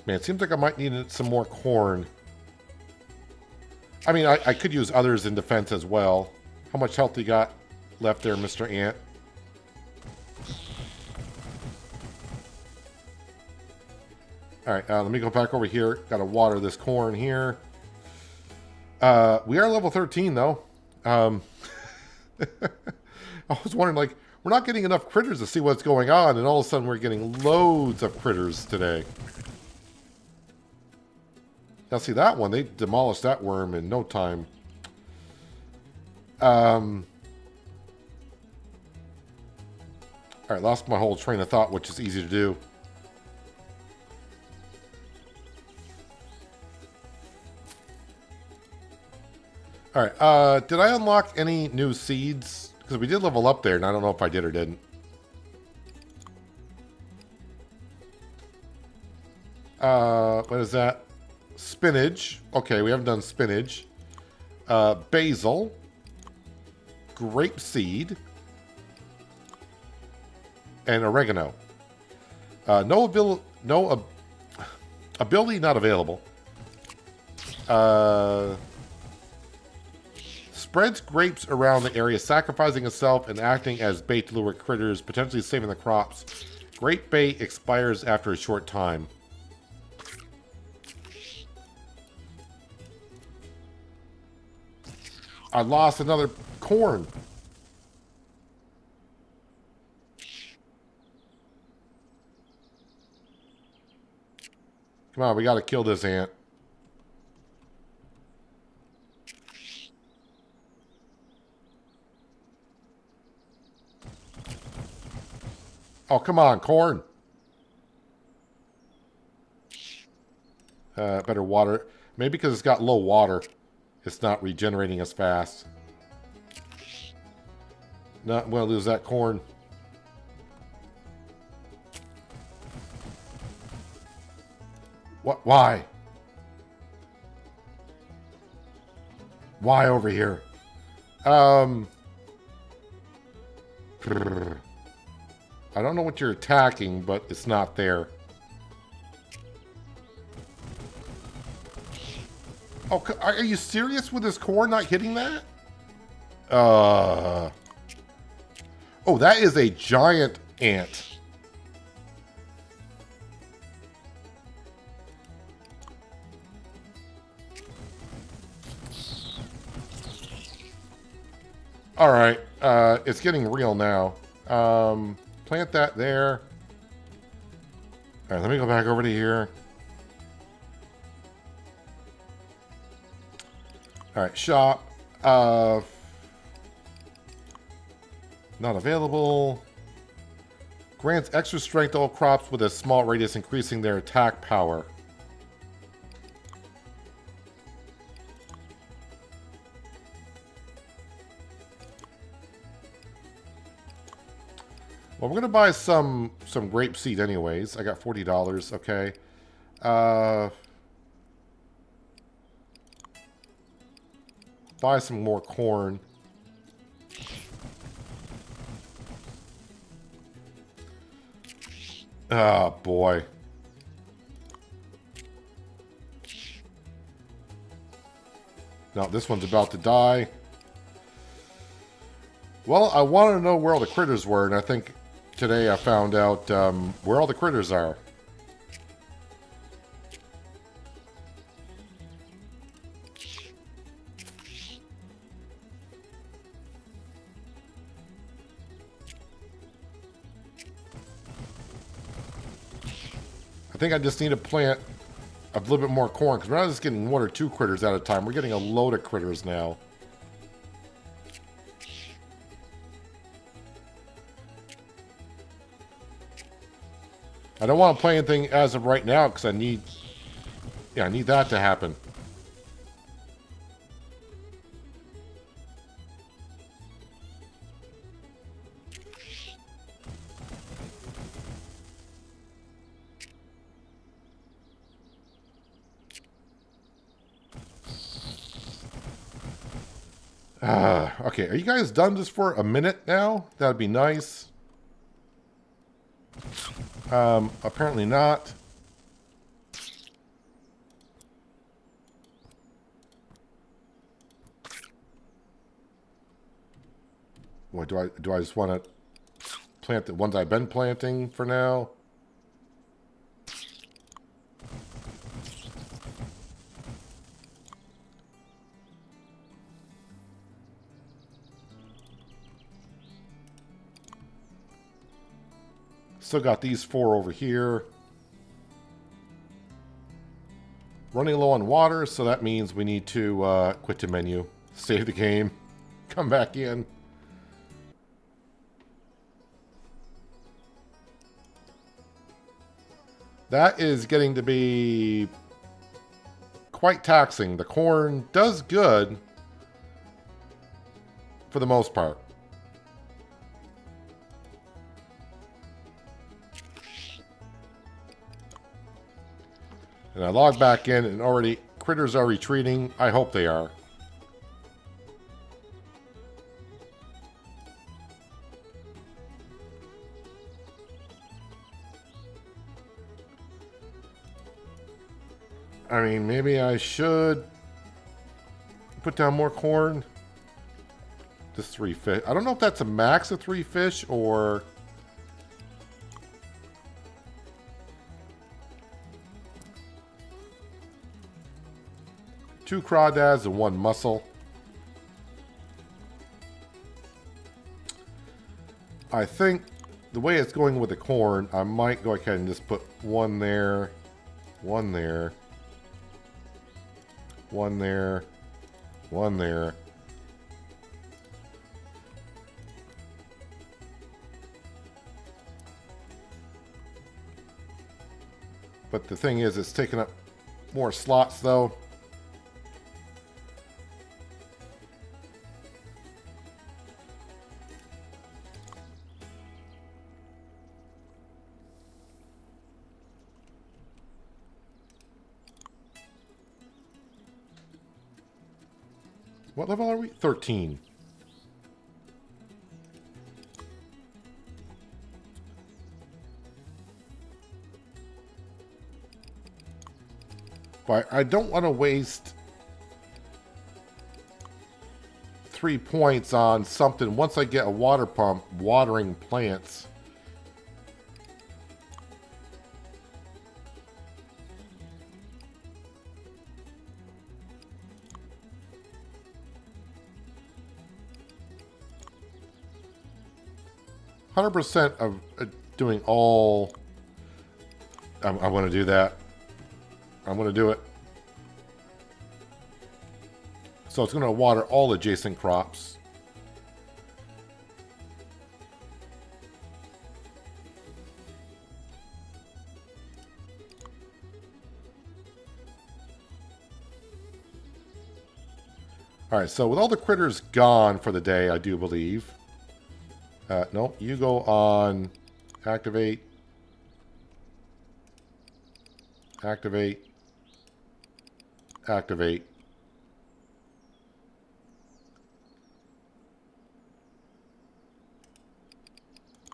Man, it seems like I might need some more corn. I mean, I could use others in defense as well. How much health you got left there, Mr. Ant? Alright, let me go back over here. Gotta water this corn here. We are level 13, though. I was wondering, like, we're not getting enough critters to see what's going on, and all of a sudden we're getting loads of critters today. Now, see that one, they demolished that worm in no time. Alright, lost my whole train of thought, which is easy to do. Alright, did I unlock any new seeds? Because we did level up there, and I don't know if I did or didn't. What is that? Spinach. Okay, we haven't done spinach. Basil. Grape seed. And oregano. No ability not available. Spreads grapes around the area, sacrificing itself and acting as bait to lure critters, potentially saving the crops. Grape bait expires after a short time. I lost another corn. Come on, we gotta kill this ant. Oh, come on, corn. Better water. Maybe because it's got low water, it's not regenerating as fast. Not going to lose that corn. What? Why? Why over here? I don't know what you're attacking, but it's not there. Oh, are you serious with this corn not hitting that? Oh, that is a giant ant. All right, it's getting real now. Plant that there. All right, let me go back over to here. All right, shop. Not available. Grants extra strength to all crops with a small radius, increasing their attack power. Well, we're gonna buy some grape seed anyways. I got $40. Okay. Buy some more corn. Oh boy. No, this one's about to die. Well, I wanted to know where all the critters were, and I think today I found out where all the critters are. I think I just need to plant a little bit more corn, because we're not just getting 1 or 2 critters at a time. We're getting a load of critters now. I don't want to play anything as of right now because I need that to happen. Okay, are you guys done just for a minute now? That'd be nice. Apparently not. What do I just want to plant the ones I've been planting for now? Still got these 4 over here. Running low on water, so that means we need to quit the menu, save the game, come back in. That is getting to be quite taxing. The corn does good for the most part. And I log back in and already critters are retreating. I hope they are. I mean, maybe I should put down more corn. Just 3 fish. I don't know if that's a max of 3 fish or... Two crawdads and 1 mussel. I think the way it's going with the corn, I might go ahead and just put 1 there. One there. One there. One there. But the thing is, it's taking up more slots, though. What level are we? 13. But I don't want to waste 3 points on something once I get a water pump watering plants. %, of doing all. I want to do that. I'm going to do it. So it's going to water all adjacent crops. All right, so with all the critters gone for the day, I do believe. No, you go on activate. Activate. Activate.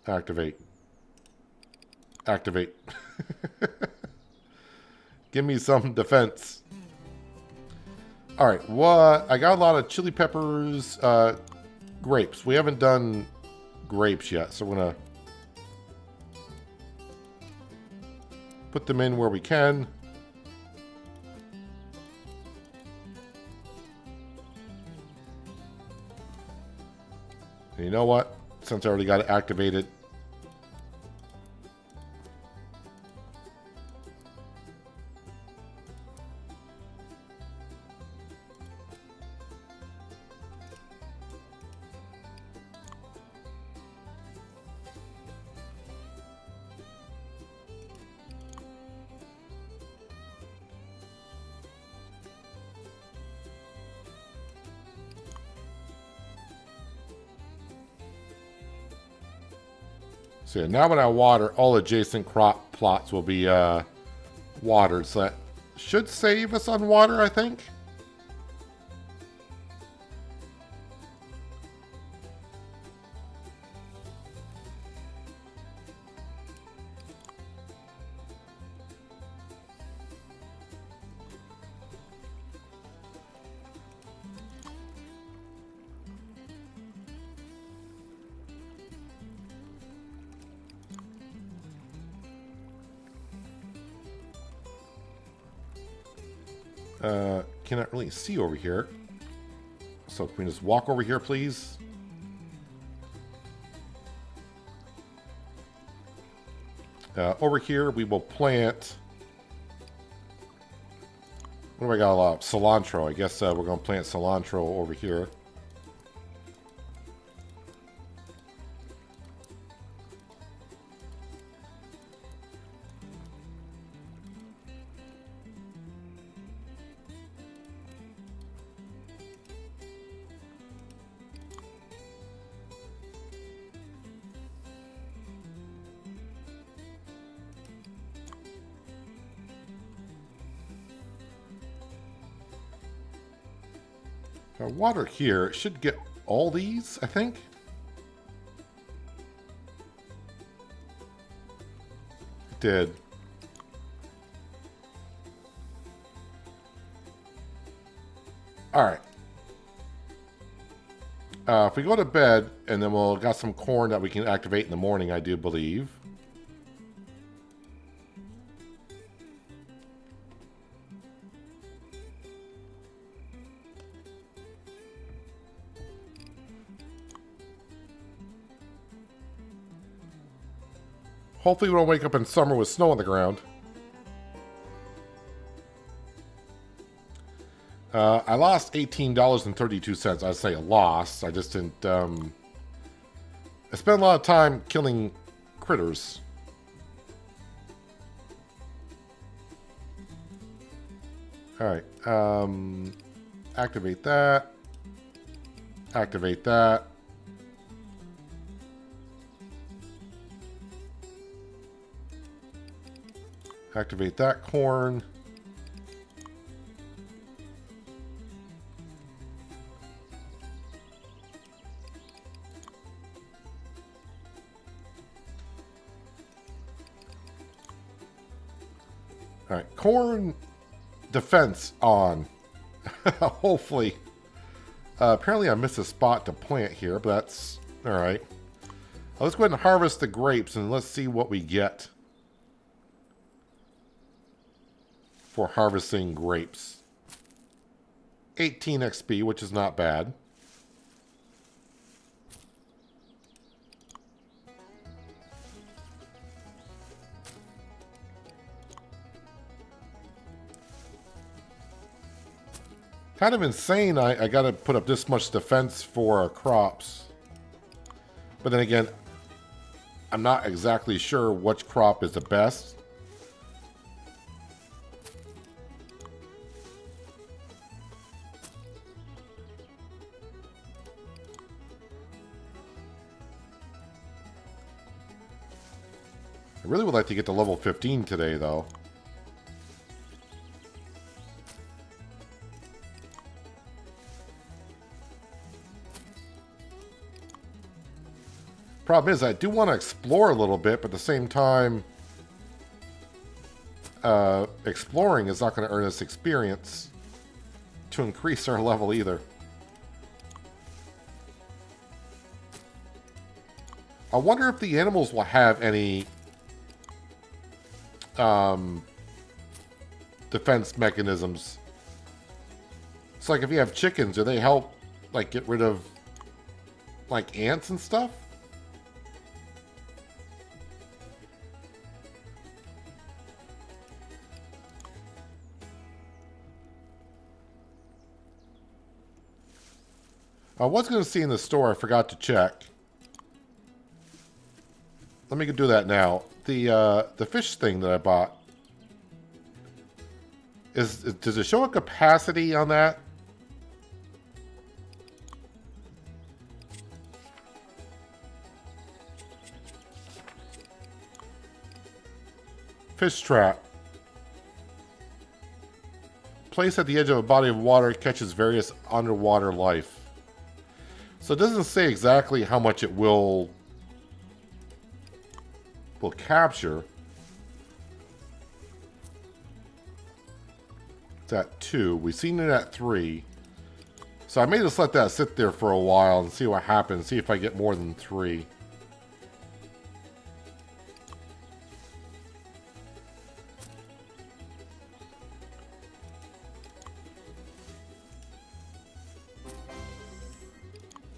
Activate. Activate. Give me some defense. All right, what? I got a lot of chili peppers, grapes. We haven't done grapes yet, so we're gonna put them in where we can. And you know what? Since I already got it activated, so yeah, now when I water, all adjacent crop plots will be watered. So that should save us on water, I think. Cannot really see over here. So can we just walk over here, please? Over here, we will plant... What do I got a lot of? Cilantro. I guess we're going to plant cilantro over here. Water here should get all these, I think. It did. All right. If we go to bed, and then we'll got some corn that we can activate in the morning, I do believe. Hopefully we don't wake up in summer with snow on the ground. I lost $18.32. I'd say a loss. I just didn't. I spent a lot of time killing critters. Alright. Activate that. Activate that. Activate that corn. Alright, corn defense on. Hopefully. Apparently I missed a spot to plant here, but that's alright. Let's go ahead and harvest the grapes and let's see what we get for harvesting grapes. 18 XP, which is not bad. Kind of insane, I gotta put up this much defense for crops. But then again, I'm not exactly sure which crop is the best. I really would like to get to level 15 today, though. Problem is, I do want to explore a little bit, but at the same time, exploring is not going to earn us experience to increase our level either. I wonder if the animals will have any defense mechanisms. It's like if you have chickens, do they help like get rid of like ants and stuff? I was going to see in the store, I forgot to check. Let me do that now. The fish thing that I bought, does it show a capacity on that? Fish trap. Placed at the edge of a body of water, catches various underwater life. So it doesn't say exactly how much it will capture. It's at 2. We've seen it at 3. So I may just let that sit there for a while and see what happens. See if I get more than 3.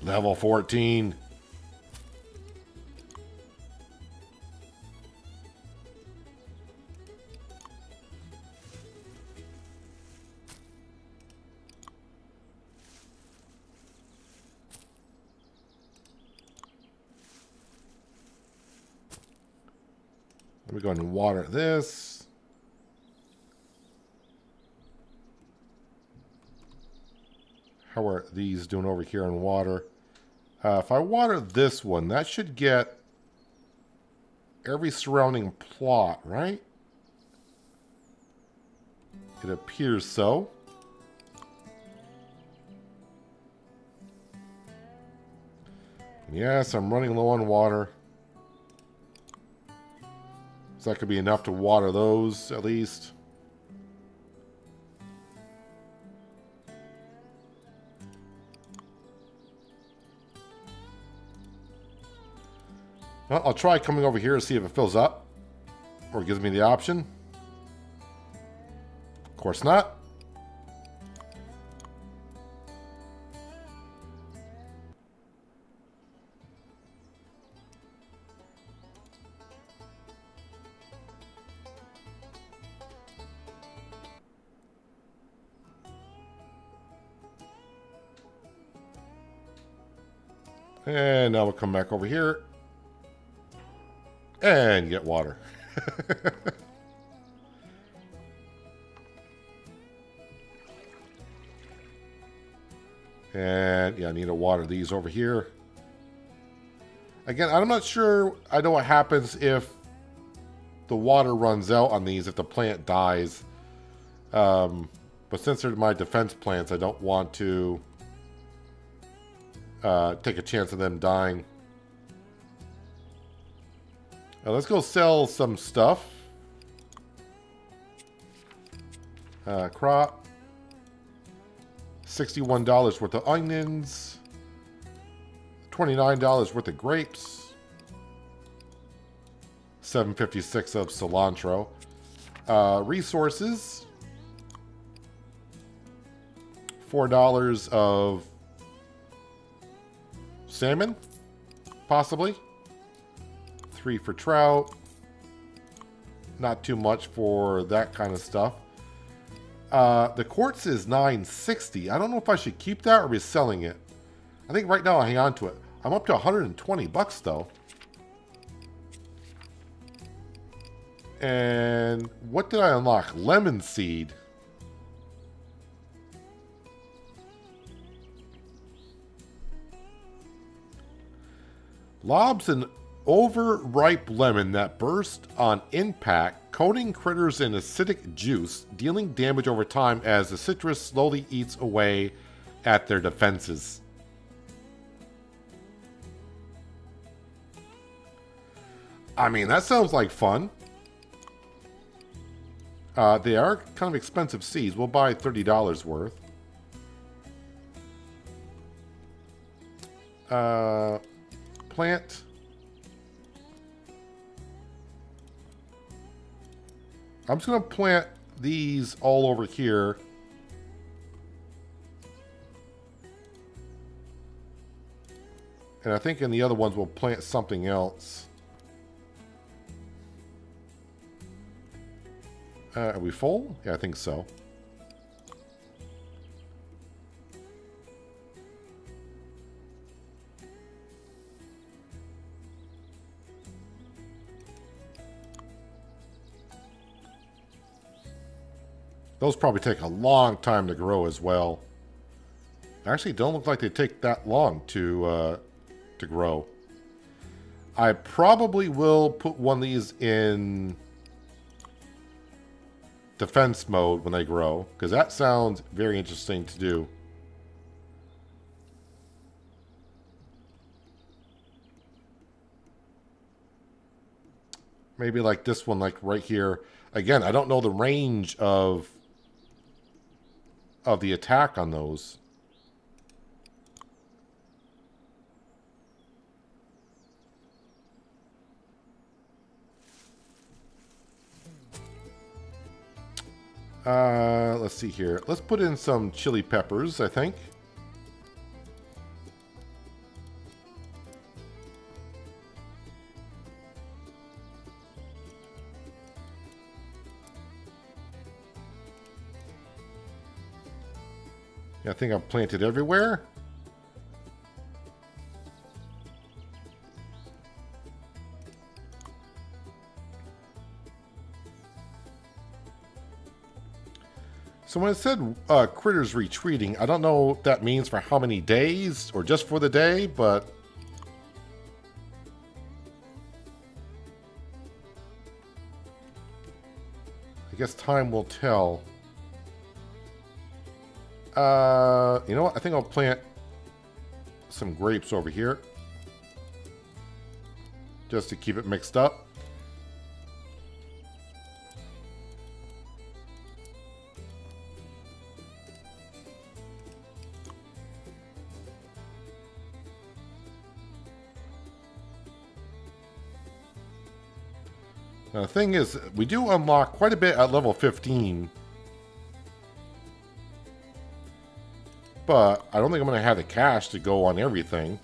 Level 14. Let me go ahead and water this. How are these doing over here in water? If I water this one, that should get every surrounding plot, right? It appears so. Yes, I'm running low on water. So that could be enough to water those, at least. Well, I'll try coming over here to see if it fills up. Or gives me the option. Of course not. And now we'll come back over here and get water. And yeah, I need to water these over here. Again, I'm not sure. I know what happens if the water runs out on these, if the plant dies. But since they're my defense plants, I don't want to take a chance of them dying. Now let's go sell some stuff. Crop. $61 worth of onions. $29 worth of grapes. $7.56 of cilantro. Resources. $4 of salmon, possibly. 3 for trout. Not too much for that kind of stuff. The quartz is $9.60. I don't know if I should keep that or be selling it. I think right now I'll hang on to it. I'm up to 120 bucks though. And what did I unlock? Lemon seed. Lobs an overripe lemon that bursts on impact, coating critters in acidic juice, dealing damage over time as the citrus slowly eats away at their defenses. I mean, that sounds like fun. They are kind of expensive seeds. We'll buy $30 worth. Plant. I'm just going to plant these all over here. And I think in the other ones we'll plant something else. Are we full? Yeah, I think so. Those probably take a long time to grow as well. Actually, don't look like they take that long to grow. I probably will put one of these in defense mode when they grow, because that sounds very interesting to do. Maybe like this one, like right here. Again, I don't know the range of the attack on those. Let's see here. Let's put in some chili peppers, I think. I think I've planted everywhere. So when it said critters retreating, I don't know what that means for how many days or just for the day, but I guess time will tell. You know what? I think I'll plant some grapes over here just to keep it mixed up. Now, the thing is, we do unlock quite a bit at level 15. But I don't think I'm going to have the cash to go on everything.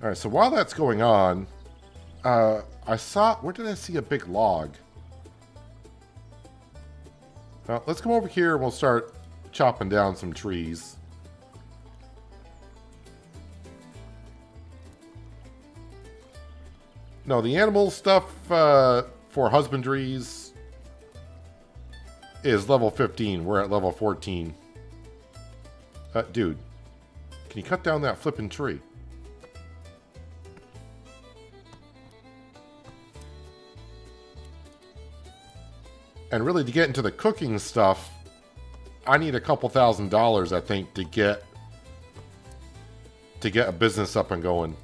Alright, so while that's going on, I saw... Where did I see a big log? Well, let's come over here and we'll start chopping down some trees. No, the animal stuff for husbandries is level 15. We're at level 14. Dude, can you cut down that flipping tree? And really, to get into the cooking stuff, I need a couple $1,000s, I think, to get a business up and going.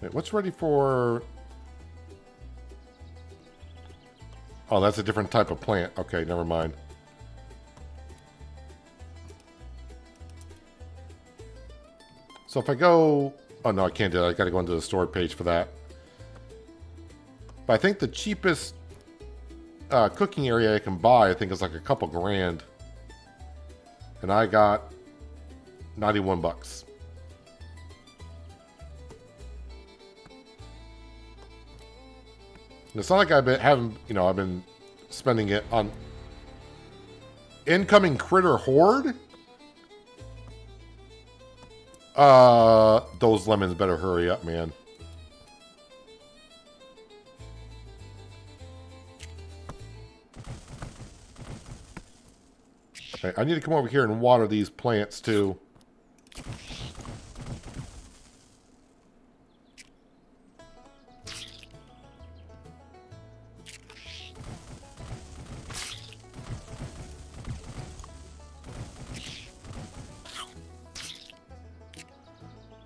Wait, what's ready for... Oh, that's a different type of plant. Okay, never mind. So if I go... Oh, no, I can't do that. I got to go into the store page for that. But I think the cheapest cooking area I can buy, I think, is like a couple grand. And I got 91 bucks. It's not like I've been spending it on incoming critter horde. Those lemons better hurry up, man. Okay, I need to come over here and water these plants too.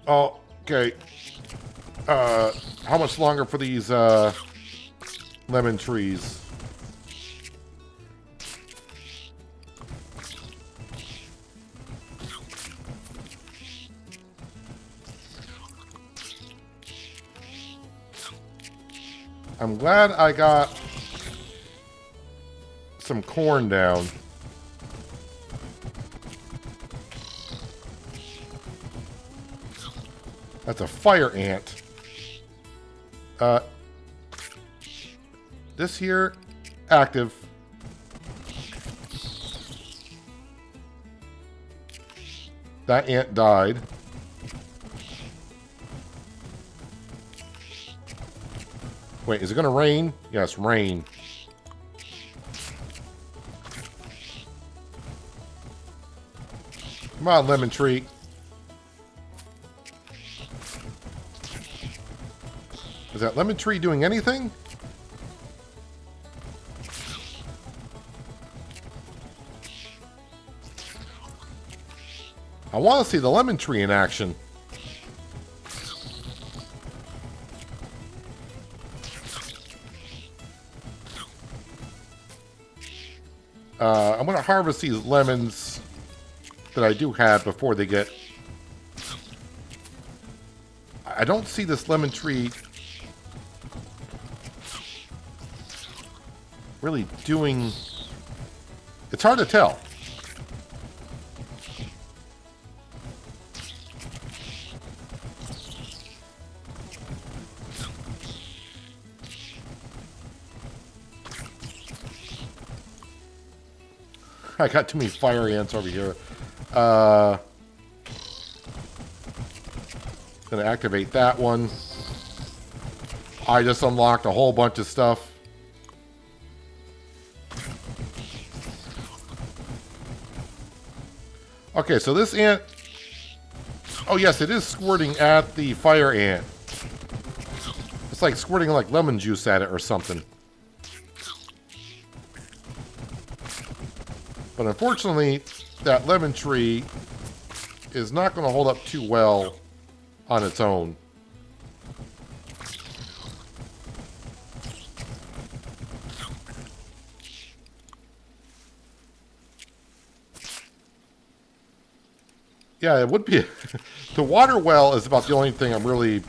Oh, okay. How much longer for these lemon trees? I'm glad I got some corn down. That's a fire ant. This here, active. That ant died. Wait, is it gonna rain? Yes, rain. Come on, lemon tree. Is that lemon tree doing anything? I want to see the lemon tree in action. I'm going to harvest these lemons that I do have before they get... I don't see this lemon tree really doing... It's hard to tell. I got too many fire ants over here. Gonna activate that one. I just unlocked a whole bunch of stuff. Okay, so this ant... Oh yes, it is squirting at the fire ant. It's like squirting like lemon juice at it or something. But unfortunately, that lemon tree is not going to hold up too well on its own. Yeah, it would be... The water well is about the only thing I'm really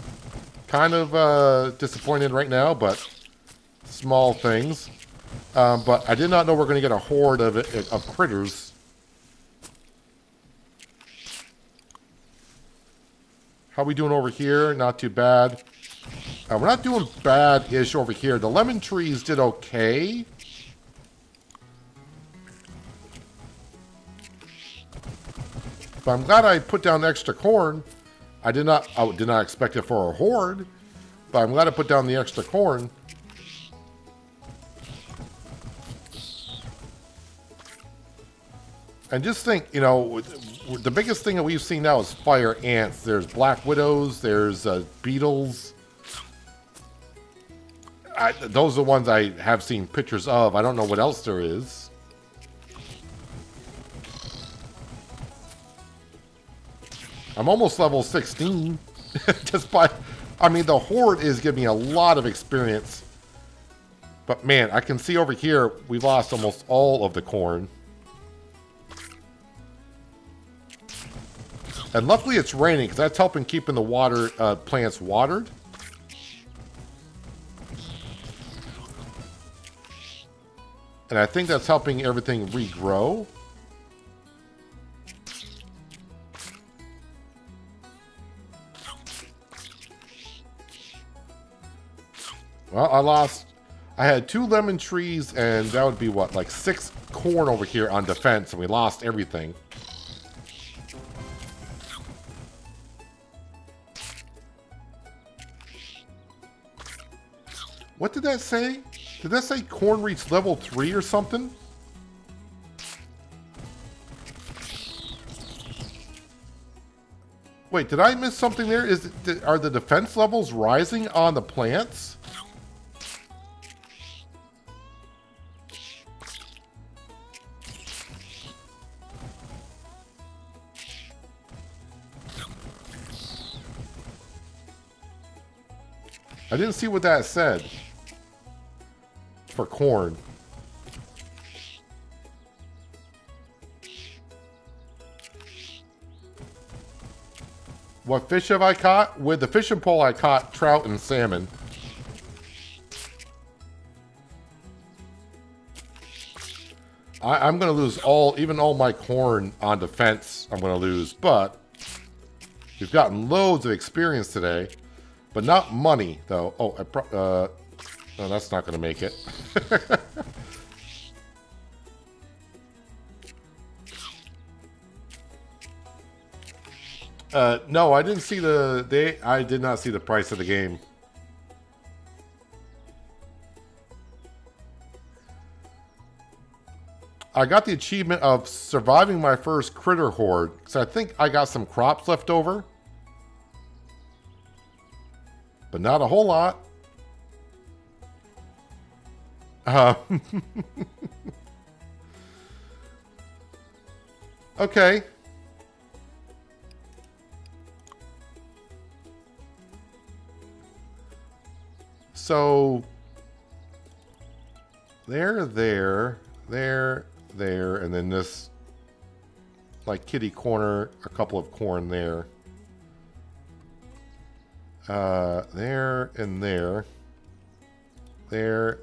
kind kind of disappointed right now, but small things. But I did not know we're going to get a horde of critters. How we doing over here? Not too bad. We're not doing bad-ish over here. The lemon trees did okay. But I'm glad I put down extra corn. I did not expect it for a horde, but I'm glad I put down the extra corn. And just think, you know, the biggest thing that we've seen now is fire ants. There's black widows, there's beetles. Those are the ones I have seen pictures of. I don't know what else there is. I'm almost level 16. Just by, I mean, the horde is giving me a lot of experience. But man, I can see over here, we lost almost all of the corn. And luckily it's raining, because that's helping keeping the water plants watered. And I think that's helping everything regrow. Well, I had 2 lemon trees, and that would be what, like 6 corn over here on defense, and we lost everything. What did that say? Did that say corn reached level 3 or something? Wait, did I miss something there? Are the defense levels rising on the plants? I didn't see what that said. For corn. What fish have I caught? With the fishing pole I caught trout and salmon. I'm going to lose even all my corn on defense I'm going to lose, but we've gotten loads of experience today, but not money though. Oh, no, that's not going to make it. No, I didn't see I did not see the price of the game. I got the achievement of surviving my first critter horde, so I think I got some crops left over. But not a whole lot. Okay. So there, and then this like kitty corner, a couple of corn there. There and there. There,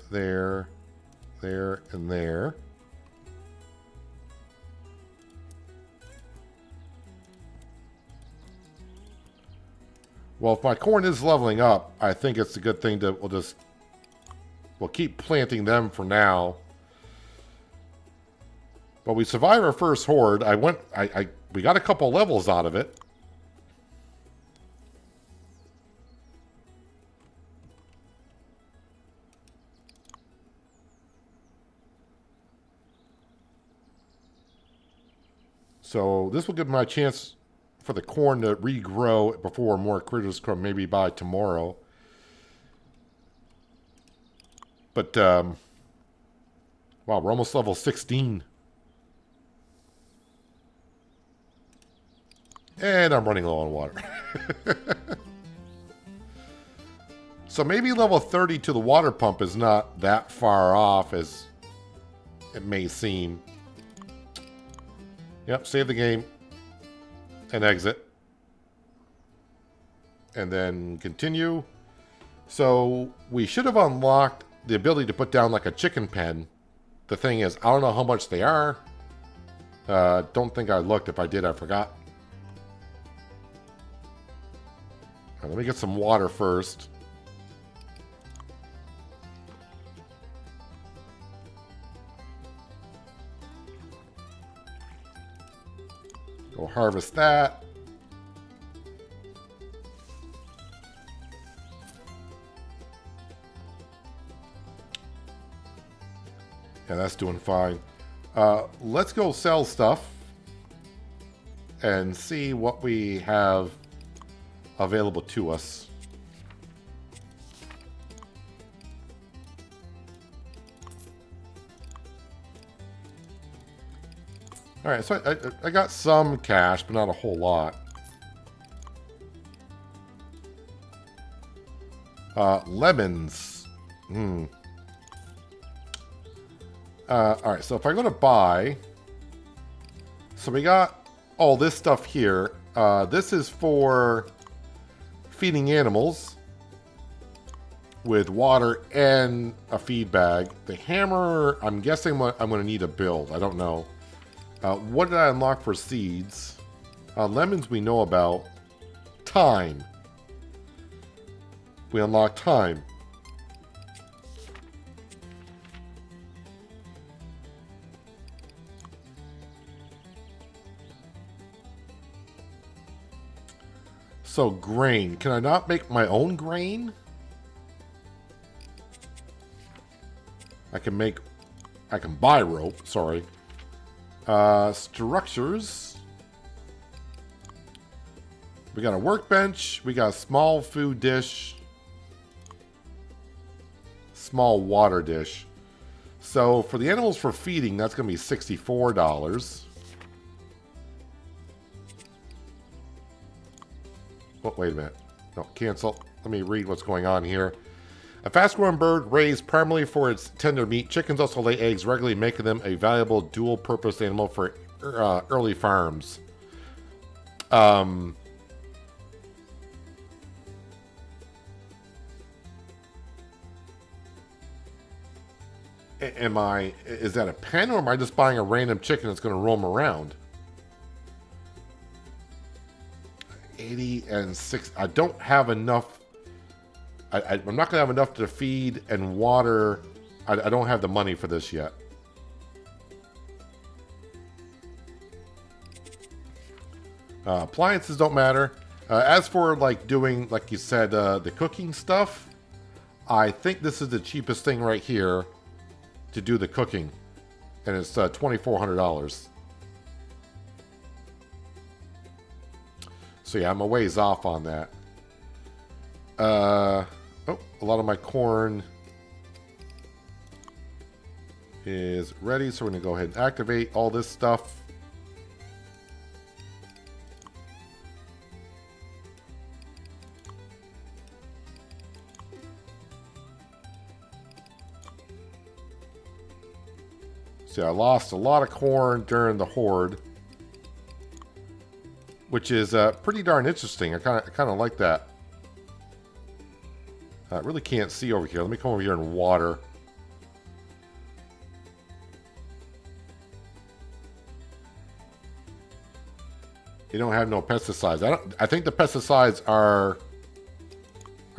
and there. Well, if my corn is leveling up, I think it's a good thing to, we'll keep planting them for now. But we survived our first horde. We got a couple levels out of it. So this will give me a chance for the corn to regrow before more critters come, maybe by tomorrow. But, wow, we're almost level 16. And I'm running low on water. So maybe level 30 to the water pump is not that far off as it may seem. Yep, save the game. And exit. And then continue. So we should have unlocked the ability to put down like a chicken pen. The thing is, I don't know how much they are. Don't think I looked. If I did, I forgot. All right, let me get some water first. Go harvest that. Yeah, that's doing fine. Let's go sell stuff and see what we have available to us. All right, so I got some cash, but not a whole lot. Lemons. All right, so if I go to buy, so we got all this stuff here. This is for feeding animals with water and a feed bag. The hammer, I'm guessing I'm going to need a build. I don't know. What did I unlock for seeds? Lemons we know about. Thyme. We unlocked thyme. So grain. Can I not make my own grain? I can buy rope, sorry. Structures. We got a workbench. We got a small food dish. Small water dish. So for the animals for feeding, that's going to be $64. Oh, wait a minute. No, cancel. Let me read what's going on here. A fast-growing bird raised primarily for its tender meat. Chickens also lay eggs regularly, making them a valuable dual-purpose animal for early farms. Is that a pen, or am I just buying a random chicken that's going to roam around? 80 and 6. I don't have enough. I'm not going to have enough to feed and water. I don't have the money for this yet. Appliances don't matter. As for like doing, like you said, the cooking stuff, I think this is the cheapest thing right here to do the cooking. And it's $2,400. So yeah, I'm a ways off on that. Oh, a lot of my corn is ready, so we're going to go ahead and activate all this stuff. See, I lost a lot of corn during the horde, which is pretty darn interesting. I kind of like that. I really can't see over here. Let me come over here and water. You don't have no pesticides. I think the pesticides are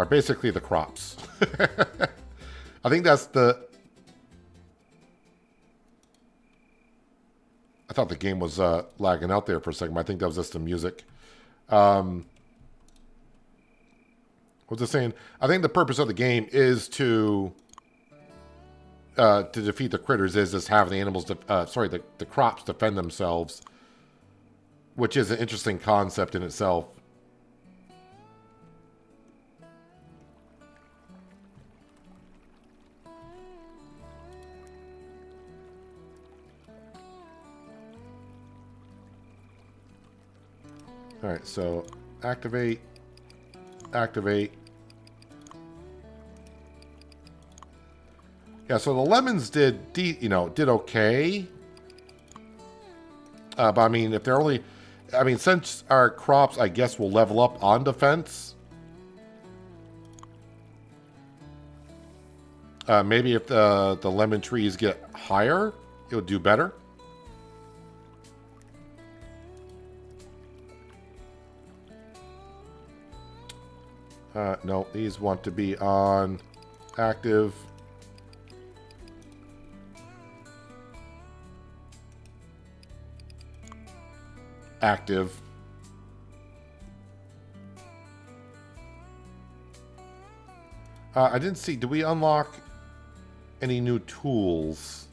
basically the crops. I think that's the. I thought the game was lagging out there for a second, but I think that was just the music. What was I saying? I think the purpose of the game is to defeat the critters, is just have the animals, the crops defend themselves, which is an interesting concept in itself. All right, so activate. Yeah, so the lemons did okay. But I mean, if they're only, since our crops, I guess, will level up on defense. Maybe if the lemon trees get higher, it'll do better. No, these want to be on active. Active. I didn't see. Do we unlock any new tools?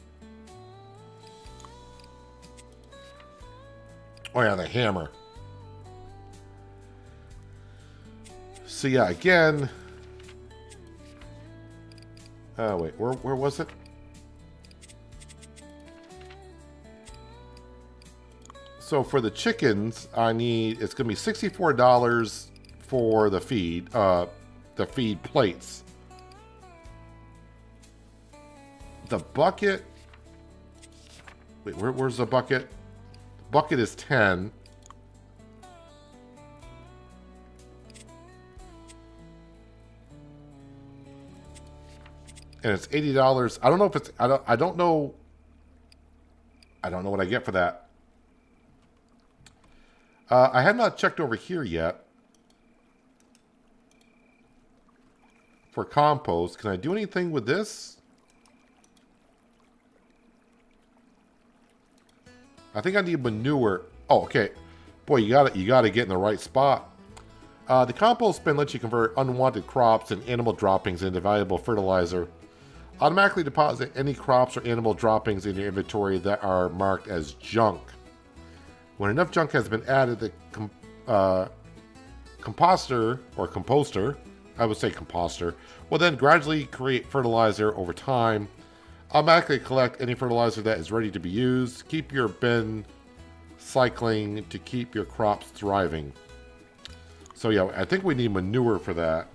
Oh yeah, the hammer. So yeah, again. Wait, where was it? So for the chickens, I need, it's gonna be $64 for the feed plates. The bucket. Wait, where's the bucket? The bucket is 10. And it's $80. I don't know if it's I don't know. I don't know what I get for that. I have not checked over here yet. For compost, can I do anything with this? I think I need manure. Oh, okay. Boy, you gotta get in the right spot. The compost bin lets you convert unwanted crops and animal droppings into valuable fertilizer. Automatically deposit any crops or animal droppings in your inventory that are marked as junk. When enough junk has been added, the composter, I would say composter, will then gradually create fertilizer over time. Automatically collect any fertilizer that is ready to be used. Keep your bin cycling to keep your crops thriving. So yeah, I think we need manure for that.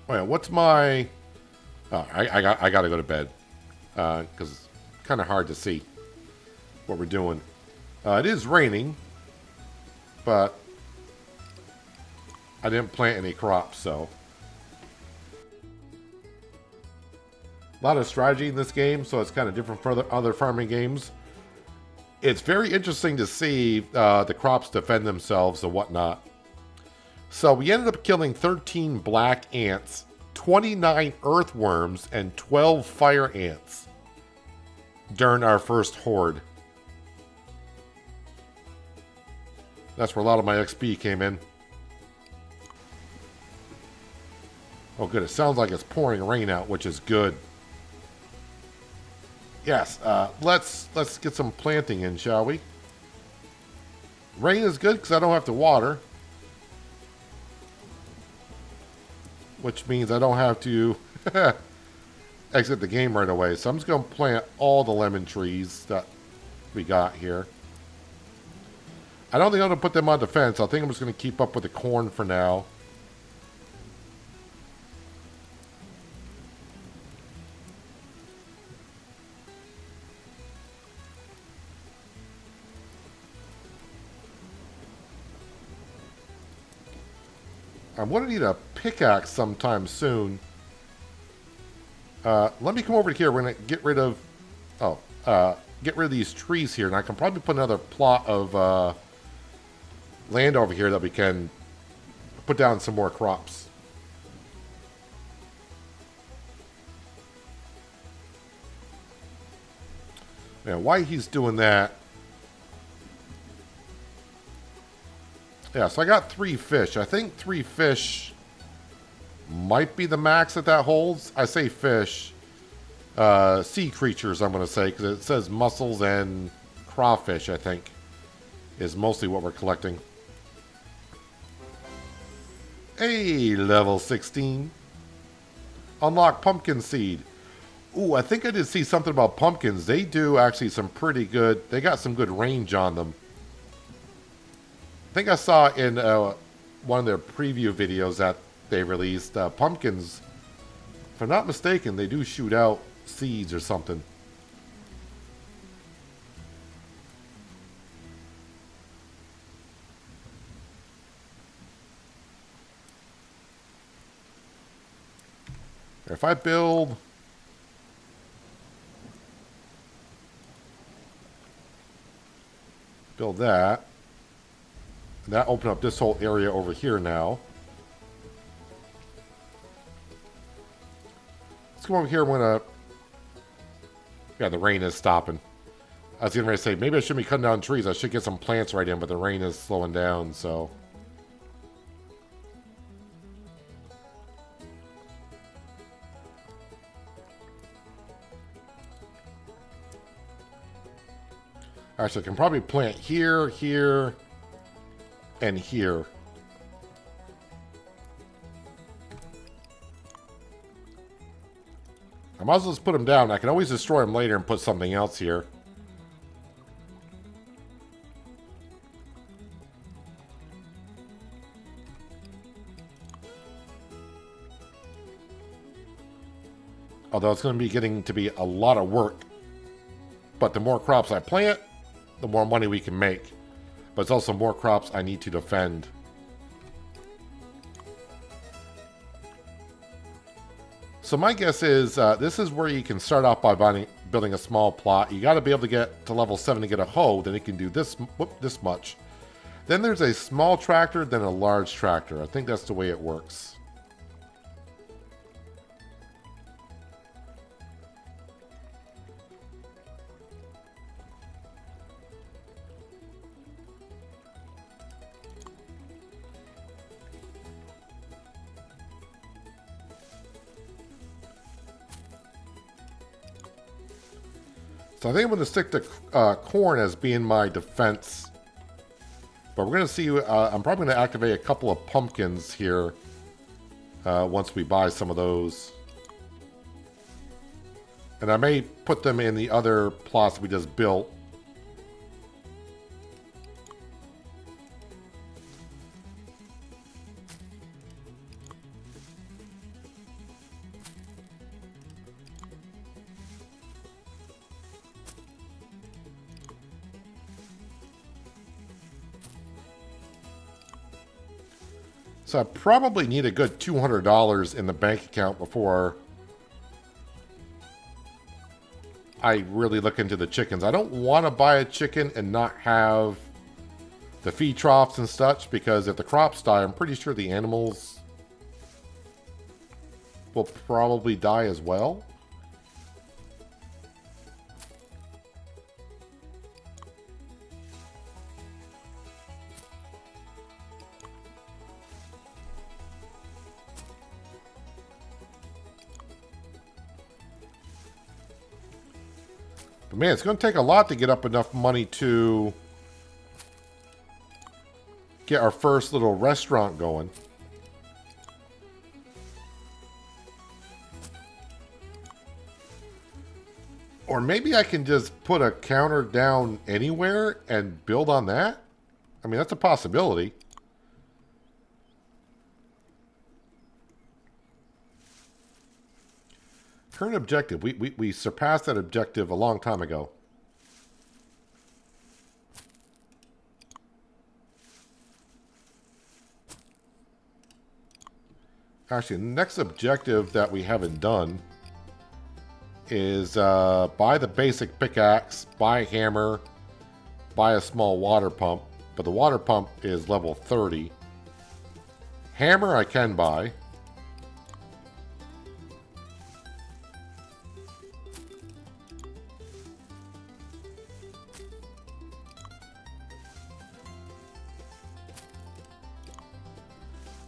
Oh yeah, what's my... Oh, I gotta go to bed. Because it's kind of hard to see what we're doing. It is raining, but I didn't plant any crops, so... A lot of strategy in this game, so it's kind of different from other farming games. It's very interesting to see the crops defend themselves and whatnot. So we ended up killing 13 black ants, 29 earthworms, and 12 fire ants during our first horde. That's where a lot of my XP came in. Oh good, it sounds like it's pouring rain out, which is good. Yes, let's get some planting in, shall we? Rain is good because I don't have to water. Which means I don't have to exit the game right away. So I'm just going to plant all the lemon trees that we got here. I don't think I'm going to put them on the fence. I think I'm just going to keep up with the corn for now. I'm going to need a pickaxe sometime soon. Let me come over here. We're going to get rid of... get rid of these trees here. And I can probably put another plot of land over here that we can put down some more crops. Now, while he's doing that... Yeah, so I got 3 fish. I think 3 fish might be the max that holds. I say fish. Sea creatures, I'm going to say, because it says mussels and crawfish, I think, is mostly what we're collecting. Hey, level 16. Unlock pumpkin seed. Ooh, I think I did see something about pumpkins. They do actually some pretty good... They got some good range on them. I think I saw in one of their preview videos that they released, pumpkins, if I'm not mistaken, they do shoot out seeds or something. If I build... Build that. That opened up this whole area over here now. Let's come over here. I'm going to... Yeah, the rain is stopping. I was going to say, maybe I shouldn't be cutting down trees. I should get some plants right in, but the rain is slowing down, so... Actually, I can probably plant here, here, and here. I might as well just put them down. I can always destroy them later and put something else here. Although it's going to be getting to be a lot of work. But the more crops I plant, the more money we can make. But it's also more crops I need to defend. So my guess is this is where you can start off by building a small plot. You got to be able to get to level 7 to get a hoe. Then you can do this, this much. Then there's a small tractor, then a large tractor. I think that's the way it works. So I think I'm going to stick to corn as being my defense. But we're going to see, I'm probably going to activate a couple of pumpkins here once we buy some of those. And I may put them in the other plots we just built. So I probably need a good $200 in the bank account before I really look into the chickens. I don't want to buy a chicken and not have the feed troughs and such, because if the crops die, I'm pretty sure the animals will probably die as well. But man, it's going to take a lot to get up enough money to get our first little restaurant going. Or maybe I can just put a counter down anywhere and build on that? I mean, that's a possibility. Current objective. We surpassed that objective a long time ago. Actually, the next objective that we haven't done is buy the basic pickaxe, buy a hammer, buy a small water pump. But the water pump is level 30. Hammer I can buy.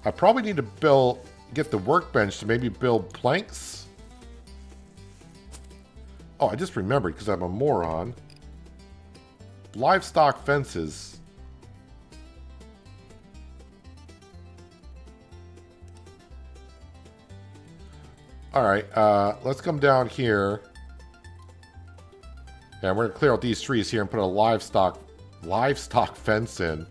I probably need to get the workbench to maybe build planks. Oh, I just remembered because I'm a moron. Livestock fences. Alright, let's come down here. And we're going to clear out these trees here and put a livestock fence in.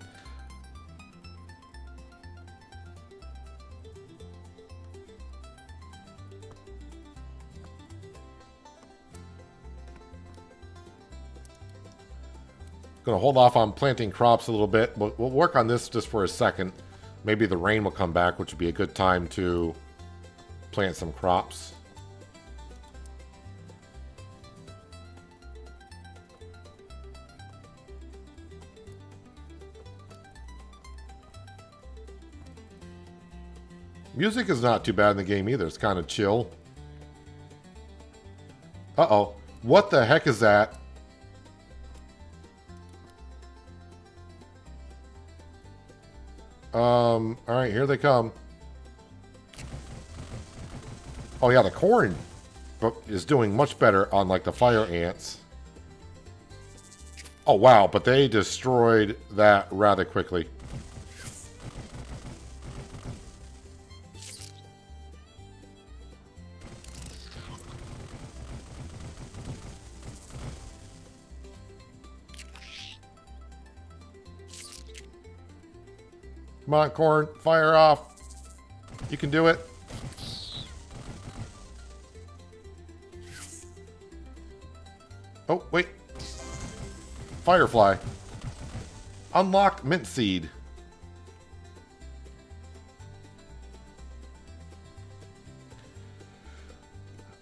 Going to hold off on planting crops a little bit. We'll work on this just for a second. Maybe the rain will come back, which would be a good time to plant some crops. Music is not too bad in the game either. It's kind of chill. Uh-oh. What the heck is that? Alright, here they come. Oh yeah, the corn is doing much better on like the fire ants. Oh wow, but they destroyed that rather quickly. Come on, corn, fire off. You can do it. Oh, wait. Firefly. Unlock mint seed.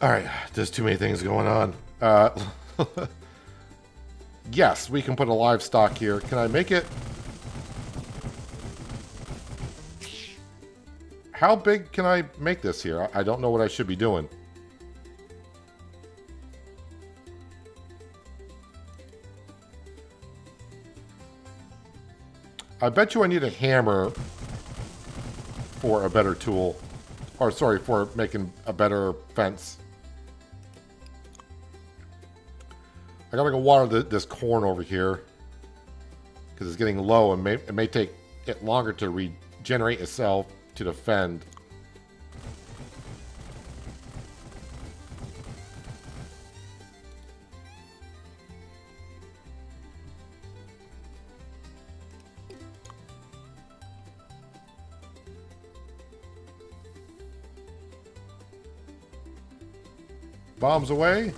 Alright, there's too many things going on. Yes, we can put a livestock here. Can I make it? How big can I make this here? I don't know what I should be doing. I bet you I need a hammer for a better tool. Or, sorry, for making a better fence. I gotta go water this corn over here. Because it's getting low and it may take it longer to regenerate itself to defend. Bombs away.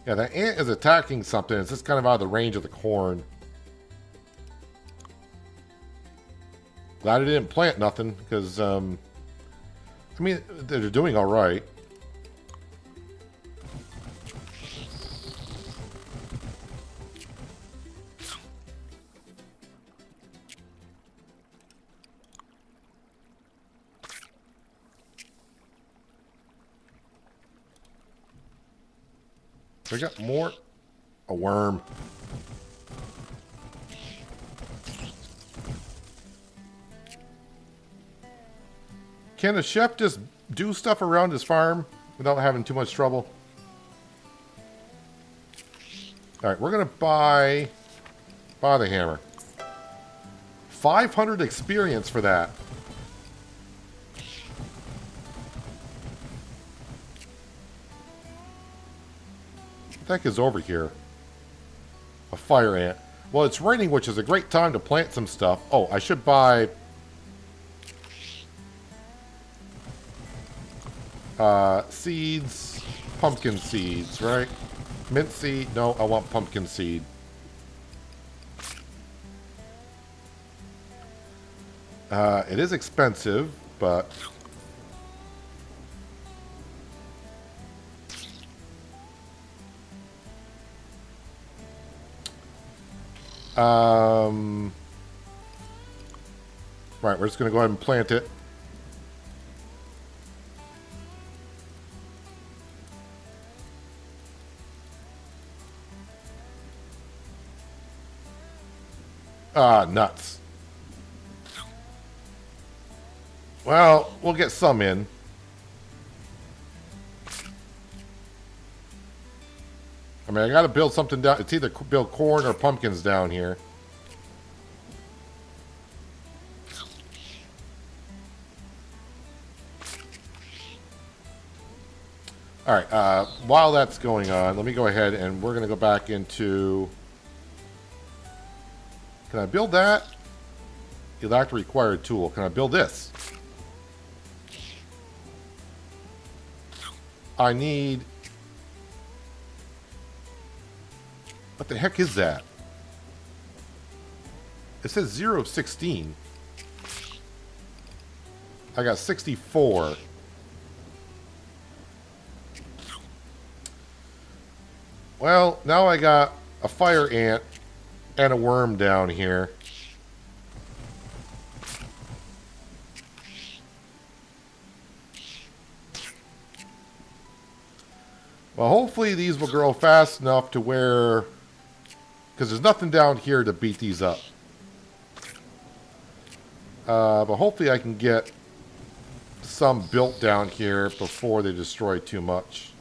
Yeah, that ant is attacking something. It's just kind of out of the range of the corn. Glad I didn't plant nothing, because, I mean, they're doing all right. We got more. A worm. Can a chef just do stuff around his farm without having too much trouble? Alright, we're going to buy the hammer. 500 experience for that. What the heck is over here? A fire ant. Well, it's raining, which is a great time to plant some stuff. Oh, I should buy... seeds, pumpkin seeds, right? Mint seed, no, I want pumpkin seed. It is expensive, but... Right, we're just going to go ahead and plant it. Ah, nuts. Well, we'll get some in. I mean, I gotta build something down. It's either build corn or pumpkins down here. Alright, while that's going on, let me go ahead and we're gonna go back into... Can I build that? Elect required tool. Can I build this? I need... What the heck is that? It says 0 of 16. I got 64. Well, now I got a fire ant and a worm down here. Well, hopefully these will grow fast enough to where... Because there's nothing down here to beat these up. But hopefully I can get some built down here before they destroy too much.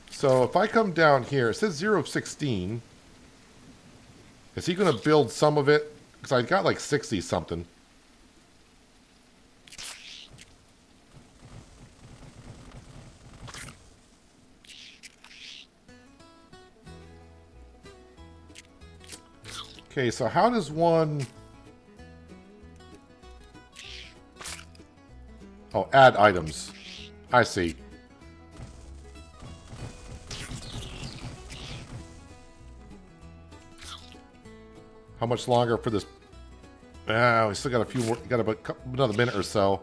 So if I come down here, it says 0 of 16. Is he going to build some of it? Because I got like 60 something. Okay, so how does one... Oh, add items. I see. How much longer for this? We still got a few more. Got about another minute or so.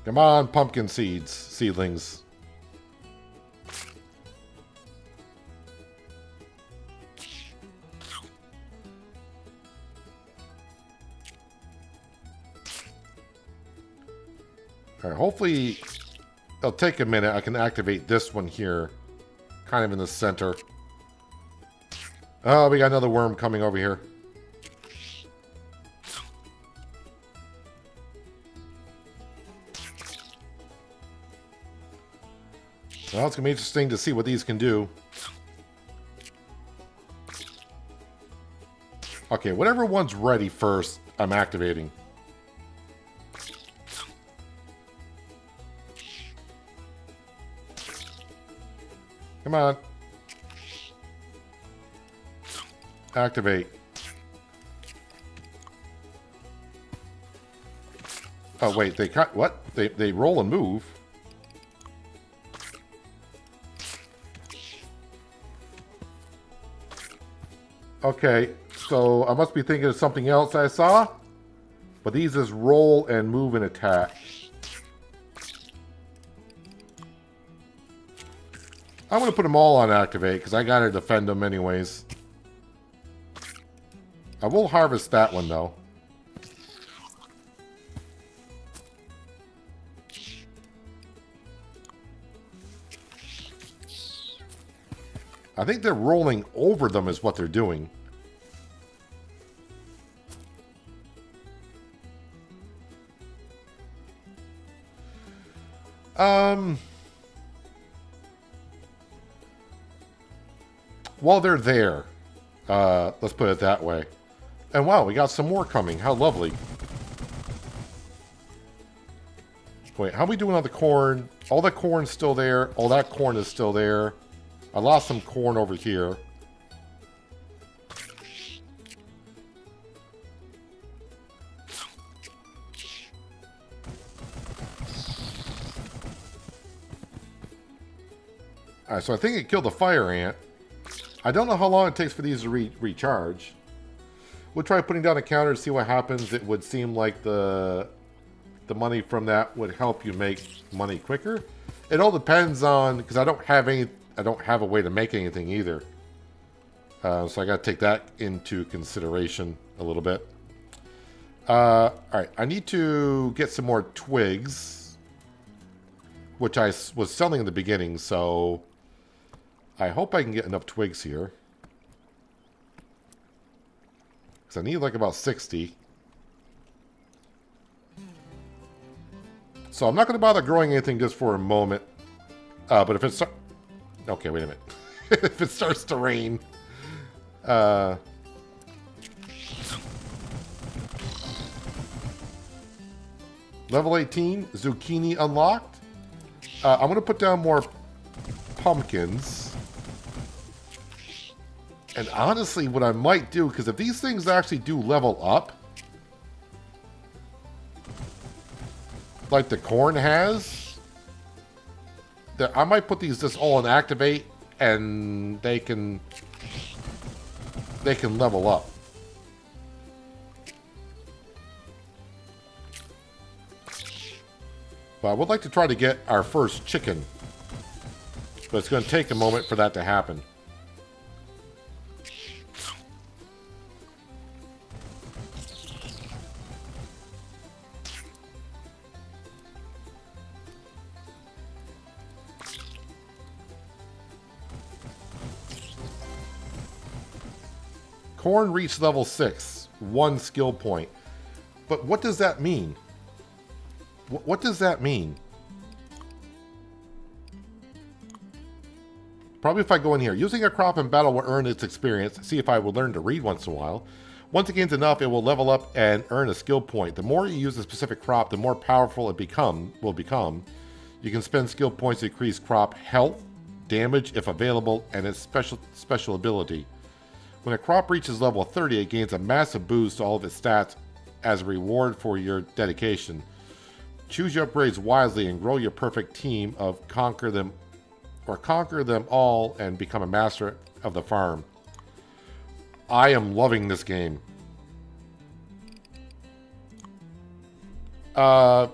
Come on, pumpkin seedlings. All right, hopefully it'll take a minute. I can activate this one here, kind of in the center. Oh, we got another worm coming over here. Well, it's going to be interesting to see what these can do. Okay, whatever one's ready first, I'm activating. Come on. Activate. Oh, wait, they cut... What? They roll and move. Okay, so I must be thinking of something else I saw. But these just roll and move and attack. I'm going to put them all on activate because I got to defend them anyways. I will harvest that one though. I think they're rolling over them is what they're doing. While they're there, let's put it that way. And wow, we got some more coming. How lovely. Wait, how are we doing on the corn? All that corn's still there. All that corn is still there. I lost some corn over here. Alright, so I think it killed the fire ant. I don't know how long it takes for these to recharge. We'll try putting down a counter to see what happens. It would seem like the money from that would help you make money quicker. It all depends on, because I don't have a way to make anything either. So I got to take that into consideration a little bit. All right, I need to get some more twigs, which I was selling in the beginning, so I hope I can get enough twigs here. Because I need like about 60. So I'm not going to bother growing anything just for a moment. But if it's... Okay, wait a minute. If it starts to rain... Level 18, zucchini unlocked. I'm going to put down more pumpkins. And honestly, what I might do, because if these things actually do level up, like the corn has, I might put these just all in activate, and they can level up. But I would like to try to get our first chicken, but it's going to take a moment for that to happen. Corn reached level 6. 1 skill point. But what does that mean? What does that mean? Probably if I go in here. Using a crop in battle will earn its experience. See if I will learn to read once in a while. Once it gains enough, it will level up and earn a skill point. The more you use a specific crop, the more powerful it will become. You can spend skill points to increase crop health, damage if available, and its special ability. When a crop reaches level 30, it gains a massive boost to all of its stats as a reward for your dedication. Choose your upgrades wisely and grow your perfect team of conquer them all and become a master of the farm. I am loving this game. So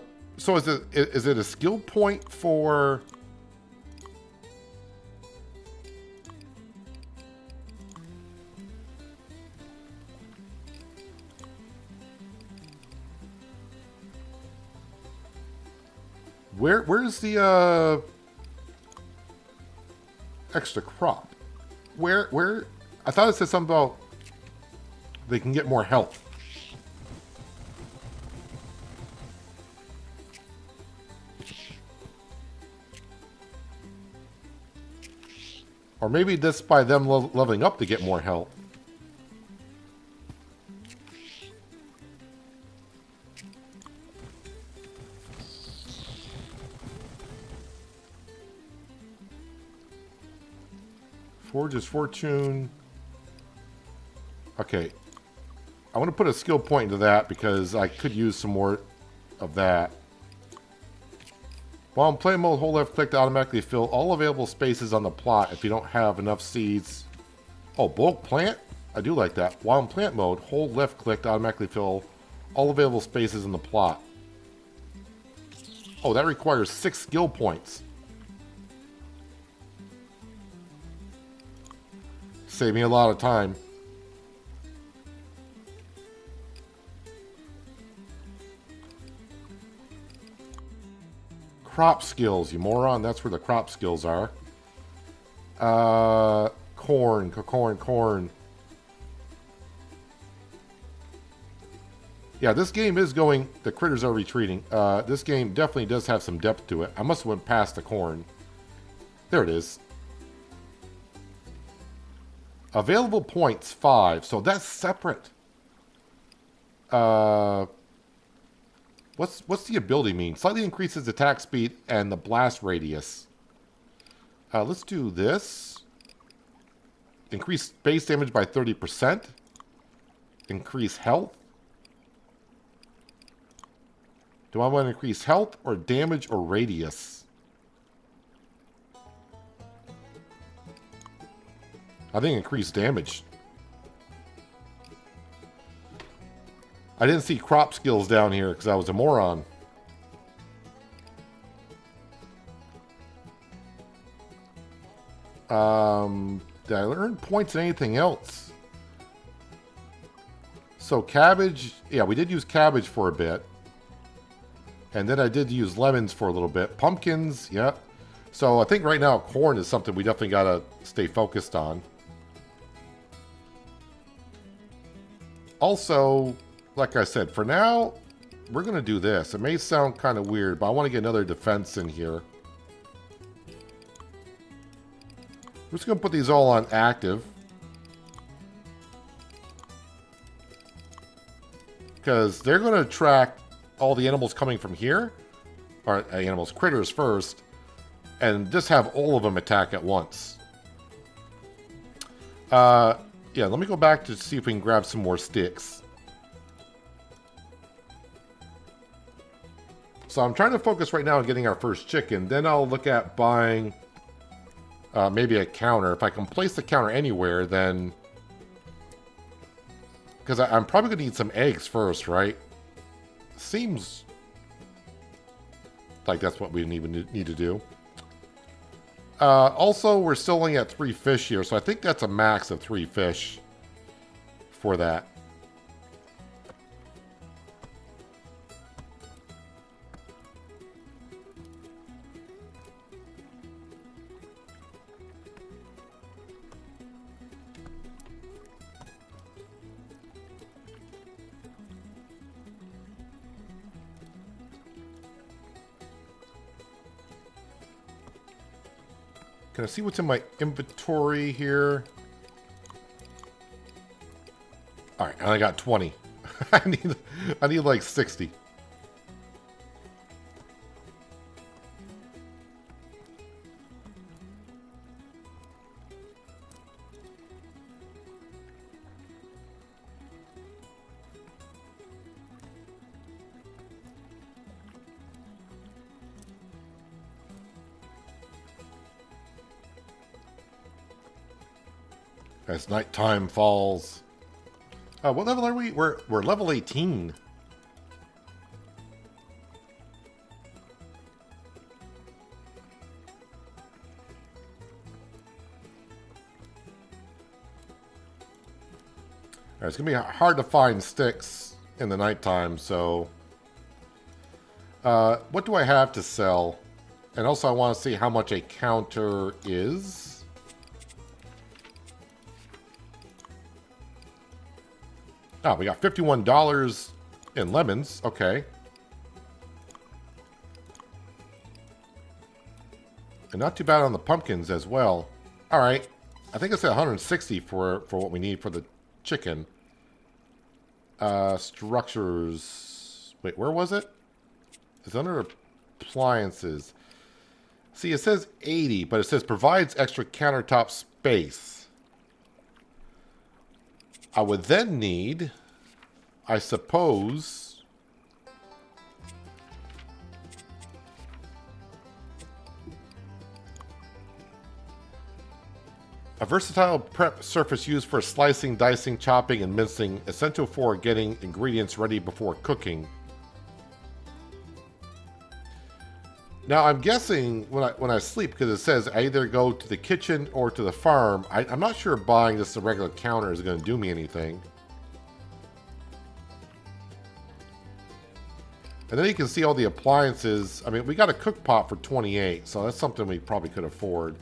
is it a skill point for... Where's the extra crop? Where I thought it said something about they can get more health. Or maybe this by them leveling up to get more health. Forge's Fortune. Okay. I want to put a skill point into that because I could use some more of that. While in play mode, hold left click to automatically fill all available spaces on the plot if you don't have enough seeds. Oh, bulk plant? I do like that. While in plant mode, hold left click to automatically fill all available spaces in the plot. Oh, that requires 6 skill points. Save me a lot of time. Crop skills, you moron. That's where the crop skills are. Corn. Yeah, this game is going... The critters are retreating. This game definitely does have some depth to it. I must have went past the corn. There it is. Available points, 5. So that's separate. What's the ability mean? Slightly increases attack speed and the blast radius. Let's do this. Increase base damage by 30%. Increase health. Do I want to increase health or damage or radius? I think increase damage. I didn't see crop skills down here because I was a moron. Did I earn points in anything else? So cabbage, yeah, we did use cabbage for a bit. And then I did use lemons for a little bit. Pumpkins, yeah. So I think right now corn is something we definitely got to stay focused on. Also, like I said, for now, we're going to do this. It may sound kind of weird, but I want to get another defense in here. We're just going to put these all on active. Because they're going to attract all the animals coming from here. Or animals, critters first. And just have all of them attack at once. Yeah, let me go back to see if we can grab some more sticks. So I'm trying to focus right now on getting our first chicken. Then I'll look at buying maybe a counter. If I can place the counter anywhere, then... Because I'm probably going to need some eggs first, right? Seems like that's what we need to do. Also, we're still only at 3 fish here, so I think that's a max of 3 fish for that. Can I see what's in my inventory here? Alright, and I got 20. I need like 60. As nighttime falls. What level are we? We're level 18. Alright, it's gonna be hard to find sticks in the nighttime, so what do I have to sell? And also I want to see how much a counter is. Oh, we got $51 in lemons. Okay. And not too bad on the pumpkins as well. All right. I think it's at 160 for what we need for the chicken. Structures. Wait, where was it? It's under appliances. See, it says 80, but it says provides extra countertop space. I would then need, I suppose, a versatile prep surface used for slicing, dicing, chopping, and mincing, essential for getting ingredients ready before cooking. Now, I'm guessing when I sleep, because it says I either go to the kitchen or to the farm, I'm not sure buying just a regular counter is going to do me anything. And then you can see all the appliances. I mean, we got a cook pot for 28, so that's something we probably could afford.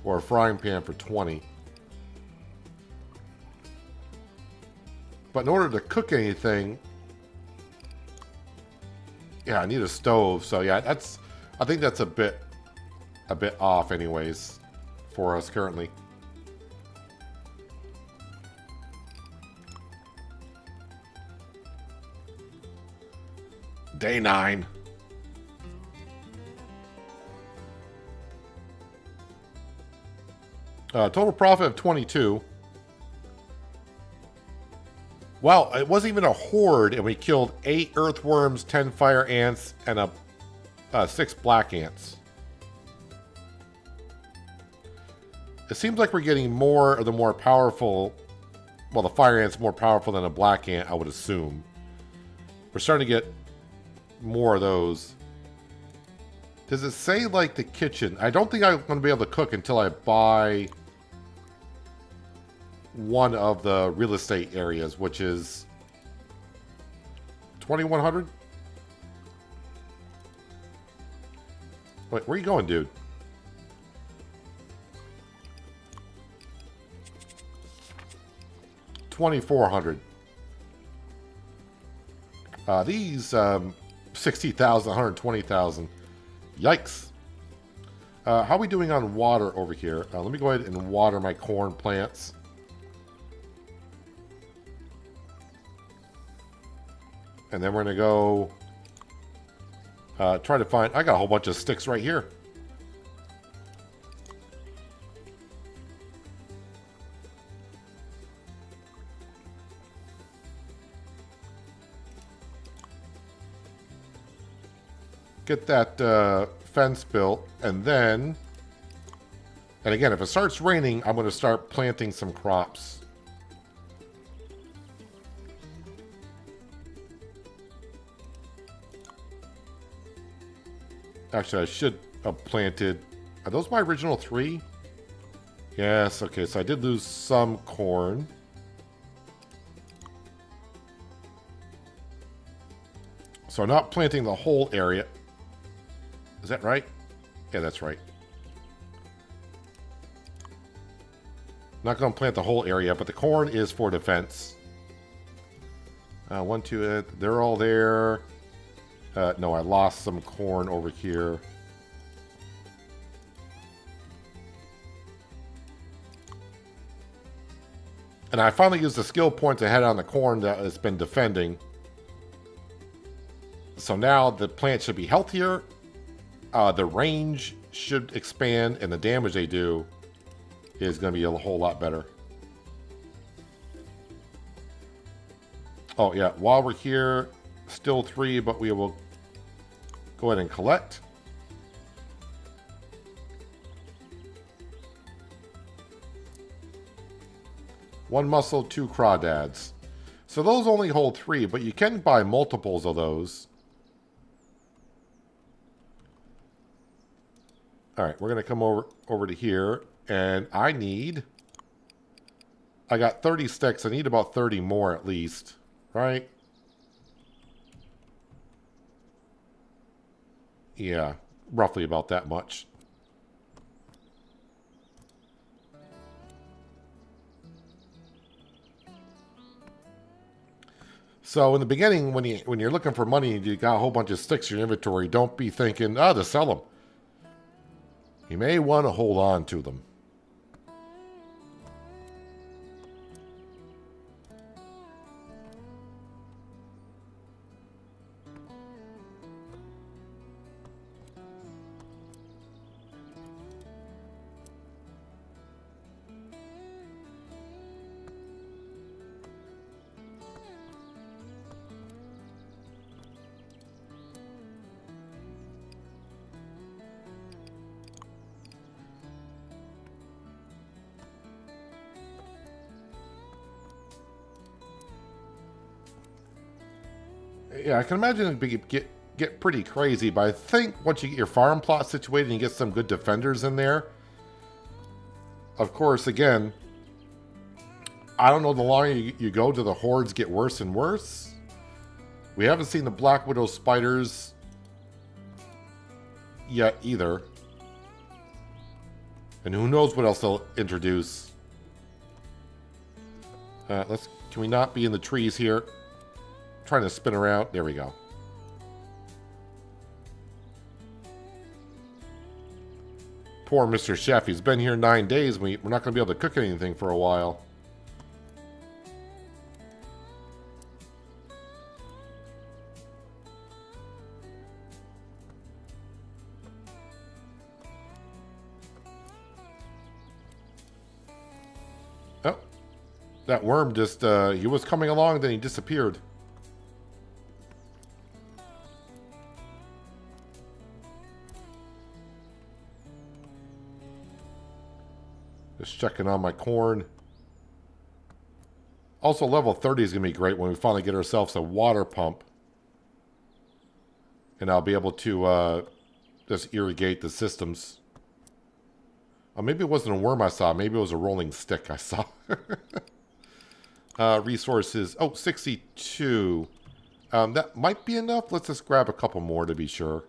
Or a frying pan for 20. But in order to cook anything, yeah, I need a stove. So yeah, I think that's a bit off anyways for us currently. Day 9. Total profit of 22. Wow, it wasn't even a horde, and we killed 8 earthworms, 10 fire ants, and 6 black ants. It seems like we're getting more of the more powerful. Well, the fire ant's more powerful than a black ant, I would assume. We're starting to get more of those. Does it say, like, the kitchen? I don't think I'm going to be able to cook until I buy one of the real estate areas, which is 2,100. Wait, where are you going, dude? $2,400. These 60,000, 120,000. Yikes. How are we doing on water over here? Let me go ahead and water my corn plants. And then we're going to go try to find... I got a whole bunch of sticks right here. Get that fence built, and then... And again, if it starts raining, I'm going to start planting some crops. Actually, I should have planted... Are those my original 3? Yes, okay, so I did lose some corn. So I'm not planting the whole area. Is that right? Yeah, that's right. Not going to plant the whole area, but the corn is for defense. 1, 2, they're all there. No, I lost some corn over here. And I finally used the skill point to head on the corn that has been defending. So now the plant should be healthier. The range should expand, and the damage they do is going to be a whole lot better. Oh, yeah. While we're here, still 3, but we will go ahead and collect. One muscle, 2 crawdads. So those only hold 3, but you can buy multiples of those. All right, we're going to come over to here, and I got 30 sticks. I need about 30 more at least, right? Yeah, roughly about that much. So in the beginning, when you're looking for money and you got a whole bunch of sticks in your inventory, don't be thinking, to sell them. You may want to hold on to them. Yeah, I can imagine it get pretty crazy, but I think once you get your farm plot situated and you get some good defenders in there, of course, again, I don't know, the longer you go, do the hordes get worse and worse? We haven't seen the Black Widow spiders yet either. And who knows what else they'll introduce. Can we not be in the trees here? Trying to spin around. There we go. Poor Mr. Chef. He's been here 9 days. We're not going to be able to cook anything for a while. Oh. That worm just, he was coming along, then he disappeared. Just checking on my corn. Also, level 30 is going to be great when we finally get ourselves a water pump. And I'll be able to just irrigate the systems. Oh, maybe it wasn't a worm I saw. Maybe it was a rolling stick I saw. Resources. Oh, 62. That might be enough. Let's just grab a couple more to be sure.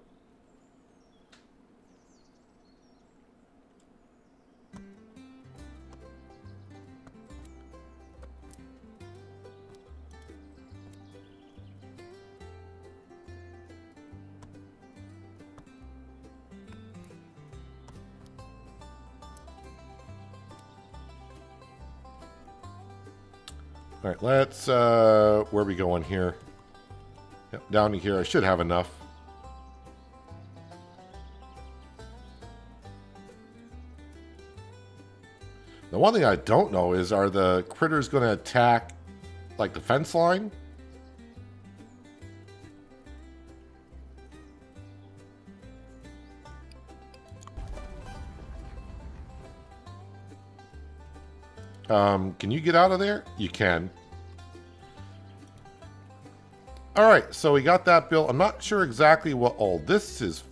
All right, let's, where are we going here? Yep, down to here. I should have enough. The one thing I don't know is, are the critters going to attack, like, the fence line? Can you get out of there? You can. Alright, so we got that built. I'm not sure exactly what all this is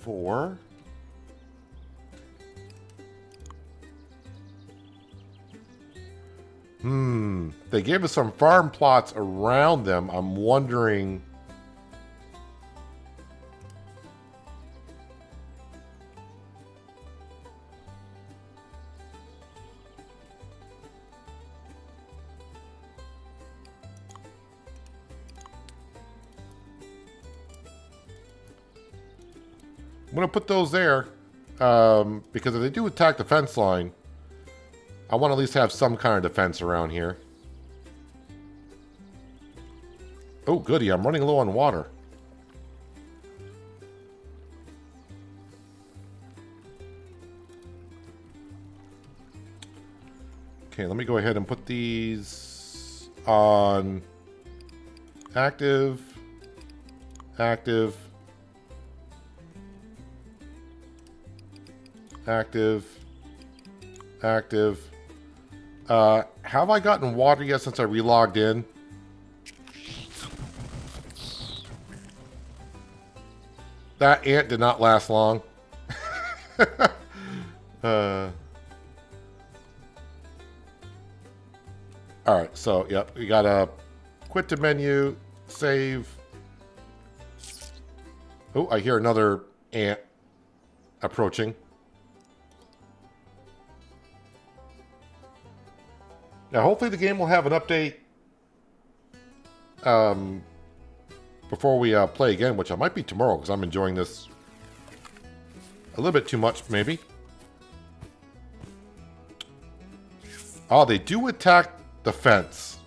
for. They gave us some farm plots around them. I'm wondering... I'm going to put those there, because if they do attack the fence line, I want to at least have some kind of defense around here. Oh, goody. I'm running low on water. Okay, let me go ahead and put these on active, active, active, active. Have I gotten water yet since I relogged in? That ant did not last long. Alright, so, yep, we gotta quit the menu, save. Oh, I hear another ant approaching. Now, hopefully the game will have an update before we play again, which I might be tomorrow, because I'm enjoying this a little bit too much, maybe. Oh, they do attack the fence.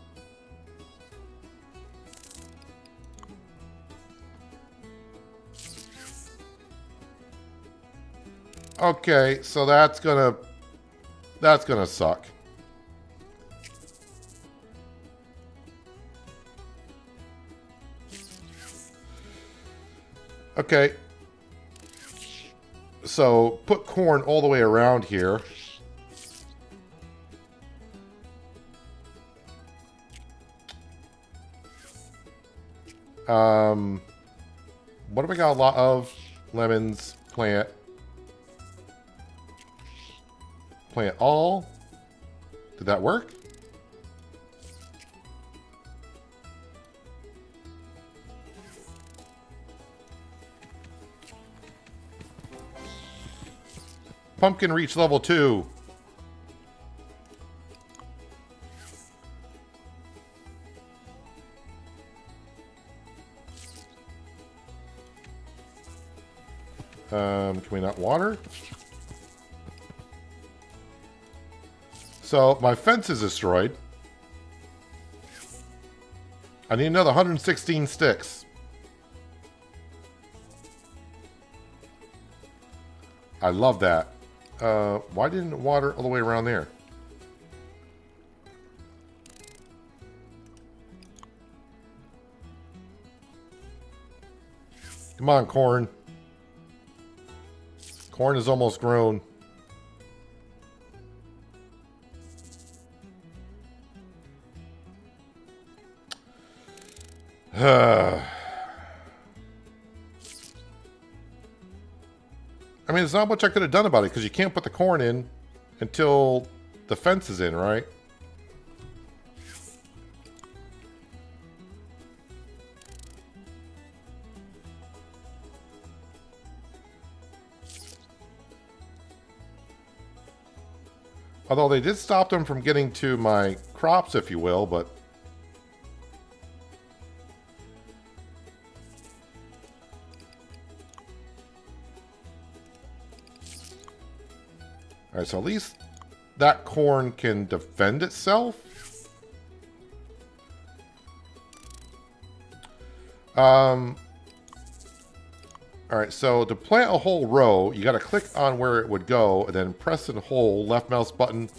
Okay, so that's gonna suck. Okay. So, put corn all the way around here. What do we got a lot of? Lemons, plant. Plant all. Did that work? Pumpkin reached level 2. Can we not water? So, my fence is destroyed. I need another 116 sticks. I love that. Why didn't it water all the way around there? Come on, corn. Corn is almost grown. I mean, there's not much I could have done about it, because you can't put the corn in until the fence is in, right? Although they did stop them from getting to my crops, if you will, but... Alright, so at least that corn can defend itself. Alright, so to plant a whole row, you got to click on where it would go, and then press and hold, left mouse button,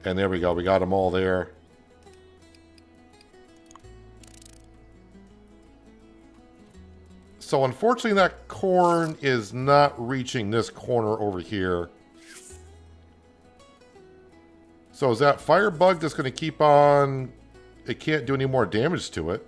and there we go. We got them all there. So unfortunately, that corn is not reaching this corner over here. So is that firebug just going to keep on... It can't do any more damage to it.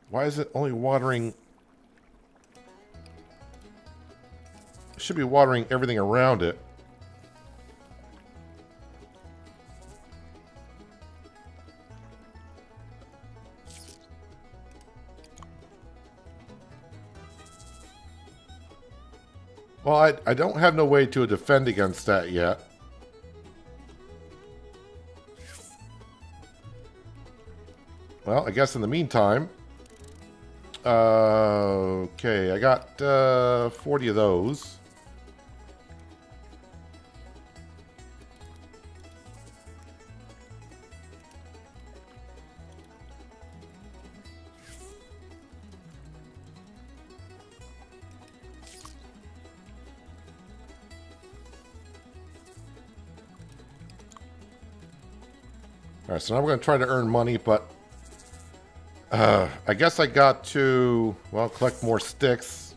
Why is it only watering... It should be watering everything around it. Well, I don't have no way to defend against that yet. Well, I guess in the meantime... okay, I got 40 of those. Alright, so now we're going to try to earn money, but I guess I got to, well, collect more sticks.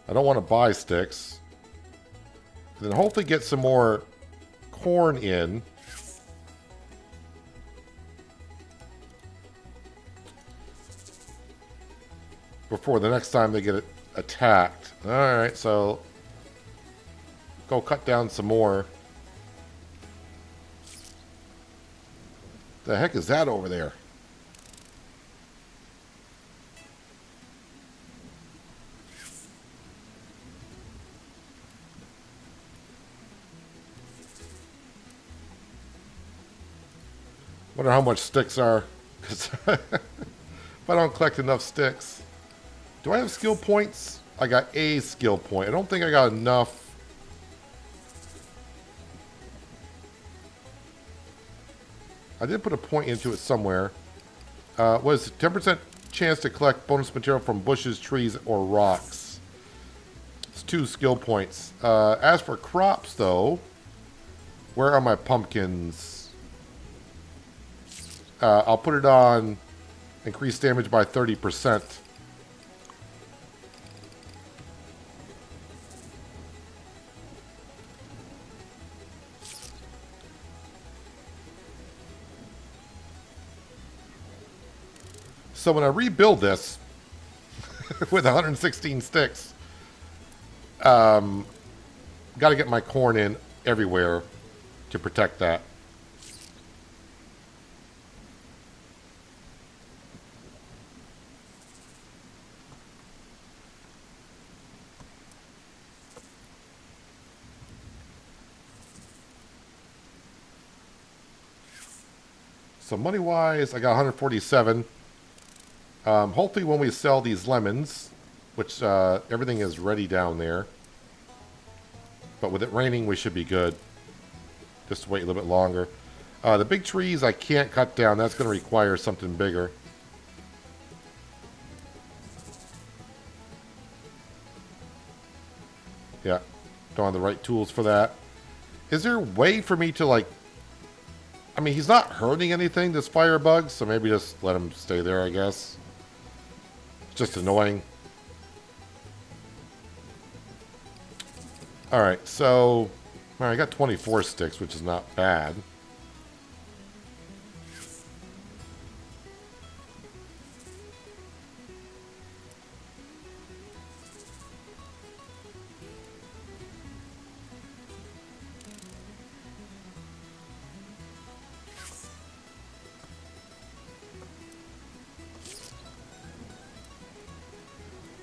I don't want to buy sticks. And then hopefully get some more corn in. Before the next time they get attacked. Alright, so go cut down some more. The heck is that over there? Wonder how much sticks are. Because if I don't collect enough sticks. Do I have skill points? I got a skill point. I don't think I got enough. I did put a point into it somewhere. Was 10% chance to collect bonus material from bushes, trees, or rocks. It's 2 skill points. As for crops, though, where are my pumpkins? I'll put it on increase damage by 30%. So when I rebuild this with 116 sticks, got to get my corn in everywhere to protect that. So money-wise, I got 147. Hopefully when we sell these lemons, which everything is ready down there. But with it raining, we should be good. Just wait a little bit longer. The big trees I can't cut down. That's going to require something bigger. Yeah, don't have the right tools for that. Is there a way for me to, like... I mean, he's not hurting anything, this firebug, so maybe just let him stay there, I guess. It's just annoying. Alright, so... Alright, I got 24 sticks, which is not bad.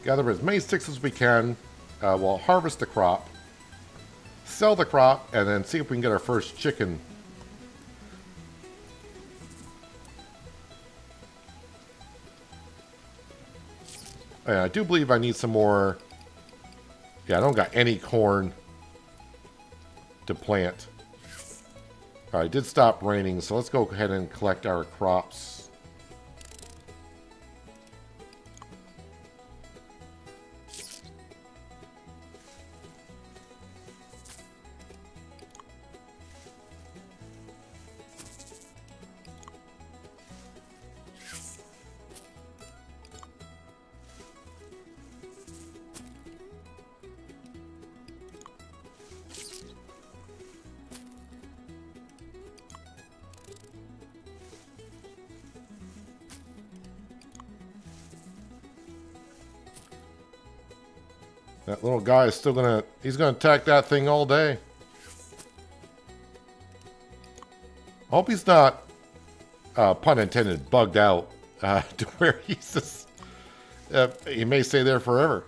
Gather as many sticks as we can. We'll harvest the crop. Sell the crop, and then see if we can get our first chicken. And I do believe I need some more... Yeah, I don't got any corn to plant. Alright, it did stop raining, so let's go ahead and collect our crops. That little guy is still gonna... He's gonna attack that thing all day. I hope he's not, pun intended, bugged out to where he's just... he may stay there forever.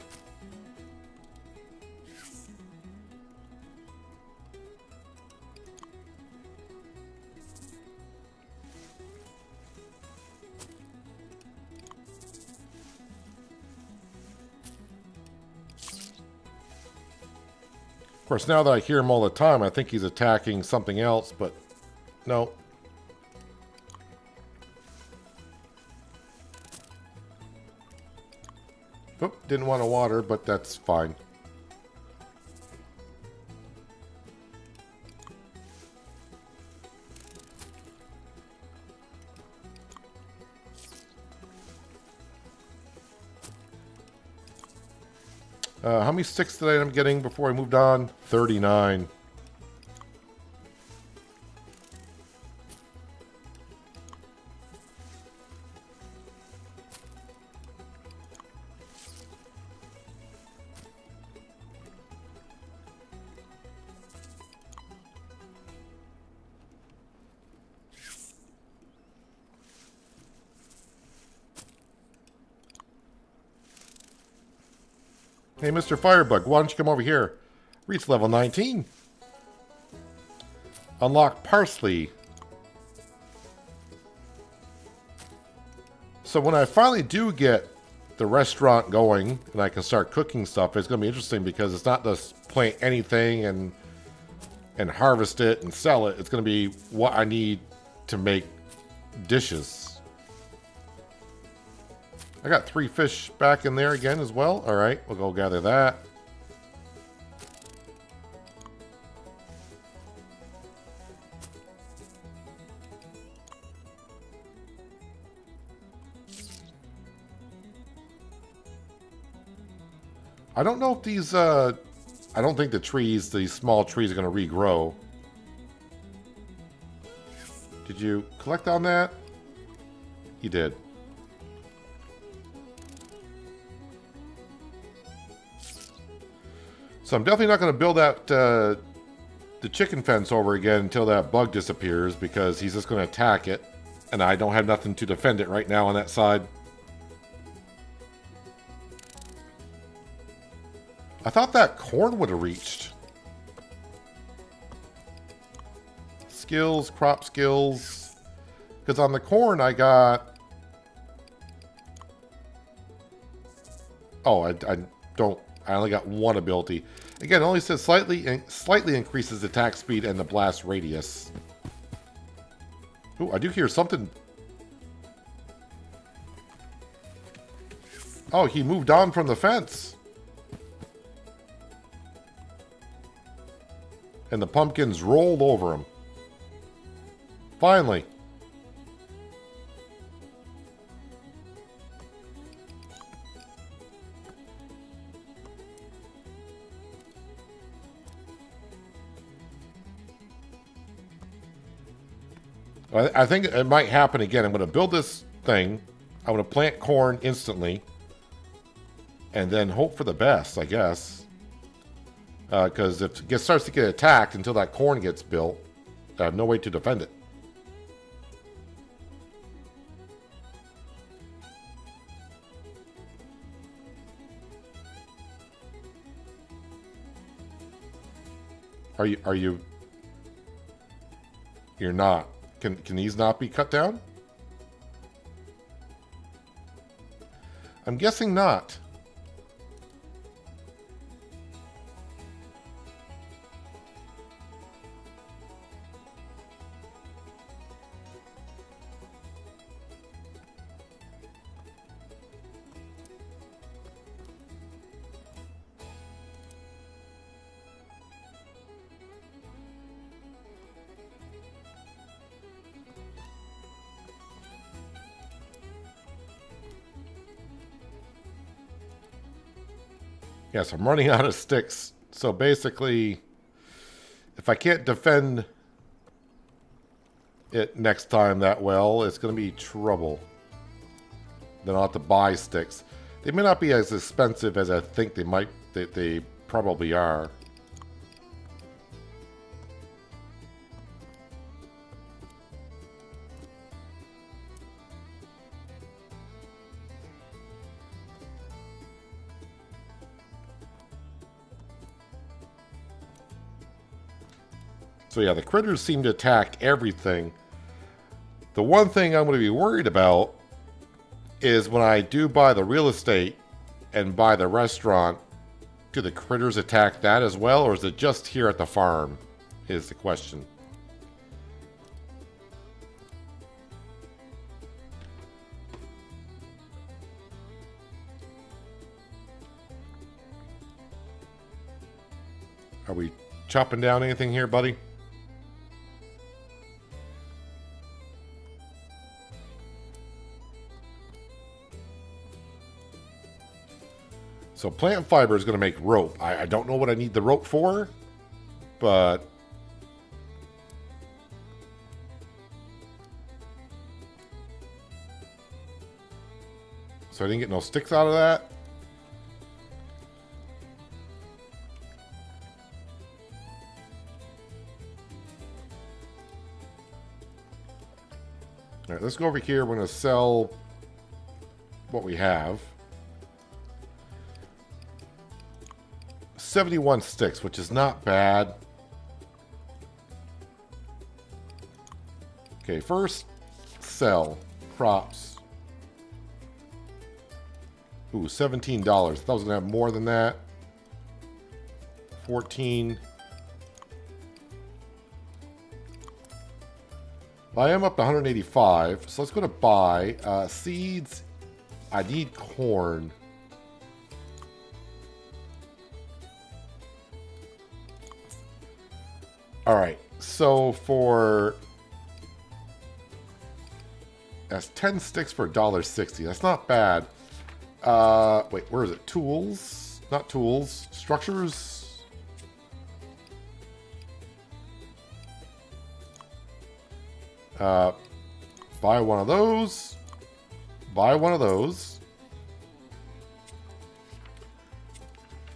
course, now that I hear him all the time, I think he's attacking something else, but no. Oop, didn't want to water, but that's fine. How many sticks did I end up getting before I moved on? 39. Hey, Mr. Firebug, why don't you come over here? Reach level 19. Unlock parsley. So when I finally do get the restaurant going and I can start cooking stuff, it's going to be interesting because it's not just plant anything and harvest it and sell it. It's going to be what I need to make dishes. I got 3 fish back in there again as well. All right, we'll go gather that. I don't know if these, I don't think the trees, these small trees are going to regrow. Did you collect on that? You did. So I'm definitely not going to build out the chicken fence over again until that bug disappears, because he's just going to attack it, and I don't have nothing to defend it right now on that side. I thought that corn would have reached. Skills, crop skills. Because on the corn I got... Oh, I don't... I only got 1 ability. Again, it only says slightly increases attack speed and the blast radius. Ooh, I do hear something. Oh, he moved on from the fence. And the pumpkins rolled over him. Finally. I think it might happen again. I'm going to build this thing. I'm going to plant corn instantly. And then hope for the best, I guess. Because if it starts to get attacked until that corn gets built, I have no way to defend it. Are you... You're not. Can these not be cut down? I'm guessing not. Yes, I'm running out of sticks. So basically, if I can't defend it next time that well, it's going to be trouble. Then I'll have to buy sticks. They may not be as expensive as I think they might. They probably are. So yeah, the critters seem to attack everything. The one thing I'm going to be worried about is when I do buy the real estate and buy the restaurant, Do the critters attack that as well, or is it just here at the farm? Is the question. Are we chopping down anything here, buddy? So plant fiber is going to make rope. I don't know what I need the rope for, but so I didn't get no sticks out of that. All right, let's go over here. We're going to sell what we have. 71 sticks, which is not bad. Okay, first, sell crops. Ooh, $17. I thought I was going to have more than that. 14. I am up to 185, so let's go to buy. Seeds, I need corn. Alright, so for... That's 10 sticks for $1.60. That's not bad. Wait, where is it? Tools? Not tools. Structures? Buy one of those. Buy one of those.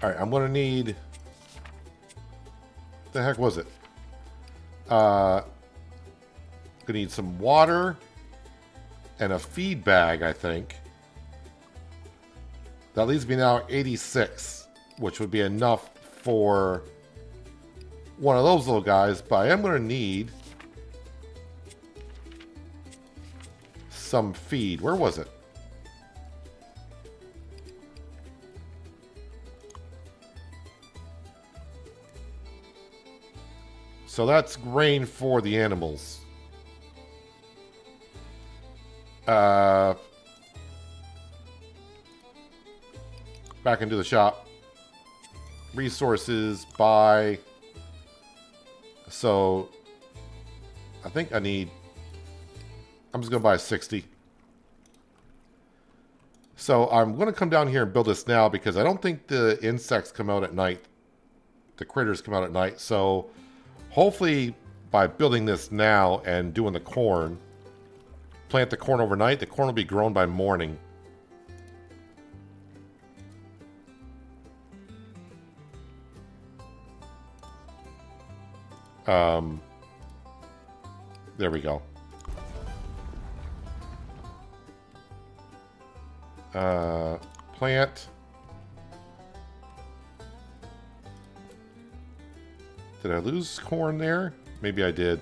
Alright, I'm going to need... What the heck was it? Gonna need some water and a feed bag, I think. That leaves me now 86, which would be enough for one of those little guys, but I am gonna need some feed. Where was it? So that's grain for the animals. Back into the shop. Resources, buy. So, I think I need... I'm just going to buy 60. So, I'm going to come down here and build this now because I don't think the insects come out at night. The critters come out at night. So... Hopefully, by building this now and doing the corn, plant the corn overnight, the corn will be grown by morning. There we go. Plant. Did I lose corn there? Maybe I did.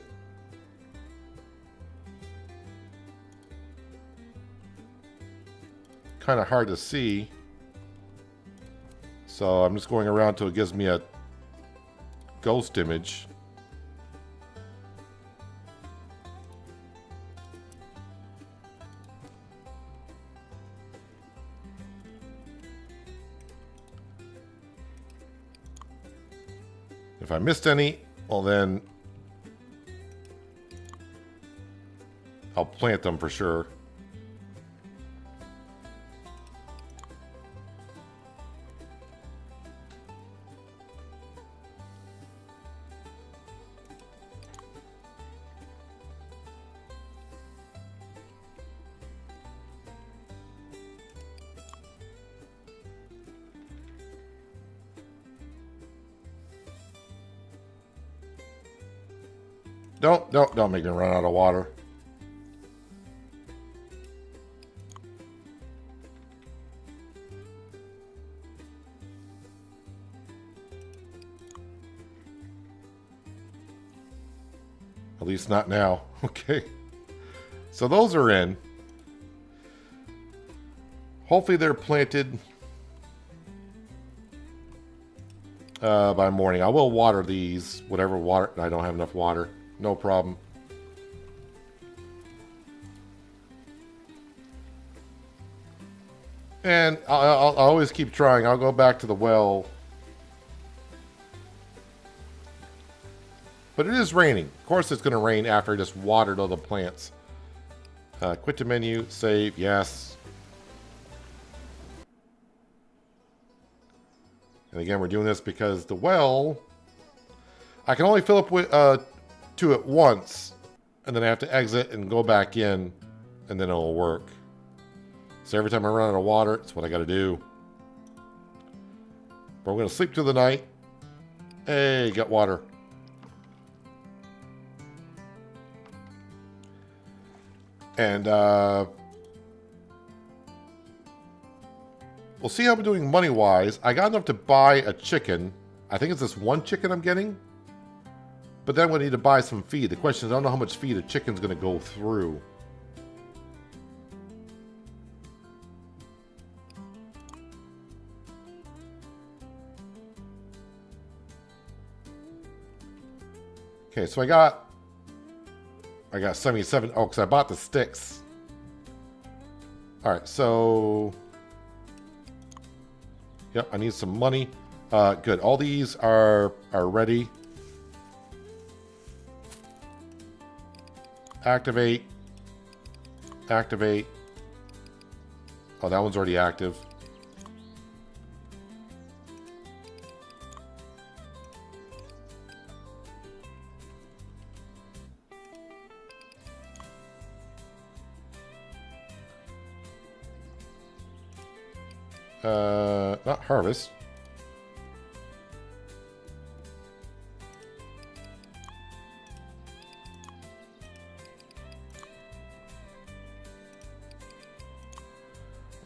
Kind of hard to see. So I'm just going around till it gives me a ghost image. If I missed any, well then I'll plant them for sure. Don't make me run out of water. At least not now. Okay. So those are in. Hopefully they're planted. by morning. I will water these, whatever water. I don't have enough water. No problem. And I'll always keep trying. I'll go back to the well. But it is raining. Of course it's going to rain after I just watered all the plants. Quit the menu. Save. Yes. And again, we're doing this because the well, I can only fill up with, to it once. And then I have to exit and go back in. And then it'll work. So every time I run out of water, it's what I got to do. But we're going to sleep through the night. Hey, got water. And we'll see how I'm doing money-wise. I got enough to buy a chicken. I think it's this one chicken I'm getting. But then we need to buy some feed. The question is, I don't know how much feed a chicken's going to go through. Okay, so I got 77. Oh, because I bought the sticks. Alright, so... Yep, I need some money. Good. All these are ready. Activate. Activate. Oh, that one's already active. Not harvest.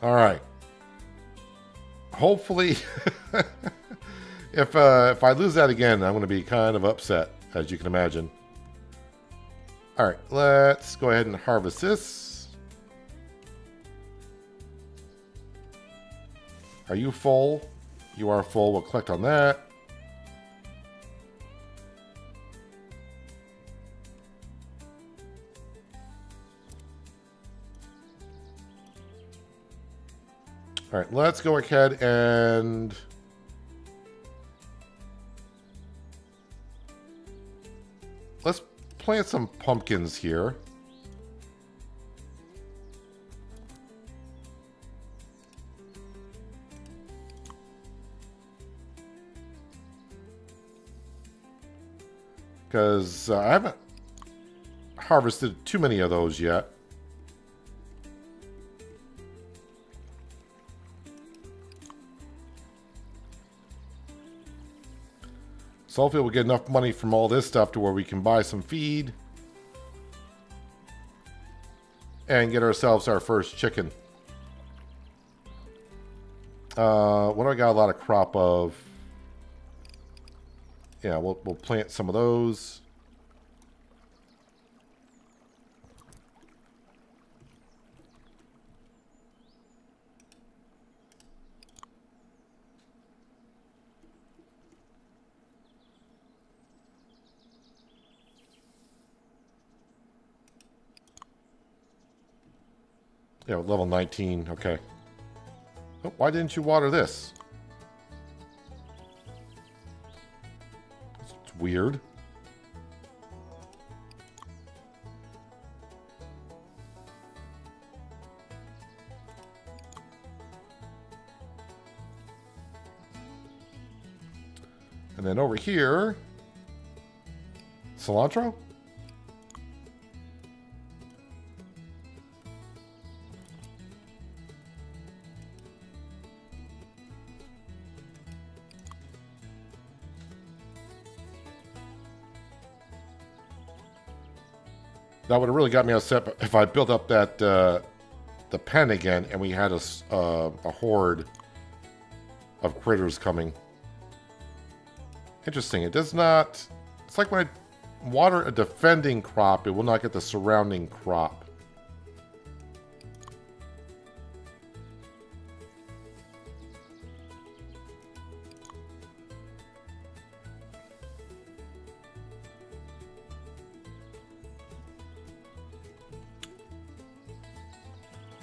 All right. Hopefully, if I lose that again, I'm going to be kind of upset, as you can imagine. All right, let's go ahead and harvest this. Are you full? You are full. We'll collect on that. All right, let's go ahead and let's plant some pumpkins here. Because I haven't harvested too many of those yet. So hopefully we'll get enough money from all this stuff to where we can buy some feed. And get ourselves our first chicken. What do I got a lot of crop of? Yeah, we'll plant some of those. Yeah, level 19. Okay. Oh, why didn't you water this? It's weird. And then over here, cilantro? That would have really got me upset if I built up that the pen again and we had a horde of critters coming. Interesting. It does not... It's like when I water a defending crop, it will not get the surrounding crop.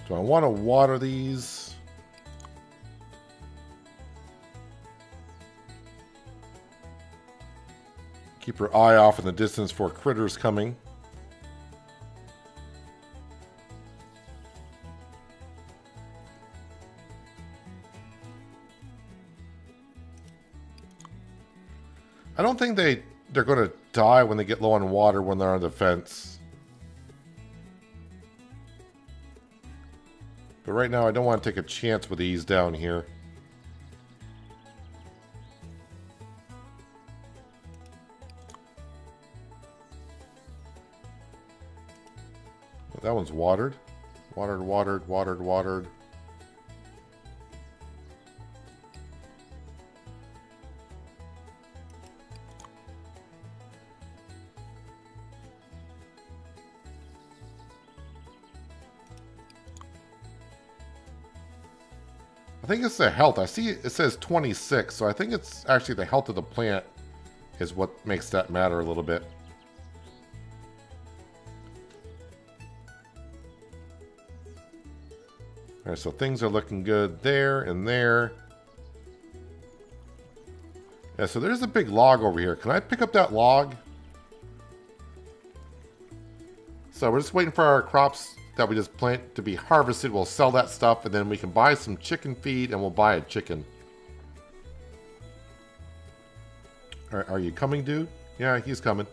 Do I want to water these? Keep your eye off in the distance for critters coming. I don't think they're going to die when they get low on water when they're on the fence. But right now I don't want to take a chance with these down here. That one's watered. Watered, watered, watered, watered. I think it's the health. I see it says 26, so I think it's actually the health of the plant is what makes that matter a little bit. Alright, so things are looking good there and there. Yeah, so there's a big log over here. Can I pick up that log? So we're just waiting for our crops that we just plant to be harvested. We'll sell that stuff and then we can buy some chicken feed and we'll buy a chicken. Are you coming, dude? Yeah, he's coming.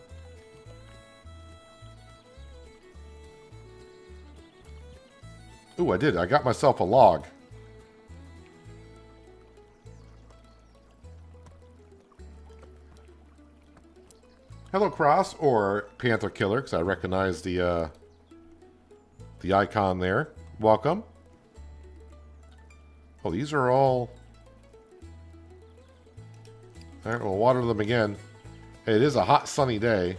Ooh, I did. I got myself a log. Hello, Cross, or Panther Killer, because I recognize the icon there. Welcome. Oh, these are all... Alright, we'll water them again. It is a hot, sunny day.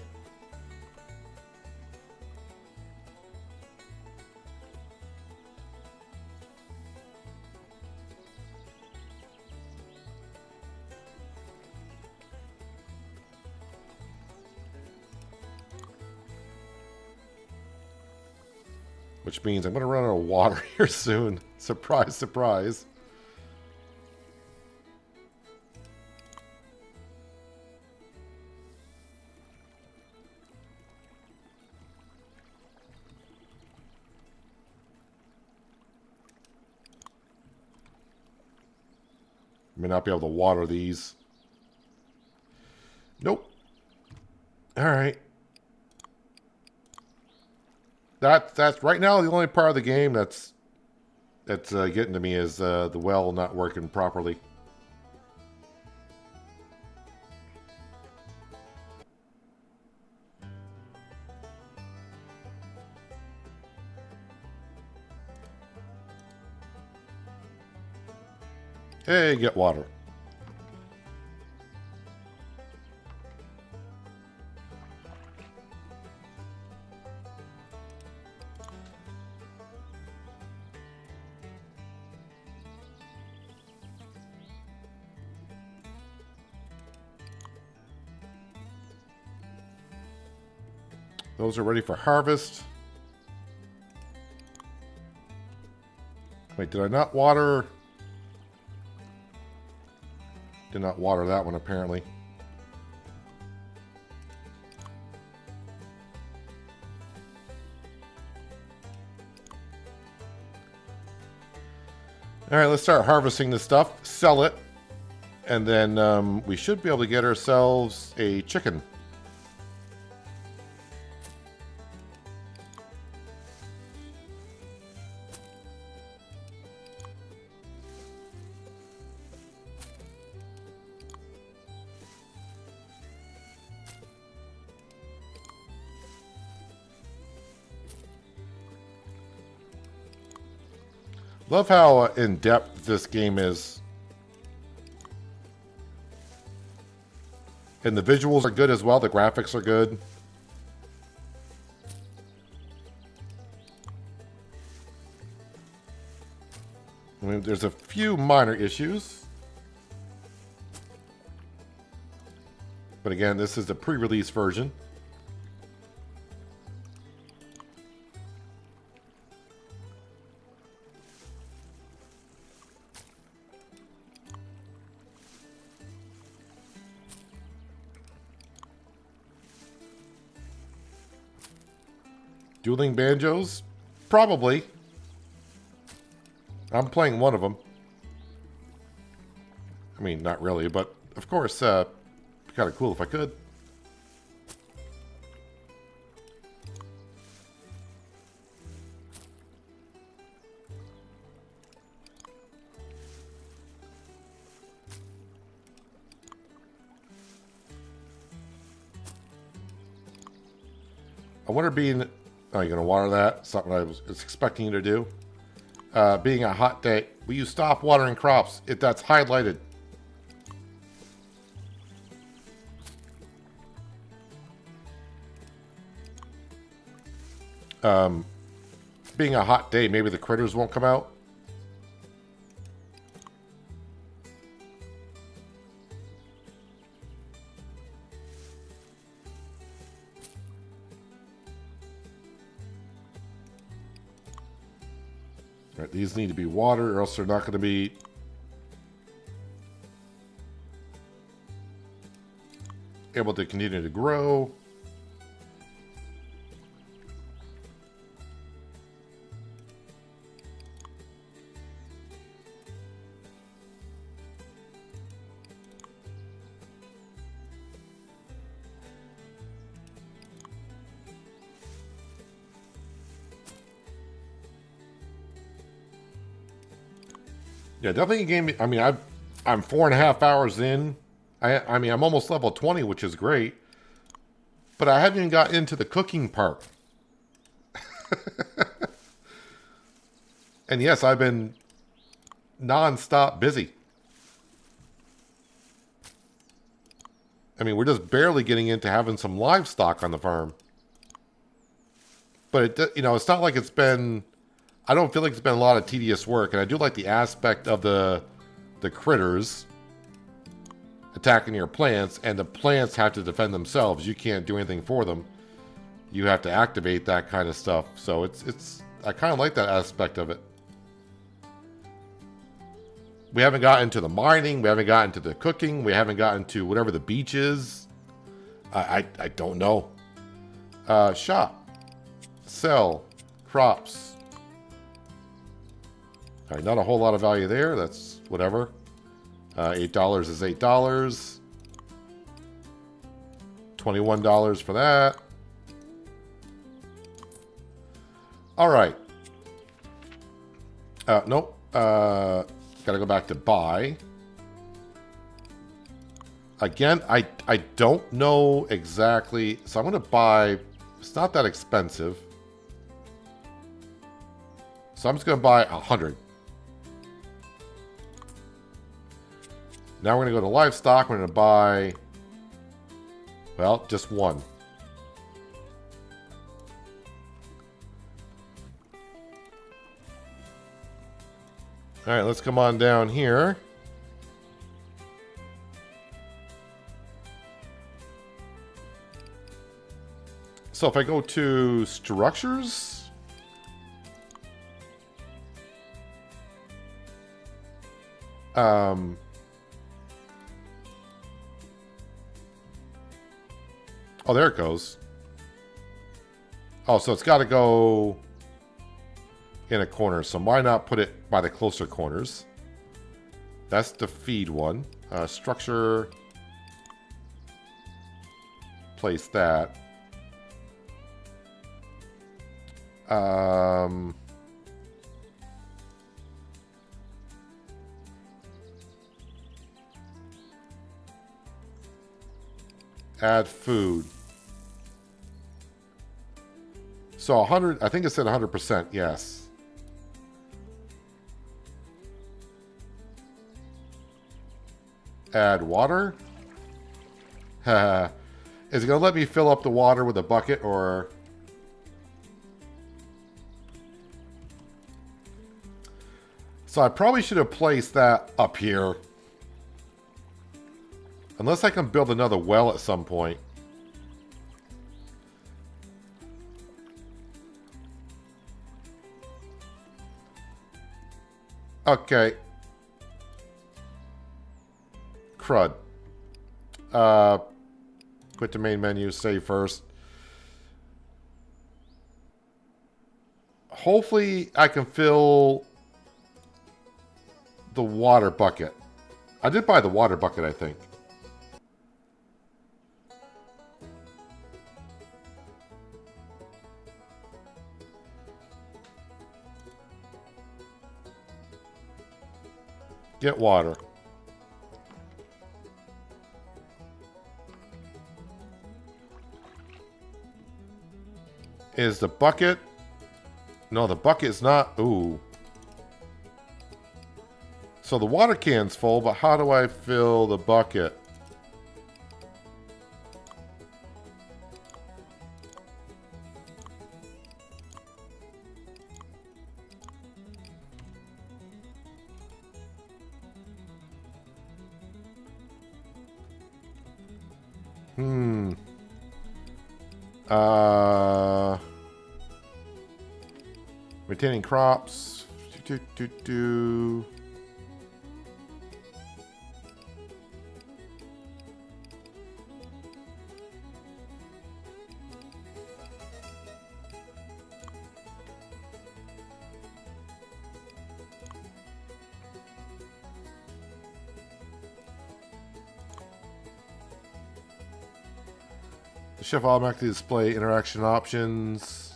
Which means I'm going to run out of water here soon. Surprise, surprise. May not be able to water these. Nope. All right. That's right now the only part of the game that's getting to me is the well not working properly. Hey, get water. Those are ready for harvest. Wait, did I not water? Did not water that one, apparently. Alright, let's start harvesting this stuff. Sell it. And then we should be able to get ourselves a chicken. Love how in-depth this game is. And the visuals are good as well. The graphics are good. I mean, there's a few minor issues. But again, this is the pre-release version. Dueling banjos? Probably. I'm playing one of them. I mean, not really, but of course, kind of cool if I could. I wonder being... Oh, you're going to water that? Something I was expecting you to do. Being a hot day. Will you stop watering crops? That's highlighted. Being a hot day, maybe the critters won't come out. All right, these need to be watered or else they're not going to be able to continue to grow. Yeah, definitely a game. I mean, I'm 4.5 hours in. I mean, I'm almost level 20, which is great. But I haven't even got into the cooking part. And yes, I've been non-stop busy. I mean, we're just barely getting into having some livestock on the farm. But, it's not like it's been... I don't feel like it's been a lot of tedious work, and I do like the aspect of the critters attacking your plants, and the plants have to defend themselves. You can't do anything for them. You have to activate that kind of stuff. So it's I kind of like that aspect of it. We haven't gotten to the mining, we haven't gotten to the cooking, we haven't gotten to whatever the beach is. I don't know. Shop. Sell. Crops. All right, not a whole lot of value there. That's whatever. $8 is $8. $21 for that. All right. Nope. Got to go back to buy. Again, I don't know exactly. So I'm going to buy. It's not that expensive. So I'm just going to buy 100. Now we're going to go to livestock. We're going to buy, well, just one. All right, let's come on down here. So if I go to structures, oh, there it goes. Oh, so it's got to go in a corner. So why not put it by the closer corners? That's the feed one. Structure. Place that. Add food. So 100, I think it said 100%, yes. Add water. Is it going to let me fill up the water with a bucket or... So I probably should have placed that up here. Unless I can build another well at some point. Okay. Crud. Quit the main menu, save first. Hopefully I can fill the water bucket. I did buy the water bucket, I think. Get water. Is the bucket... No, the bucket's not... Ooh. So the water can's full, but how do I fill the bucket? Retaining crops. The chef automatically display interaction options.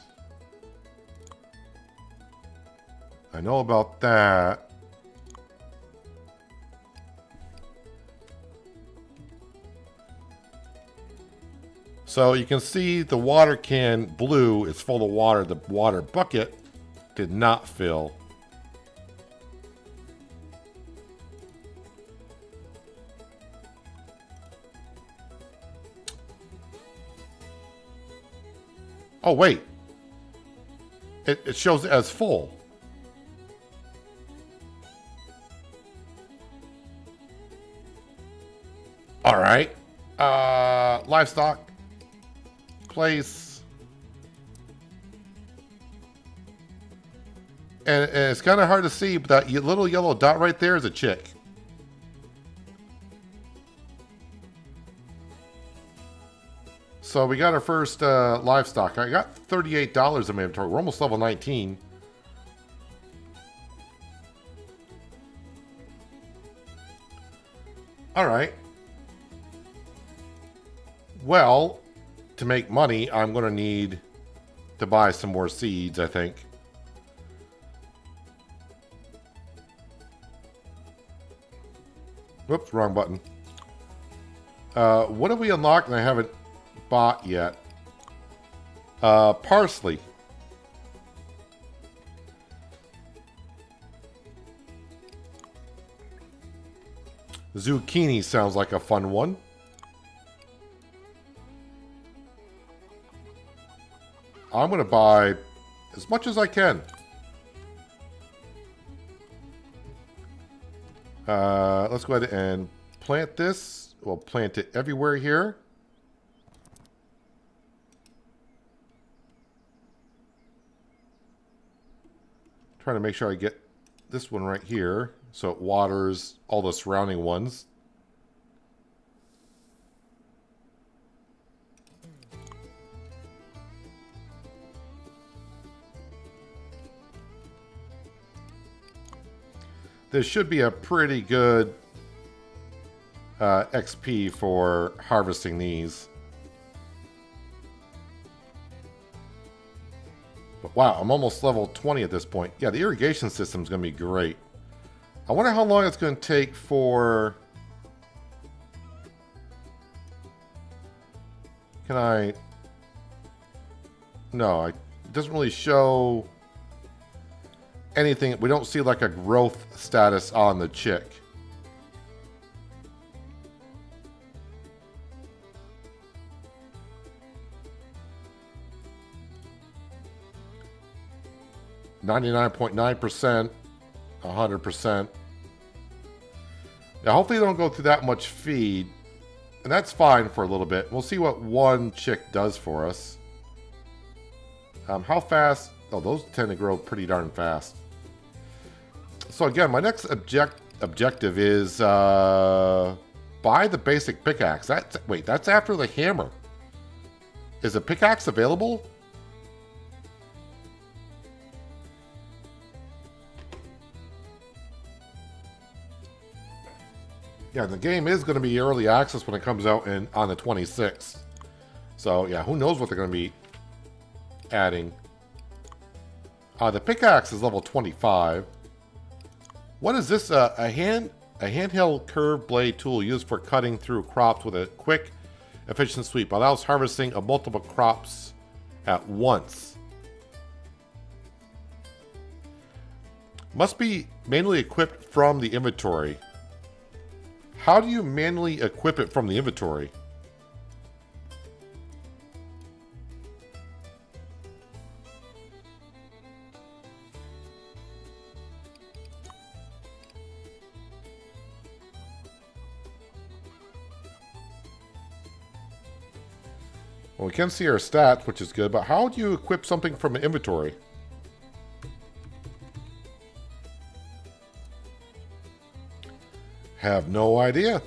I know about that. So you can see the water can blue is full of water. The water bucket did not fill. Oh, wait. It shows it as full. All right. Livestock. Place. And it's kind of hard to see, but that little yellow dot right there is a chick. So we got our first livestock. I got $38 in my inventory. We're almost level 19. All right. Well, to make money, I'm going to need to buy some more seeds, I think. Whoops, wrong button. What have we unlocked and I haven't bought yet? Parsley. Zucchini sounds like a fun one. I'm going to buy as much as I can. Let's go ahead and plant this. We'll plant it everywhere here. Trying to make sure I get this one right here so it waters all the surrounding ones. This should be a pretty good XP for harvesting these. But wow, I'm almost level 20 at this point. Yeah, the irrigation system is going to be great. I wonder how long it's going to take for... Can I... No, it doesn't really show anything. We don't see like a growth status on the chick. .9%, 100%. Now, hopefully they don't go through that much feed, and that's fine for a little bit. We'll see what one chick does for us. How fast? Oh, those tend to grow pretty darn fast. So again, my next objective is buy the basic pickaxe. Wait, that's after the hammer. Is a pickaxe available? Yeah, the game is going to be early access when it comes out on the 26th. So, yeah, who knows what they're going to be adding. The pickaxe is level 25. What is this? A handheld curved blade tool used for cutting through crops with a quick, efficient sweep. Allows harvesting of multiple crops at once. Must be manually equipped from the inventory. How do you manually equip it from the inventory? Well, we can see our stats, which is good, but how do you equip something from an inventory? Have no idea.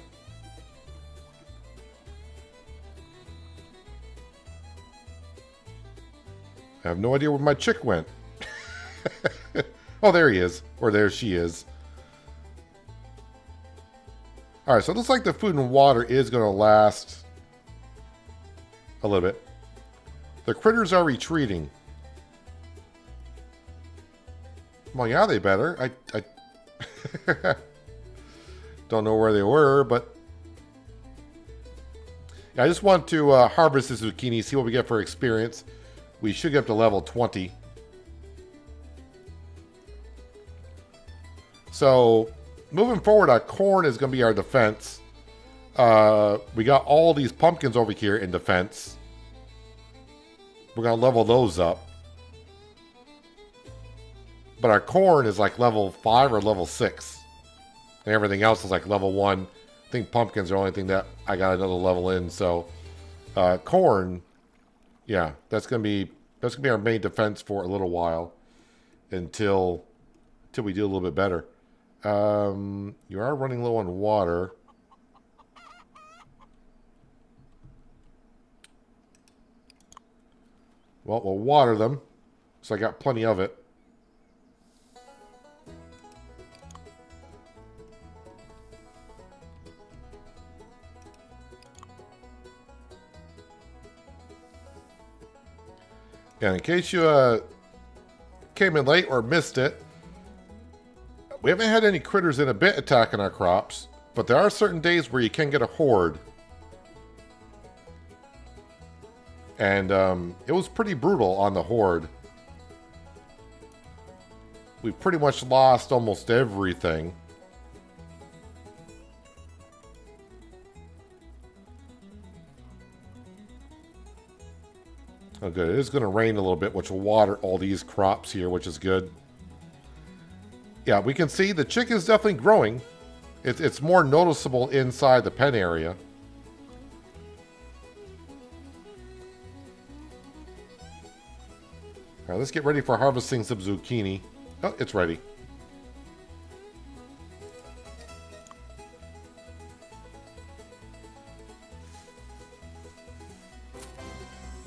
I have no idea where my chick went. Oh, there he is. Or there she is. Alright, so it looks like the food and water is going to last a little bit. The critters are retreating. Well, yeah, they better. I don't know where they were, but yeah, I just want to harvest this zucchini, see what we get for experience. We should get up to level 20. So, moving forward, our corn is going to be our defense. We got all these pumpkins over here in defense. We're going to level those up. But our corn is like level 5 or level 6. And everything else is like level 1. I think pumpkins are the only thing that I got another level in. So, corn, yeah, that's gonna be our main defense for a little while until we do a little bit better. You are running low on water. Well, we'll water them, so I got plenty of it. And in case you came in late or missed it, we haven't had any critters in a bit attacking our crops, but there are certain days where you can get a horde. And it was pretty brutal on the horde. We pretty much lost almost everything. Oh, good. It is going to rain a little bit, which will water all these crops here, which is good. Yeah, we can see the chick is definitely growing. It's more noticeable inside the pen area. All right, let's get ready for harvesting some zucchini. Oh, it's ready.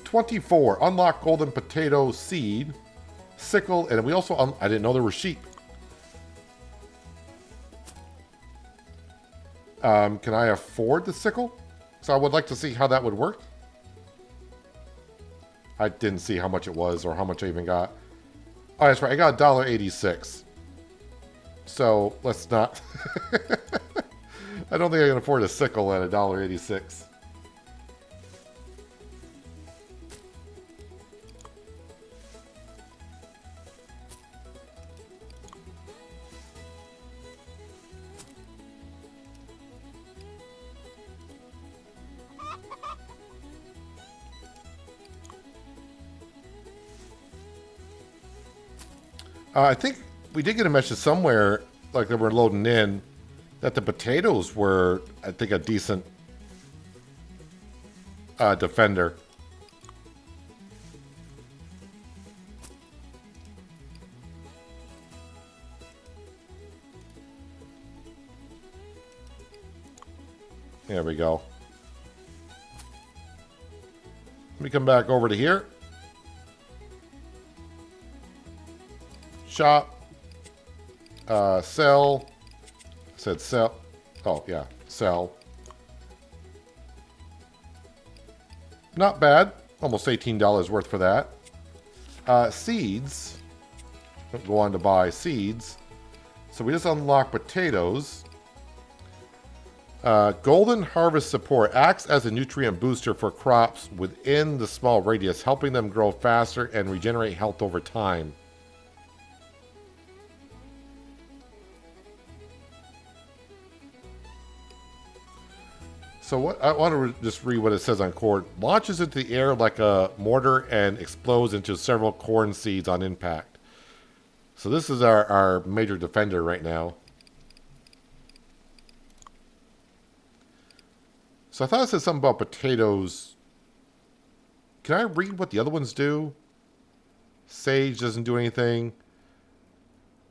$24. Unlock golden potato seed, sickle, and we also I didn't know there were sheep. Can I afford the sickle? So I would like to see how that would work. I didn't see how much it was or how much I even got. Oh, that's right. I got $1.86. So let's not. I don't think I can afford a sickle at $1.86. I think we did get a message somewhere, like they were loading in, that the potatoes were, I think, a decent defender. There we go. Let me come back over to here. Shop. Sell. I said sell. Oh, yeah. Sell. Not bad. Almost $18 worth for that. Seeds. Go on to buy seeds. So we just unlock potatoes. Golden Harvest Support acts as a nutrient booster for crops within the small radius, helping them grow faster and regenerate health over time. So what I want to just read what it says on cord. Launches into the air like a mortar and explodes into several corn seeds on impact. So this is our major defender right now. So I thought it said something about potatoes. Can I read what the other ones do? Sage doesn't do anything.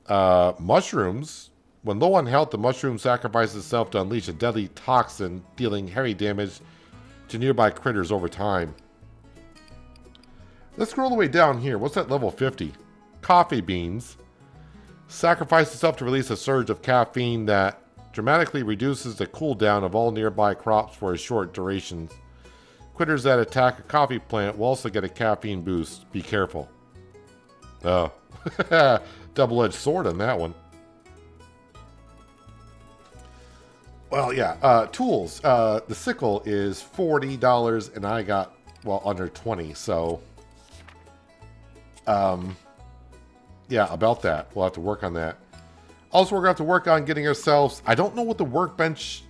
Mushrooms. When low on health, the mushroom sacrifices itself to unleash a deadly toxin, dealing heavy damage to nearby critters over time. Let's scroll all the way down here. What's that level 50? Coffee beans. Sacrifice itself to release a surge of caffeine that dramatically reduces the cooldown of all nearby crops for a short duration. Critters that attack a coffee plant will also get a caffeine boost. Be careful. Oh. Double-edged sword on that one. Well, yeah. Tools. The sickle is $40, and I got, well, under 20, so... yeah, about that. We'll have to work on that. Also, we're going to have to work on getting ourselves... I don't know what the workbench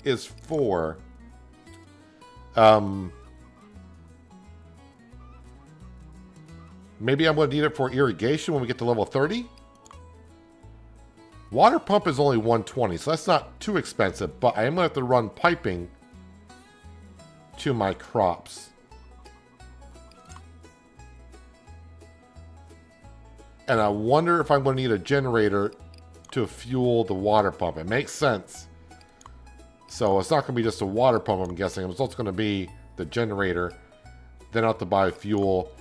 is for. Maybe I'm going to need it for irrigation when we get to level 30. Water pump is only $120, so that's not too expensive. But I am going to have to run piping to my crops. And I wonder if I'm going to need a generator to fuel the water pump. It makes sense. So it's not going to be just a water pump, I'm guessing. It's also going to be the generator. Then I'll have to buy fuel.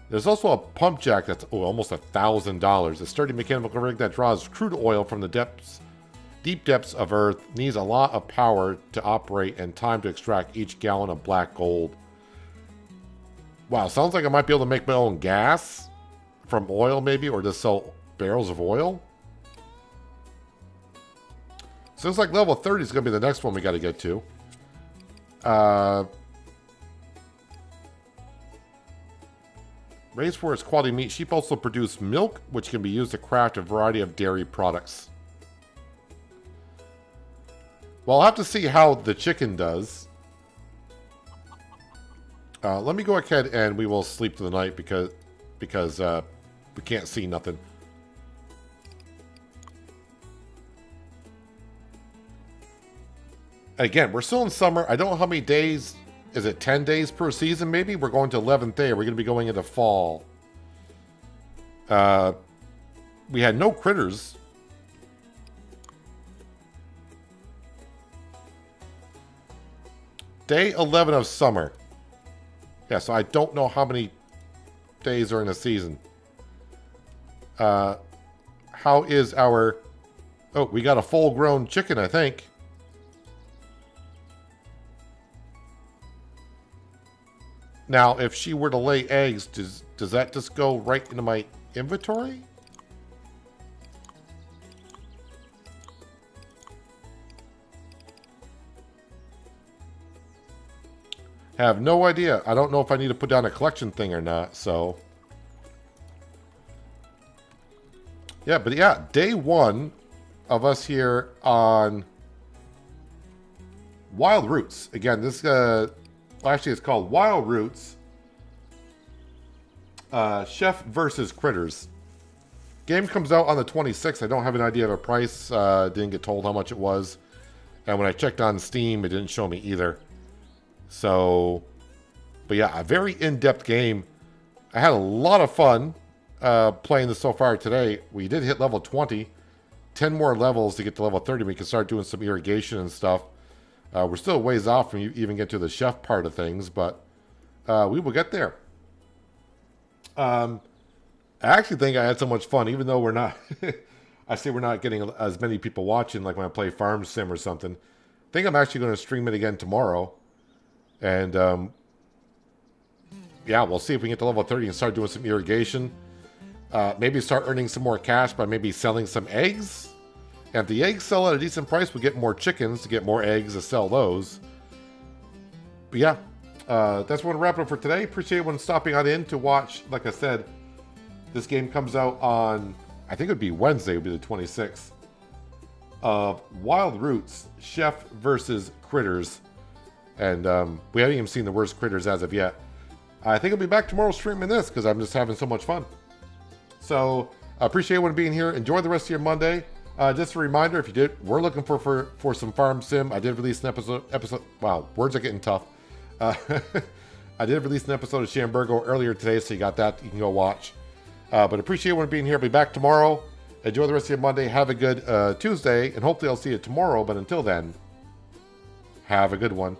There's also a pump jack that's almost $1,000. A sturdy mechanical rig that draws crude oil from the deep depths of Earth. Needs a lot of power to operate and time to extract each gallon of black gold. Wow, sounds like I might be able to make my own gas from oil maybe, or just sell barrels of oil. So it's like level 30 is going to be the next one we got to get to. Raised for its quality meat, sheep also produce milk, which can be used to craft a variety of dairy products. Well, I'll have to see how the chicken does. Let me go ahead and we will sleep through the night because we can't see nothing. Again, we're still in summer. I don't know how many days. Is it 10 days per season maybe? We're going to 11th day. We're going to be going into fall. We had no critters. Day 11 of summer. Yeah, so I don't know how many days are in a season. How is our... Oh, we got a full-grown chicken, I think. Now, if she were to lay eggs, does that just go right into my inventory? Have no idea. I don't know if I need to put down a collection thing or not, so... Yeah, but yeah, day one of us here on Wild Roots. Again, this... Well, actually, it's called Wild Roots. Chef versus Critters. Game comes out on the 26th. I don't have an idea of a price. Didn't get told how much it was. And when I checked on Steam, it didn't show me either. So, but yeah, a very in-depth game. I had a lot of fun playing this so far today. We did hit level 20. 10 more levels to get to level 30. We can start doing some irrigation and stuff. We're still a ways off from even get to the chef part of things, but we will get there. I actually think I had so much fun, even though we're not... I see we're not getting as many people watching like when I play Farm Sim or something. I think I'm actually going to stream it again tomorrow. And yeah, we'll see if we can get to level 30 and start doing some irrigation. Maybe start earning some more cash by maybe selling some eggs. And if the eggs sell at a decent price, we'll get more chickens to get more eggs to sell those. But yeah, that's what we're wrapping up for today. Appreciate everyone stopping on in to watch. Like I said, this game comes out on, I think it would be Wednesday, it would be the 26th. Wild Roots, Chef versus Critters. And we haven't even seen the worst critters as of yet. I think I'll be back tomorrow streaming this because I'm just having so much fun. So I appreciate everyone being here. Enjoy the rest of your Monday. Just a reminder, if you did, we're looking for some Farm Sim. I did release an episode. Wow, words are getting tough. I did release an episode of Shamburgo earlier today, so you got that. You can go watch. But appreciate everyone being here. I'll be back tomorrow. Enjoy the rest of your Monday. Have a good Tuesday, and hopefully I'll see you tomorrow. But until then, have a good one.